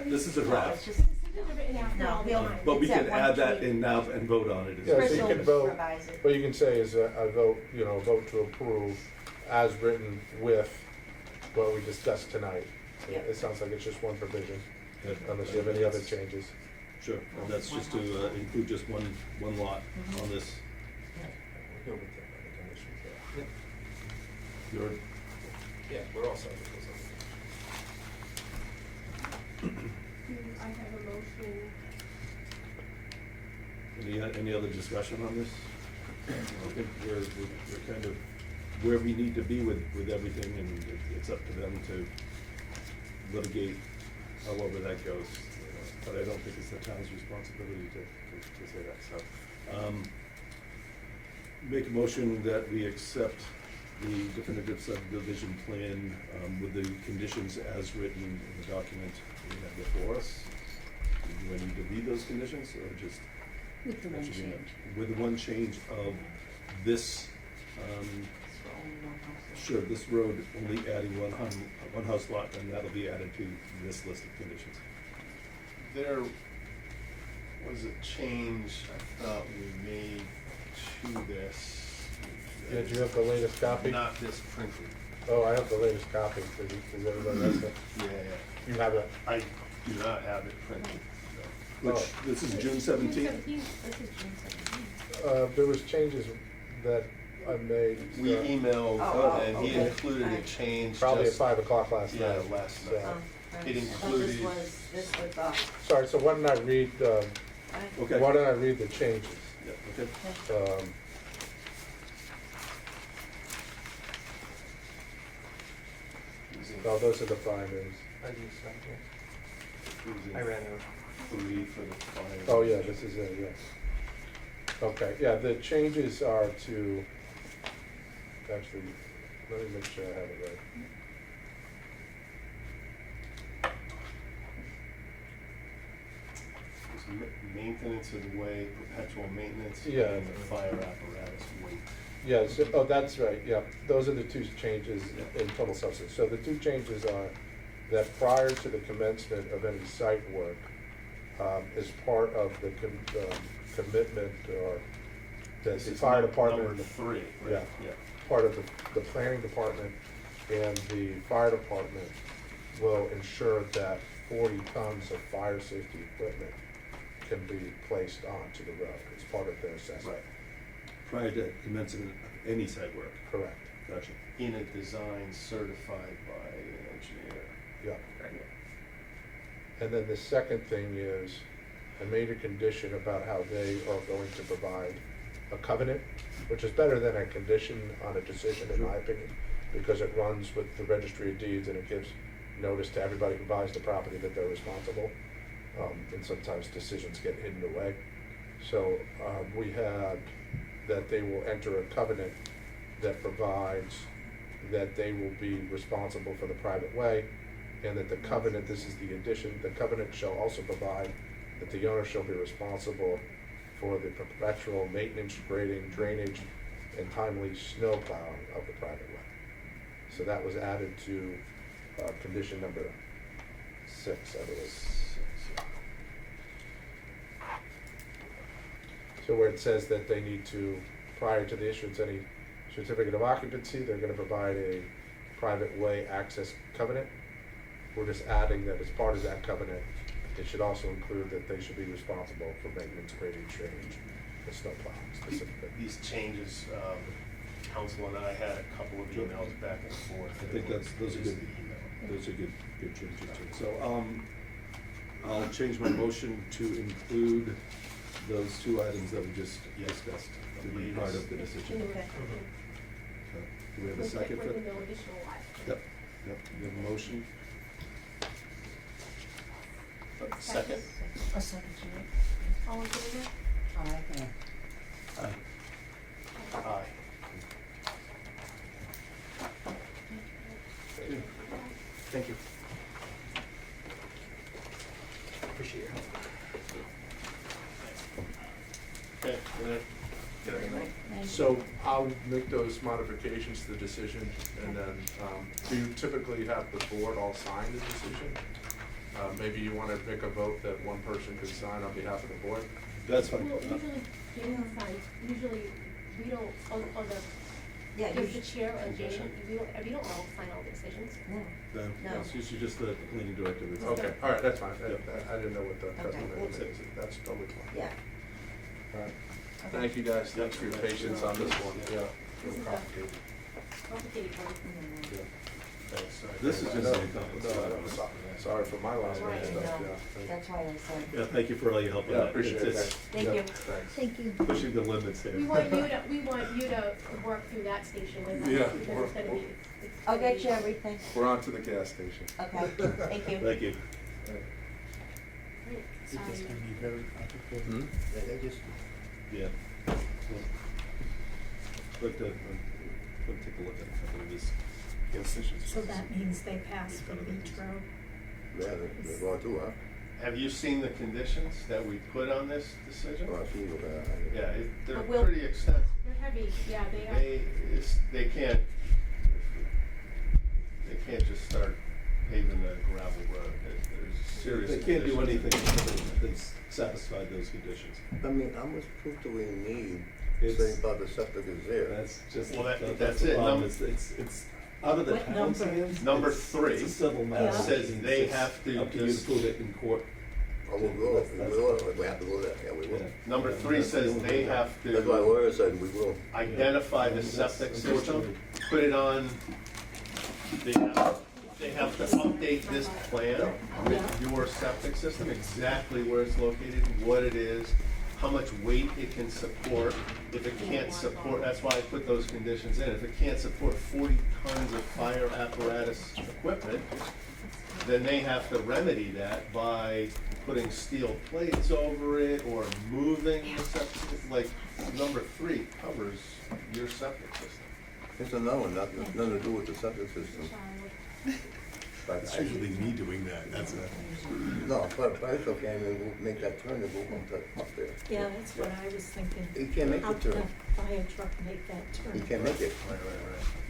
this is a draft. It's just, This is written after No. all the time. But we It's that can one add that tweet. in now and vote on it. Yeah, so you Crystal can vote, revise it. what you can say is a vote, you know, vote to approve as written with what we discussed tonight. Yep. It sounds like it's just one provision, Yeah. unless you have any other changes. Sure, and that's just to include just one lot on this. You're, Yeah, we're all set with those. I have a motion. any other discussion on this? I think we're kind of where we need to be with everything, and it's up to them to litigate however that goes. But I don't think it's the town's responsibility to say that, so. Make a motion that we accept the definitive subdivision plan with the conditions as written in the document we have before us. Do I need to read those conditions, or just? With the one that should be enough? change. With the one change of this, sure, this road only adding one house lot, and that'll be added to this list of conditions. There was a change I thought we made to this. Yeah, do you have the latest copy? Not this printed. Oh, I have the latest copy, does everybody else have? Yeah. You have it? I do not have it printed. Which, Oh. this is June June 17th? 17th, this is June 17th. There was changes that I made. We emailed, Oh, and he okay. included a change. Probably at just- 5 o'clock last night. Yeah, last so- night. Right. It I thought included. this was, Sorry, so why don't I read, Okay. why don't I read the changes? Yeah, okay. No, those are the findings. I ran out. 3 for the final. Oh, yeah, this is it, yes. Okay, yeah, the changes are to, actually, let me make sure I have it right. There's maintenance of the way, perpetual maintenance. Yeah. And the fire apparatus weight. Yeah, so, oh, that's right, yeah, those are the two changes in total substance. So the two changes are that prior to the commencement of any site work, as part of the commitment or that This the is fire number department. 3, right? Yeah, Yeah. part of the planning department and the fire department will ensure that 40 tons of fire safety equipment can be placed onto the road as part of their assessment. Right. Prior to commencement of any site work. Correct. Gotcha. In a design certified by an engineer. Yeah. And then the second thing is, I made a condition about how they are going to provide a covenant, which is better than a condition on a decision, in my opinion, because it runs with the registry of deeds and it gives notice to everybody who buys the property that they're responsible. And sometimes decisions get hidden away. So we had that they will enter a covenant that provides that they will be responsible for the private way, and that the covenant, this is the addition, the covenant shall also provide that the owner shall be responsible for the perpetual maintenance, grading, drainage, and timely snow plowing of the private way. So that was added to condition number 6, I believe. So where it says that they need to, prior to the issuance of any certificate of occupancy, they're gonna provide a private way access covenant. We're just adding that as part of that covenant, it should also include that they should be responsible for maintenance, grading, drainage, and snow plowing specifically. These changes, council and I had a couple of emails back and forth. I think those are good, those are good changes too. So, I'll change my motion to include those 2 items that we just discussed to be part of the decision. Okay. Do we have a second for With that? no additional lot. Yep, we have a motion. Second? A second, Julie. All in favor? Aye. Aye. Aye. Thank you. Appreciate your help. Okay, good night. So I'll make those modifications to the decision, and then, do you typically have the board all sign the decision? Maybe you wanna make a vote that one person could sign on behalf of the board? That's fine. Well, usually, Jane signs, usually, we don't, on the, Yeah, gives the usually- chair and Jane, we don't all sign all the decisions. No. Then, No. it's usually just the planning director. that's- Okay, all right, that's fine. Yep. I didn't know what the Okay. customary is. That's totally fine. Yeah. All right. Thank you guys, thanks for your patience on this one, yeah. This is a- Complicated. Complicated one. Yeah. Thanks, sorry. This is I just know. a complex No, one. I'm sorry for my last name Right, stuff, no, yeah. that's why I said. Yeah, thank you for all your help on Yeah, that. appreciate it, It's- thanks. Thank Yeah, you. Thanks. Thank you. Pushing the limits here. We want you to work through that station with us. Yeah, Because it's gonna be, it's I'll gonna get be- you everything. We're on to the gas station. Okay, thank you. Thank you. Great. It's just gonna be very complicated. Hmm? They just, Yeah. But, we'll take a look at a couple of these gas stations. So that means they pass for Beach Road? Yeah, they're going to, huh? Have you seen the conditions that we put on this decision? Oh, I see, Yeah, they're But we'll- pretty extensive. They're heavy, yeah, they are. They can't just start paving the gravel road. There's serious. They can't do conditions. anything that's satisfied those conditions. I mean, how much proof do we need It's- saying about the septic is there? That's just, Well, that's it. the problem. It's out of the What town's number? hands. Number It's- 3 It's a civil matter. says It's- they it's have to up to you to just- prove it in court. Oh, we will, we have to go there, yeah, we will. Yeah. Number 3 says they have That's why to lawyer said we will. identify the septic system, put it on, they have to update this plan with your septic system, exactly where it's located, what it is, how much weight it can support. If it can't support, that's why I put those conditions in. If it can't support 40 tons of fire apparatus equipment, then they have to remedy that by putting steel plates over it or moving the septic system. Like, number 3 covers your septic system. It's another one, nothing to do with the septic system. But It's usually me doing that, that's it. No, but it's okay, I mean, we'll make that turn and go up there. Yeah, that's what I was thinking. You can't make How the can turn. a fire truck make that turn? You can't make it. Right.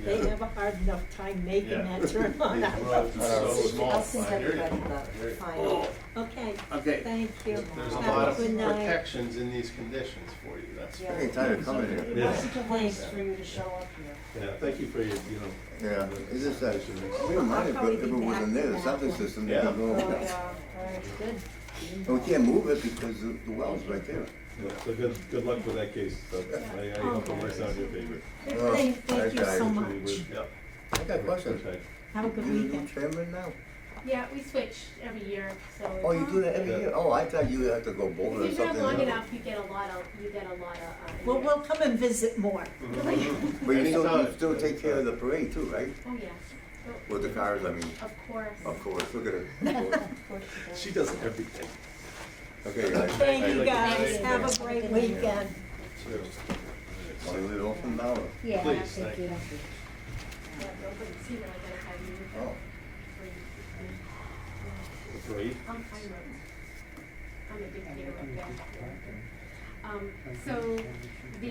They have a hard enough time making Yeah. that turn on. These roads are so small. I'll send I hear you. everybody I hear the you. final. Okay, Okay. thank you. There's a Have lot of good night. protections in these conditions for you, that's. Yeah. I ain't tired of coming here. Yeah. Wasn't a waste for you to show up here. Yeah, thank you for your, Yeah, it's just that, we don't mind if it wasn't there, the septic system, Yeah. you know. Good. And we can't move it because the well's right there. So good luck with that case. So I hope it works out in your favor. Thank you so much. Yep. I got a question. Okay. Have a good You the new weekend. chairman now? Yeah, we switch every year, so. Oh, you do that every year? Oh, I thought you had to go bold or If you've been something. long enough, you get a lot of. Well, we'll come and visit more. But you still take care of the parade too, right? Oh, yes. With the cars, I mean. Of course. Of course, look at it. Of course she does. She does everything. Okay, guys. Thank you, Thank guys. Have a great weekend. Want to leave it open now? Or? Yeah, Please, thank thank you. Yeah, nobody see when I gotta have you. Oh. The parade? I'm a dictator of that. So the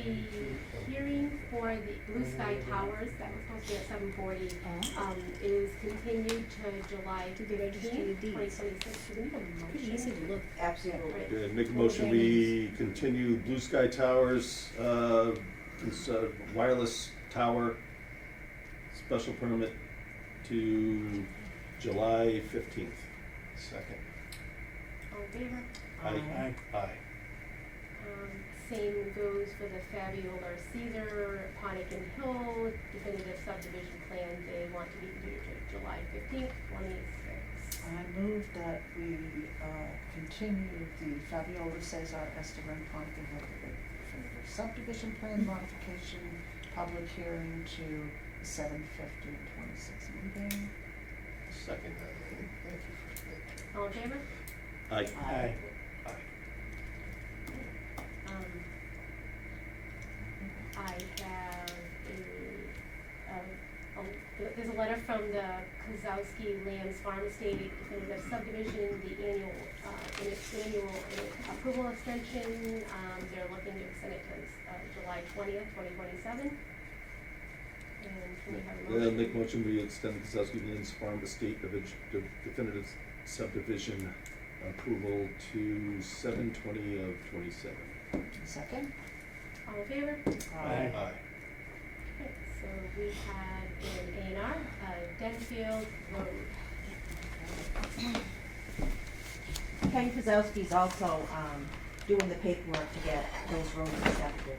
hearing for the Blue Sky Towers, that was supposed to be at 7:40, is continued to July To the registry of 15th, deeds. 2026. Do we need a motion? Pretty easy to look. Absolutely. Good. Make a motion, we continue Blue Sky Towers, wireless tower, special permit to July 15th. Second. All in favor? Aye. Aye. Same goes for the Fabiola Caesar, Ponican Hill definitive subdivision plan. They want to be continued to July 15th, 26. I move that we continue the Fabiola Cesar Esteban Ponte definitive subdivision plan modification public hearing to 7/50/26 meeting. Second, thank you for that. All in favor? Aye. Aye. I have there's a letter from the Kozowski Lambs Farm Estate definitive subdivision, the annual approval extension. They're looking to extend it to July 20th, 2027. And can we have a motion? Make motion, we extend the Kozowski Lands Farm Estate definitive subdivision approval to 7/20 of 27. Second? All in favor? Aye. Okay, so we have in A&R, Denfield Road. Ken Kozowski's also, doing the paperwork to get those roads accepted.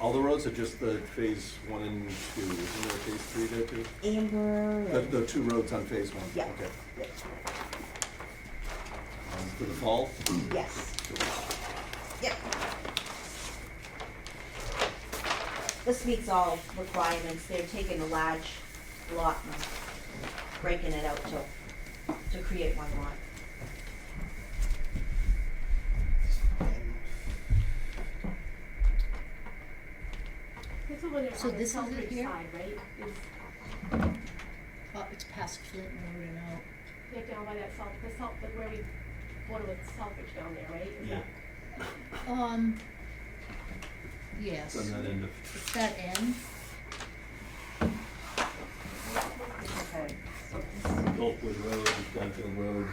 All the roads are just the phase 1 and 2, isn't there a phase 3 there too? Amber The 2 roads on phase 1? Yeah. Okay. For the fall? Yes. Yep. This meets all requirements. They're taking a large lot and breaking it out to create one lot. This is when So on the this is it Selfridge here? side, right? Oh, it's past Flint Road and out. Yeah, down by that like where we border with Selfridge down there, right? Is Yeah. Yes. It's on that end of. It's that end. Okay. Gulfwood Road, Glenfield Road.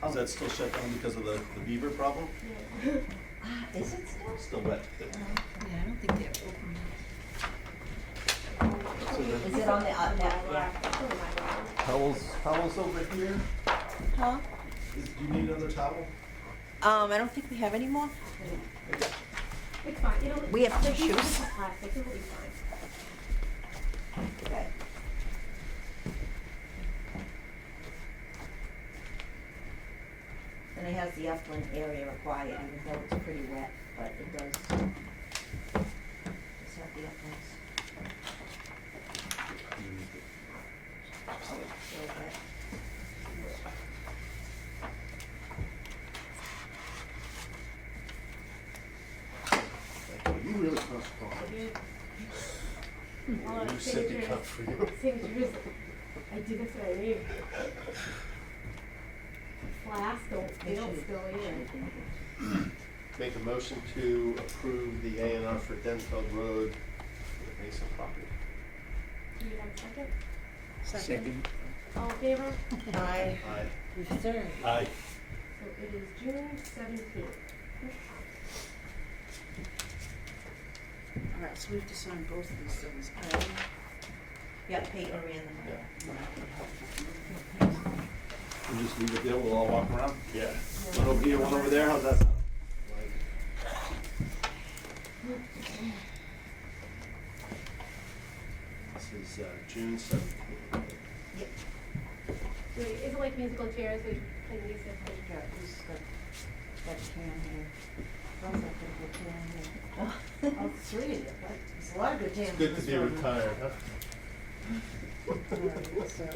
Is that still shut down because of the beaver problem? Is it still? Still wet. Yeah, I don't think they're open. Is it on the, yeah. Towels over here? Huh? Do you need another towel? I don't think we have any more. It's fine, We have like, these are tissues. just plastic, it'll be fine. Okay. And it has the upland area required, even though it's pretty wet, but it does. Just have the uplands. Little bit. You really concentrate. All You the sippy signatures- cup for you. Signatures, I did this what I need. Flask, they don't spill either. Make a motion to approve the A&R for Denfeld Road for the Mason property. Do you have a second? Second. All in favor? Aye. Aye. The third. Aye. So it is June 17th. All right, so we have to sign both of these things. Yep, paper in We'll just leave it there, we'll all walk around? Yeah. One over here, one over there, how's that sound? This is June 17th. Yep. So is it like musical chairs, we can use it? Yeah, who's got a can here? How's that good can here? Oh, three of you, there's a lot of good cans. It's good in to this be room. retired, huh? All right, so.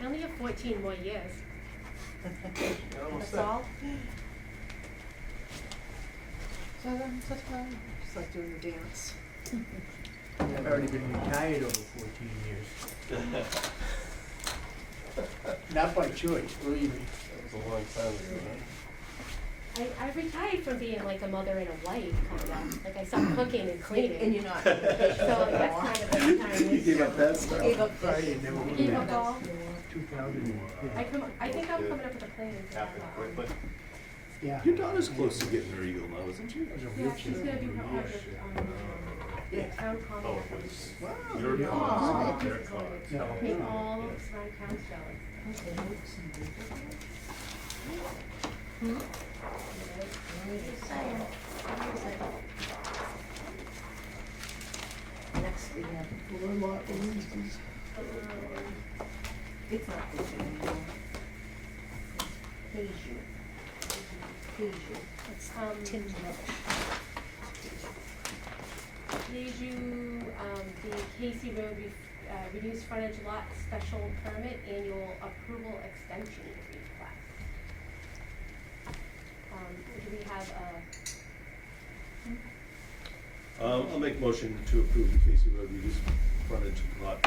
I only have 14 more years. That's all? So that's fine. It's like doing the dance. I've already been retired over 14 years. Not by choice, believe me. That was a long time ago, huh? I retired from being like a mother and a wife, kind of. Like I stopped cooking and cleaning. And you're not. So that's kind of the time. You gave up that stuff? Gave up Friday, never went Gave back. up all. 2000. I think I'm coming up with a plan. for that. Happened quickly. Yeah. Your daughter's close to getting her eagle now, isn't she? Yeah, she's gonna do her project on Yeah. town common. Oh, it was Wow. your No, cause, it's their just cause. No. Make all surrounding towns jealous. Next we have. It's not this anymore. Hazu. It's Tim Yeju, the Casey Road reduced frontage lot special permit annual approval extension request. Do we have a? I'll make a motion to approve the Casey Road reduced frontage lot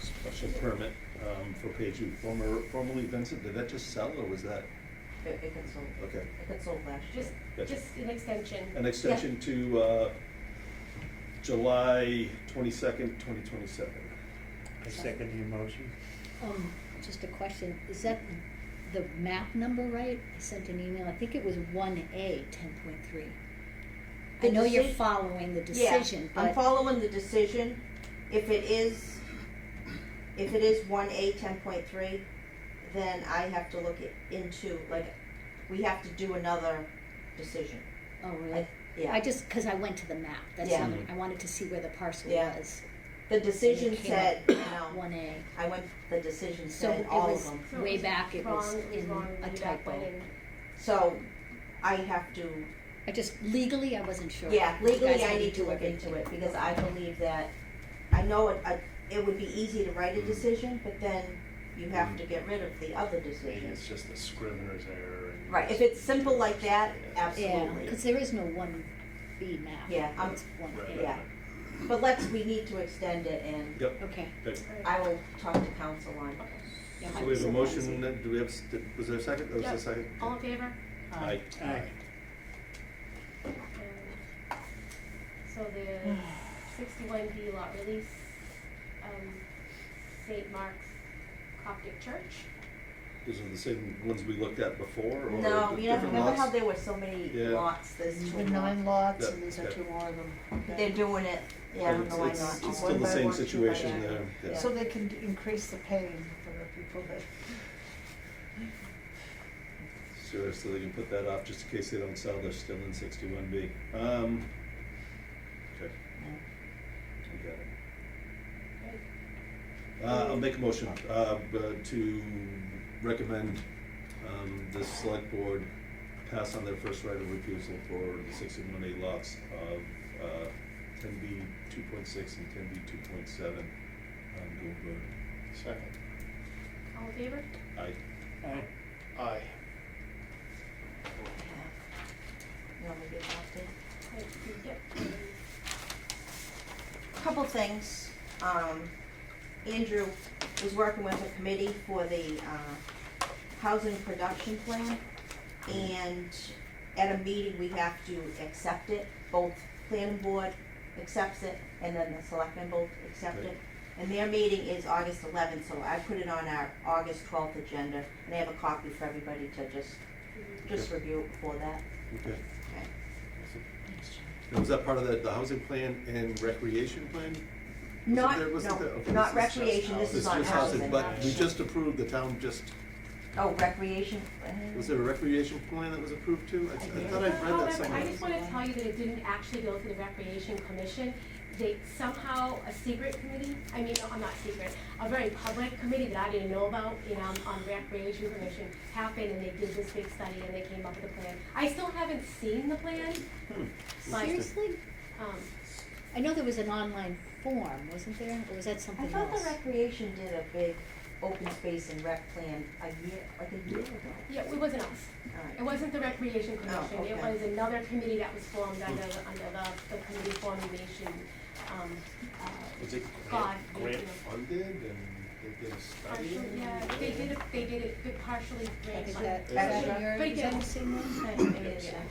special permit for page two, formerly Vincent. Did that just sell or was that? It got sold. Okay. It got sold last year. Just, Gotcha. just an extension. An extension to July 22nd, 2027. I second the motion. Just a question, is that the map number right? I sent an email, I think it was 1A 10.3. I The know you're deci- following the decision, Yeah, I'm but following the decision. If it is 1A 10.3, then I have to look into, like, we have to do another decision. oh really? Yeah. I just, cause I went to the map, that's Yeah. all, I wanted to see where the parcel Yeah. was. The decision And it came said, up you know, 1A. I went, the decision So said it all of was, them. So way was back, it was wrong, in wrong a way back typo. when in- So I have to, I just, legally, I wasn't sure. yeah, You guys legally had I need to do look into everything. it because I believe that, I know it would be easy to write a decision, but then you have to get rid of the other Maybe decision. it's just a scrivener's error. And Right, if it's simple like that, Yeah, absolutely. cause there is no 1B map. Yeah, It's 1A. Yeah, but we need to extend it and Yep. Okay. Okay. I will talk to council on it. Yeah, So we have a motion, do we have, was there a second? There was Yep. a second? All in favor? Aye. Aye. So the 61D lot release, St. Mark's Coptic Church. Those are the same ones we looked at before, or No, the you know, different remember lots? how there were so many Yeah. lots, there's two The more. 9 lots, Yeah, and these are yeah. 2 more of them. Okay. They're doing it, yeah, I don't know why It's- not. It's One still the by same one, two by situation one. there. Yeah. So they can increase the pain for the people that. Sure, so they can put that off just in case they don't sell, they're still in 61B. Okay. We got it. I'll make a motion, to recommend, the select board pass on their first right of refusal for the 61A lots of, 10B 2.6 and 10B 2.7 on Gould Road. Second. All in favor? Aye. Aye. Aye. You want me to give an update? Yep. Couple things. Andrew was working with a committee for the housing production plan, and at a meeting, we have to accept it. Both planning board accepts it, and then the selectmen both accept it. And their meeting is August 11th, so I put it on our August 12th agenda, and I have a copy for everybody to just review it before that. Okay. Okay. Now, was that part of the housing plan and recreation plan? Not, Wasn't there? Okay, not this is just recreation, this is on just housing. But we just approved, the town just, Oh, recreation? was there a recreation plan that was approved too? I thought I read that However, somewhere. I just wanna tell you that it didn't actually go to the Recreation Commission. They somehow, a secret committee, I mean, no, not secret, a very public committee that I didn't know about, on Recreation Commission happened, and they did this big study and they came up with a plan. I still haven't seen the plan, but, Seriously? I know there was an online form, wasn't there, or was that I something else? thought the recreation did a big open space and rec plan a year ago. yeah, it wasn't us. Alright. It wasn't the Recreation Commission, okay. it was another committee that was formed under the committee formulation, Was it God, grant funded and they did a study? partially, yeah, they did it partially grant Is funded. that your, But is that again, the same one?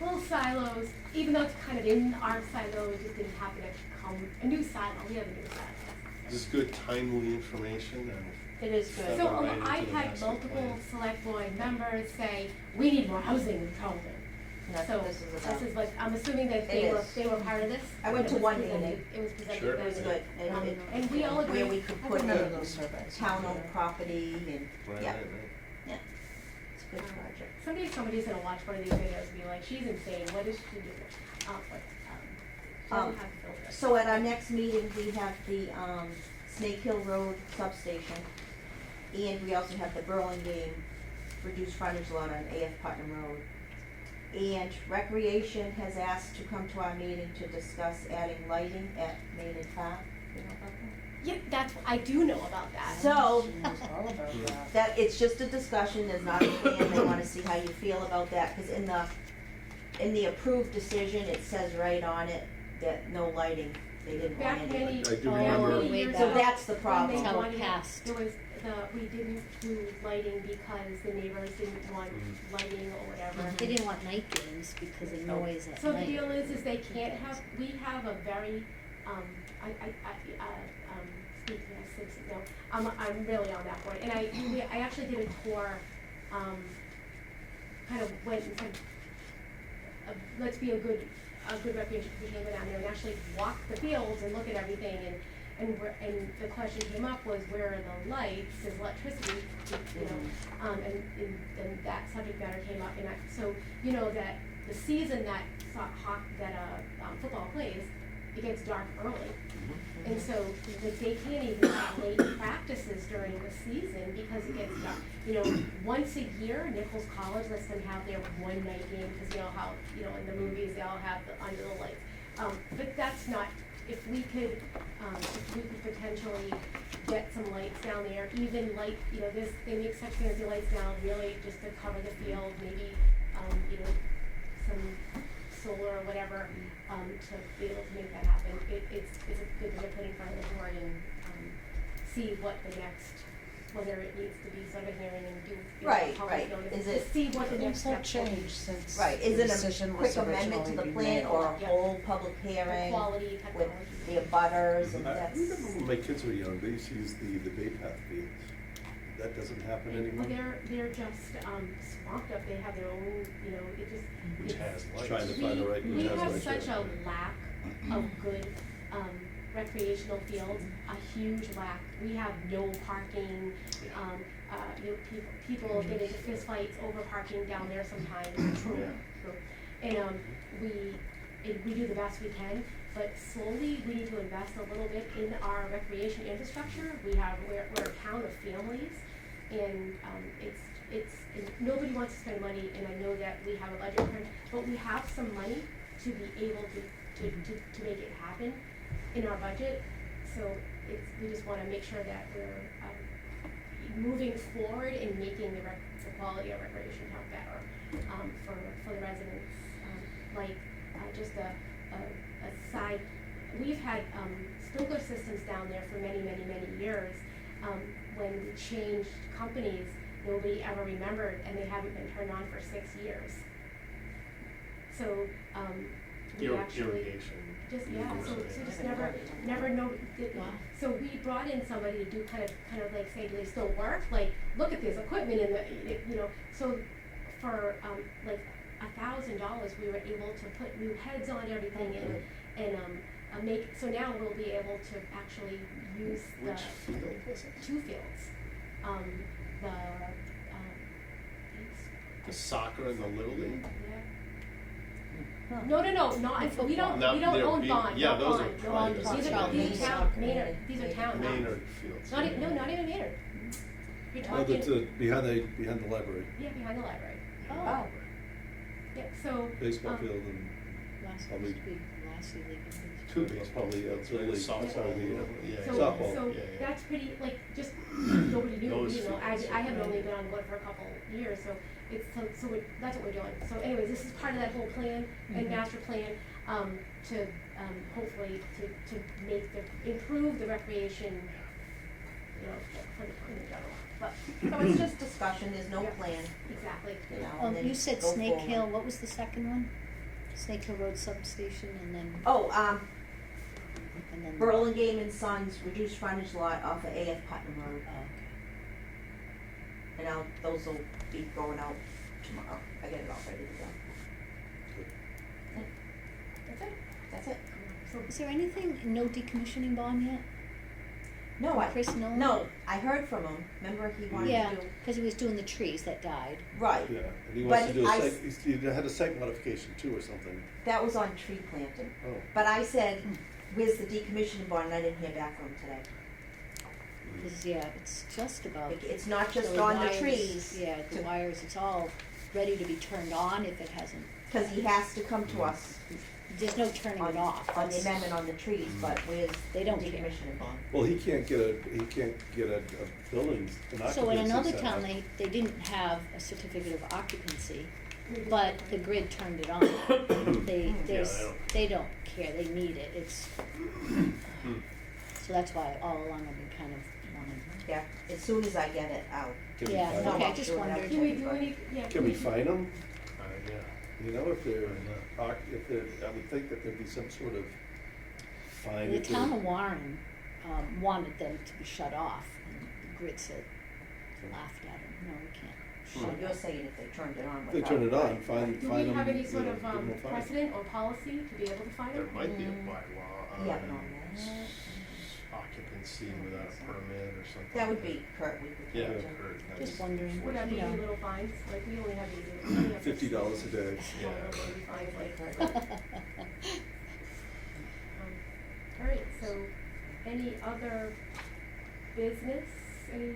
Little silos, even though it's kind of in our silo, it just didn't happen to come, a new silo, we have a new silo. This is good timely information and. It is good. So Right into I've the had master multiple plan. select board members say, we need more housing in Charlton. And that's So what this is about. this is what, I'm assuming that It they is. were part of this? I went It to was one presented- meeting. It was presented Sure. then. It was good, And we all agree. where we could I put did none of in those surveys. town-owned property and, Right, yeah, right, right. yeah. It's a good project. Someday somebody's gonna watch one of these videos and be like, she's insane, what is she doing? She'll have to filter. So at our next meeting, we have the, Snake Hill Road substation, and we also have the Burlingame reduced frontage lot on AF Putnam Road. And Recreation has asked to come to our meeting to discuss adding lighting at Maynard Park. You know about that? Yeah, I do know about that. So, She knows all about that. that, it's just a discussion, there's not a plan, they wanna see how you feel about that, cause in the approved decision, it says right on it, that no lighting, they didn't want Back any. many, I do back remember- many years So ago, that's the problem. when they How it wanted- passed. There was we didn't do lighting because the neighbors didn't want lighting or whatever. They didn't want night games because of noise at So the night. deal is they can't have, we have a very, speaking as citizens, no, I'm really on that point, and I actually did a tour, kind of went and said, let's be a good recreation commission, go down there and actually walk the fields and look at everything, and the question came up was, where are the lights, is electricity, you know, and that subject matter came up, and so, you know, that the season that football plays, it gets dark early. And so they can't even have late practices during the season because it gets dark. You know, once a year, Nichols College lets them have their one night game because you know how, you know, in the movies they all have the under the lights. But that's not, if we could potentially get some lights down there, even light, you know, they make such fancy lights now, really just to cover the field, maybe, you know, some solar or whatever, to be able to make that happen. It's a good thing to put in front of the board and, see what the next, whether it needs to be sort of a hearing and do, you know, Right, public right. notice, Is to it- see what the Things next have step will be. changed since Right, the is it decision a was quick amendment to originally the plan made. or a Yeah. whole public hearing Quality with technology. the abutters and I that's? remember when my kids were young, they used to use the Bay Path fields. That doesn't happen anymore? Well, they're just, swamped up, they have their own, you know, it just. Which it's- has lights. Trying to find the right, We which has have lights, such yeah. a lack of good, recreational fields, a huge lack. We have no parking, you know, people get into fistfights over parking down there sometimes. True. And, we do the best we can, but slowly we need to invest a little bit in our recreation infrastructure. We're a town of families, and, and nobody wants to spend money, and I know that we have a budget crunch, but we have some money to be able to make it happen in our budget. So we just wanna make sure that we're, moving forward and making the quality of recreation town better, for the residents. Like, just a side, we've had, sprinkler systems down there for many, many, many years. When we changed companies, nobody ever remembered, and they haven't been turned on for 6 years. So, we actually. Irrigation. Just, yeah, so just never know, so we brought in somebody to do kind of like say, do they still work? Like, look at this equipment and you know, so for, like $1,000, we were able to put new heads on everything and make, so now we'll be able to actually use the. Which field was it? 2 fields. The soccer and the Little League? Yeah. No, not, we don't Not- they're own big- Bond, yeah, not those are Bond, no, private. these Those are, are these are town, Maynard, these are town. Maynard Fields. Not even, not even Maynard. You're Oh, talking, that's, behind the library, yeah, behind the library. Oh. Yeah, so. baseball field and Last probably week, last week, they can Two do- baseball probably, fields, Little right? League, Softball, sorry, yeah. So, softball. so Yeah, yeah. that's pretty, like, just, nobody knew, Those you know, fields, I haven't yeah. only been on board for a couple years, so it's, so that's what we're doing. So anyways, this is part of that whole plan and master plan, to, hopefully to make improve the recreation, you know, for the town in general, but. So it's just discussion, there's no Yeah, plan, Exactly. you know, Oh, and then you said go Snake forward. Hill, what was the second one? Snake Hill Road Substation and then, Oh, and then. Burlingame and Sons reduced frontage lot off of AF Putnam Road. Oh, okay. And those will be going out tomorrow. I get it all ready to go. That's it. That's it. So, Is there anything, no decommissioning bond yet? No, Chris Nolan? no, I heard from him. Remember he wanted Yeah, to do, because he was doing the trees that died. right. Yeah, and he wants But to do I a site, he had a site modification too or something. That was on tree planting. Oh. But I said, where's the decommissioning bond? And I didn't hear back from him today. Because, yeah, it's just about. It's not just the on the wires, trees. Yeah, the wires, it's all ready to be turned on if it hasn't. Because he has to come to us There's no turning it off. on the amendment on the trees, but where's They don't the care. decommissioning bond? Well, he can't get a building, an occupancy. So in another set town, up. they didn't have a certificate of occupancy, but the grid turned it on. They don't care, they need it, it's, so that's why all along I've been kind of wanting. Yeah, as soon as I get it out. Can we Yeah, fine okay, I them? just Do it wondered. out. Can we do any, yeah. Can we fine them? Yeah. You know, if they're, I would think that there'd be some sort of fine. The if they're- town of Warren, wanted them to be shut off, and the grid said, laughed at them, no, we can't So shut it you're off. saying if they turned it on If they without. turn it on, right, fine, right. Do fine we them. have any you sort know, of give them a fine. precedent or policy to be able to find There them? might be a bylaw Yeah, on no, occupancy without a permit or something. that would be Kurt, we could. Yeah, do. Kurt. Just wondering, Would that be you any know. little fines? Like, we only have these. $50 a day. Yeah. Fines like. All right, so any other business, any?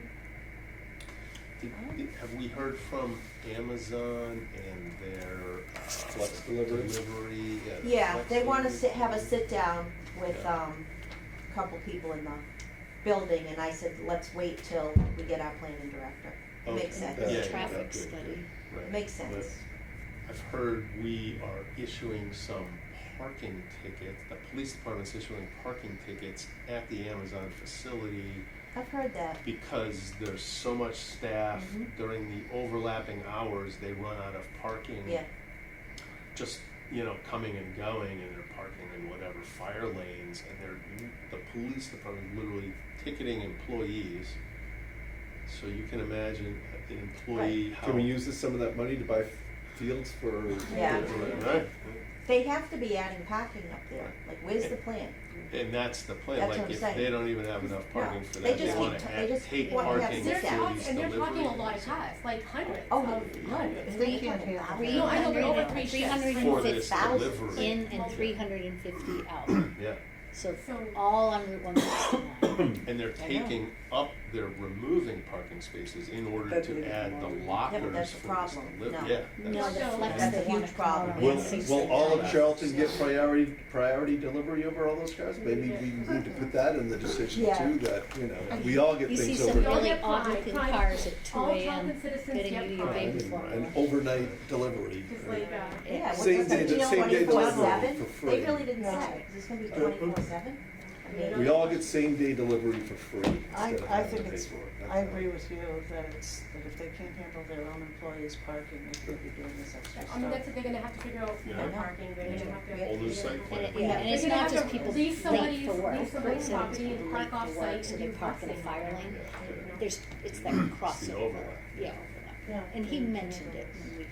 Have we heard from Amazon and their Flex delivery? Yeah, Flex they wanna delivery? have a sit down with, Yeah. a couple people in the building, and I said, let's wait till we get our planning director. It Okay. makes sense. Yeah, yeah, Traffic good, study. good. Right. It makes sense. I've heard we are issuing some parking tickets, the police department's issuing parking tickets at the Amazon facility I've heard that. because there's so much staff Mhm. during the overlapping hours, they run out of parking. Yeah. Just, coming and going, and they're parking in whatever fire lanes, and the police department literally ticketing employees. So you can imagine an employee how. Can we use some of that money to buy fields for? Yeah. Right. They have to be adding parking up there, like, where's the plan? And that's the plan, That's like, what I'm if saying. they don't even have enough parking for They that, they just wanna keep- they just take want to have parking sit for down. these And they're talking a delivery. lot of cars, like hundreds Oh, of, hundreds. They can't handle Three No, I know, but over hundred, three three shifts. hundred For and this fifty delivery. in and 350 out. Yeah, So So- all on Route 169. and they're taking up, they're removing parking spaces in order But to add the Yeah, but lockers that's for a this problem. delivery, No. yeah. No, that's- the flex, That's a they wanna huge come out problem. on Will, 169. will all of Charlton get priority delivery over all those cars? Maybe we need to put that in the decision Yeah. too, that, we all get You see things some over. Don't really get odd pride. looking Pride. cars at 2 All AM, Charlton citizens getting get you to your pride. baby An formula. overnight delivery. Just like, Yeah, Same what's day- the, same day delivery 24/7? for free. They really didn't say, is this gonna be 24/7? We all get same day delivery for free I instead of I having think to pay it's, for it. I agree with you that if they can't handle their own employees' parking, they can't be doing this extra stuff. I mean, that's what they're gonna have to figure out, Yeah. their parking, they're gonna have to. Whole new site plan. And it's They're gonna not have just to people lease late somebody's- for work, lease somebody's it's property and people park late for off-site work, so and they do park in a busing. fire lane. Yeah. There's, it's that crossover. the overlap. Yeah, Yeah. overlap. And he mentioned it when we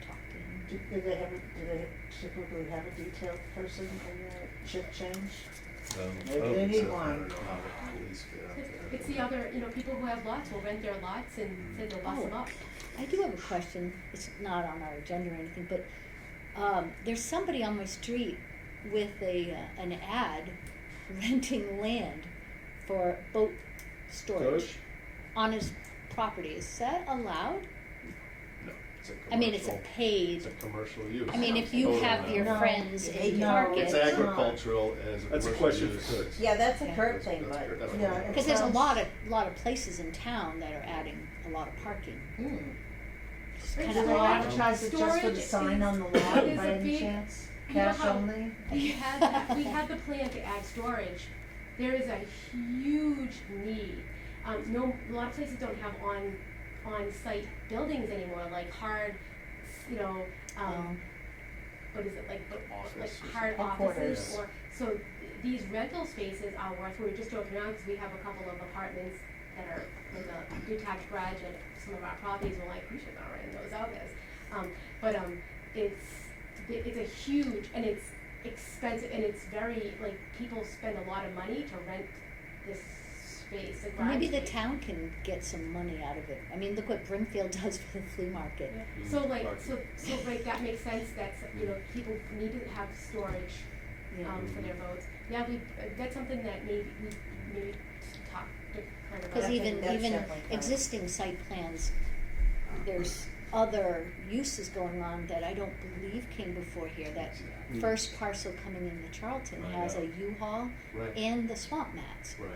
talked to him. Do they typically have a detailed person in their shift change? Maybe Oh, they need So, I one. don't know how the police get out there. It's the other, people who have lots will rent their lots and say they'll bust them up. I do have a question, it's not on our agenda or anything, but, there's somebody on my street with an ad renting land for boat storage on his property. Is that allowed? No, it's a I mean, it's a commercial- paid, It's a commercial use. I mean, if you Totally have not. your No, friends no, in Market. It's agricultural as a That's a commercial question use. for Kurt. Yeah, that's a Yeah. Kurt thing, That's but, Kurt. That's Yeah, Kurt. Because there's a lot of places in town that are adding a lot of parking. It's Right, kind Do of they so odd. advertise it just for the storage sign is- on the wall is by a any big- chance? You know Cash how only? we had the plan to add storage. There is a huge need. A lot of places don't have on-site buildings anymore, like hard, what is it, like Office or hard Headquarters. offices or, so these rental spaces are worth, we were just joking around, because we have a couple of apartments that are with a detached garage and some of our properties, we're like, we should not rent those out as. It's a huge, and it's expensive, and it's very, like, people spend a lot of money to rent this space, the garage Maybe the space. town can get some money out of it. I mean, look what Brimfield does for the flea market. Yeah. So like, so like that makes sense, that's, people need to have storage, for their boats. Yeah, that's something that maybe talk to kind of. Because even that's definitely fine. existing site plans, there's other uses going on that I don't believe came before here. That first parcel coming into Charlton I has know. a U-Haul Right. and the swamp mats. Right.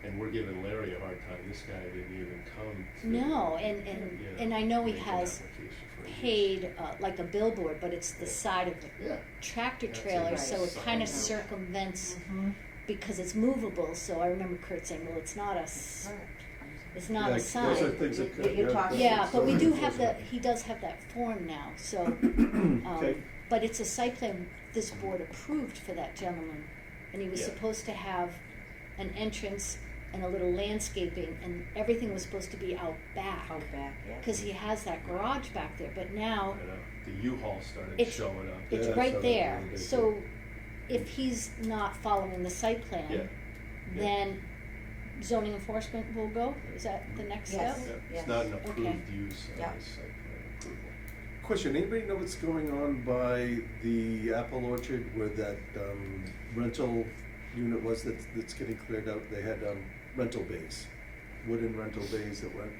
And we're giving Larry a hard time, this guy didn't even come to. No, you and I know he make an has application for a use. paid, like a billboard, but it's the side of the Yeah. tractor That's trailer, it. so it Right. kind of Sign. circumvents, Mhm. because it's movable, so I remember Kurt saying, well, it's not a, it's not a Like, sign. those are things that. You're talking- Yeah, but we those do are- have he does have that form now, so, Okay. but it's a site plan this board approved for that gentleman. And he was Yeah. supposed to have an entrance and a little landscaping, and everything was supposed to be out back. Out back, yeah. Cause he has that garage back there, but now I know. The U-Haul started It's- showing up. it's Yeah, I right saw that there, the other day, so too. if he's not following the site Yeah. plan, Yeah. then zoning enforcement will go, is that the next step? Yes. Yeah, Yes. It's not an Okay. approved use on Yeah. this site plan approval. Question, anybody know what's going on by the apple orchard where that rental unit was that's getting cleared out? They had rental bays, wooden rental bays that went.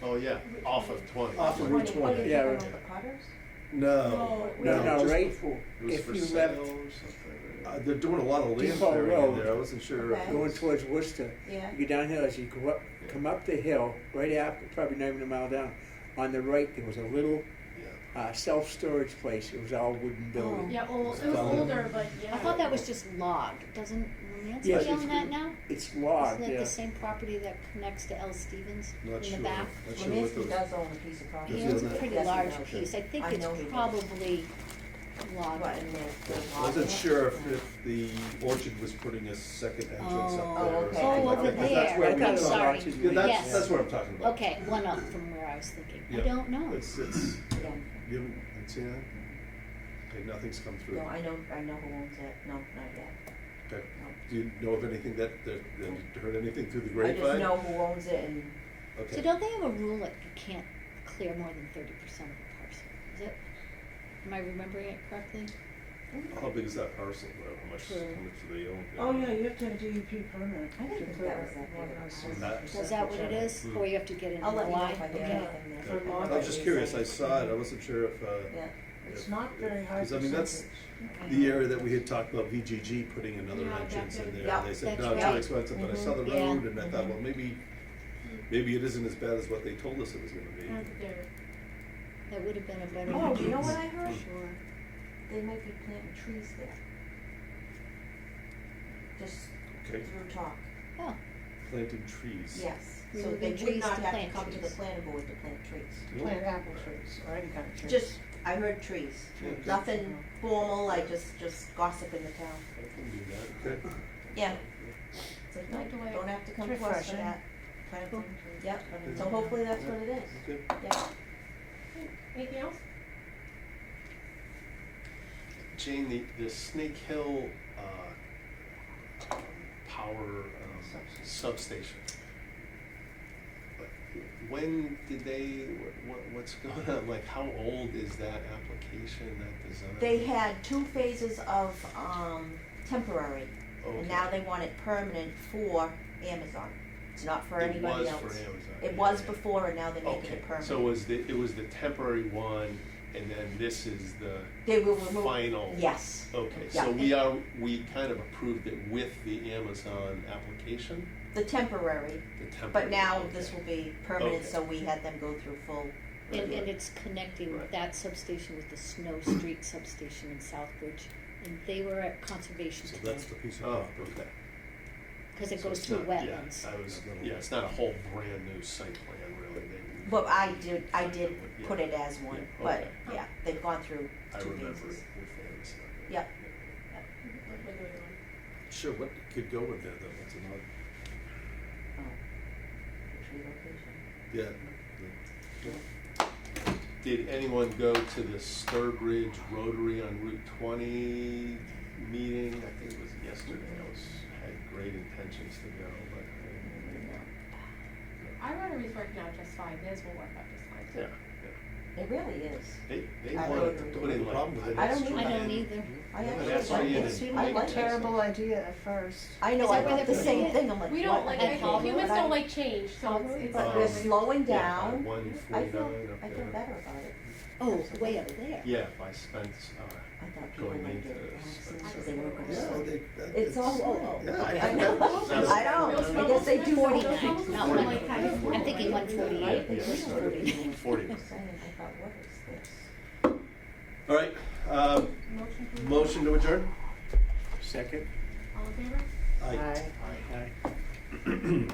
Oh, yeah, off of 20. Off of Route 20. Yeah. Talking about the cutters? No, No, just right, before. It was if for you sale left or something, right? They're doing a lot of land Depot clearing in Road. there, I wasn't sure. if Okay. it going was- towards Worcester, Yeah. you go downhill, as you go up, come up the hill, right after, probably not even a mile down, on the right, there was a little Yeah. self-storage place. It was all wooden building. Yeah, it was Found it. older, but yeah. I thought that was just logged, doesn't Nancy Yes, own that now? It's logged, Isn't it yeah. the same property that connects to L. Stevens Not in sure. the back? Not sure what Lemansky those. does own a piece of property. Does He he owns a own that? pretty Yes, he large does. piece, I think I it's know he does. probably logged. What, in there? I wasn't sure if the orchard was putting a second entrance Oh. up there or okay. something Oh, like over that. 'cause that's there, where I we thought I'm it was sorry, Orchard. Yeah, yes. that's what I'm talking about. Okay, one up from where I was thinking, I Yeah. don't know. It's, Yeah. you haven't seen that? Okay, nothing's come through. No, I know who owns it. No, not yet. Okay. No. Do you know of anything that you heard anything through the I grapevine? just know who owns it and Okay. So don't they have a rule that you can't clear more than 30% of the parcel? Is it, am I remembering it correctly? How big is that parcel, though? How much True. do they own? Oh, yeah, you have to have a DEP permit. I didn't to think clear that was that more big than of a a certain parcel. Was that what it is? Mm. Or you have to get an I'll let you know NOI? if I get Okay. anything there. Yeah. I was just curious, I saw it, I wasn't sure if, Yeah. It's not very high because I mean, that's percentage. the area that we had talked about VGG putting another Yeah, entrance in that's it. there. Yeah, They said, that's no, it's too right. expensive, but I saw the Mhm. Yeah. road and I thought, well, maybe it isn't as bad as what they told us it was gonna be. That would have been a better. Oh, do you know what I heard? Sure. They might be planting trees there. Just Okay. through talk. Oh, Planting trees. Yes. So Removing they would trees not to have to plant come to the trees. planning board to plant trees. Plant apple trees or any kind of tree. Just, I heard trees. Okay. Nothing formal, I just gossip in the town. I can do that. Okay. Yeah. So Like the way- don't have to come to us for Refreshing. that. Planting trees. Yep, so hopefully that's what it is. Okay. Yeah. Anything else? Jane, the Snake Hill power substation. When did they, what's going on? Like, how old is that application, that design? They had 2 phases of temporary, Okay. and now they want it permanent for Amazon. It's not for anybody else. It was for Amazon. It yeah, was yeah. before, and now they're making Okay, it permanent. so it was the temporary one, and then this is the They will remove. final? Yes. Okay, Yeah. so we kind of approved it with the Amazon application? The temporary, The temporary. but now okay. this will be permanent, Okay. so we had them go through full. And it's connecting Right. that substation with the Snow Street substation in Southbridge. And they were at conservation So today, that's the piece of Oh, property. okay. because it So goes it's through not- wetlands. Yeah, it's not a whole brand new site plan, really. But I did Yeah. put it as one, Yeah, but okay. yeah, they've gone through I 2 remember it phases. with Amazon. Yep. Sure, what could go with that, though? That's an odd, Oh, the tree location. yeah. Did anyone go to the Sturbridge Rotary on Route 20 meeting? I think it was yesterday. Had great intentions to go, but Our Rotary's working out just fine, theirs will work out just fine too. yeah. It really is. They I want don't to put in like. I don't either. I don't either. I Yeah, actually that's like why you it. didn't- It seemed I like like a it. terrible idea at first. I know, Is that I where thought they're the same putting it? thing, I'm like, We what? don't like, At Palmer? humans But I- don't like change, so it's. But Um, we're slowing Yeah, down. I 149 feel, up I feel there. better about it. Oh, way up there. Yeah, by Spence, I thought people going might into get accidents, Spence. so they weren't gonna Yeah, slow. they- It's all, Yeah. I know, I know, I guess they do. 49, not 49. 1, I'm thinking 148. They do. 40. I'm saying, I thought, what is this? All right, motion to adjourn? Second? All in favor? Aye. Aye.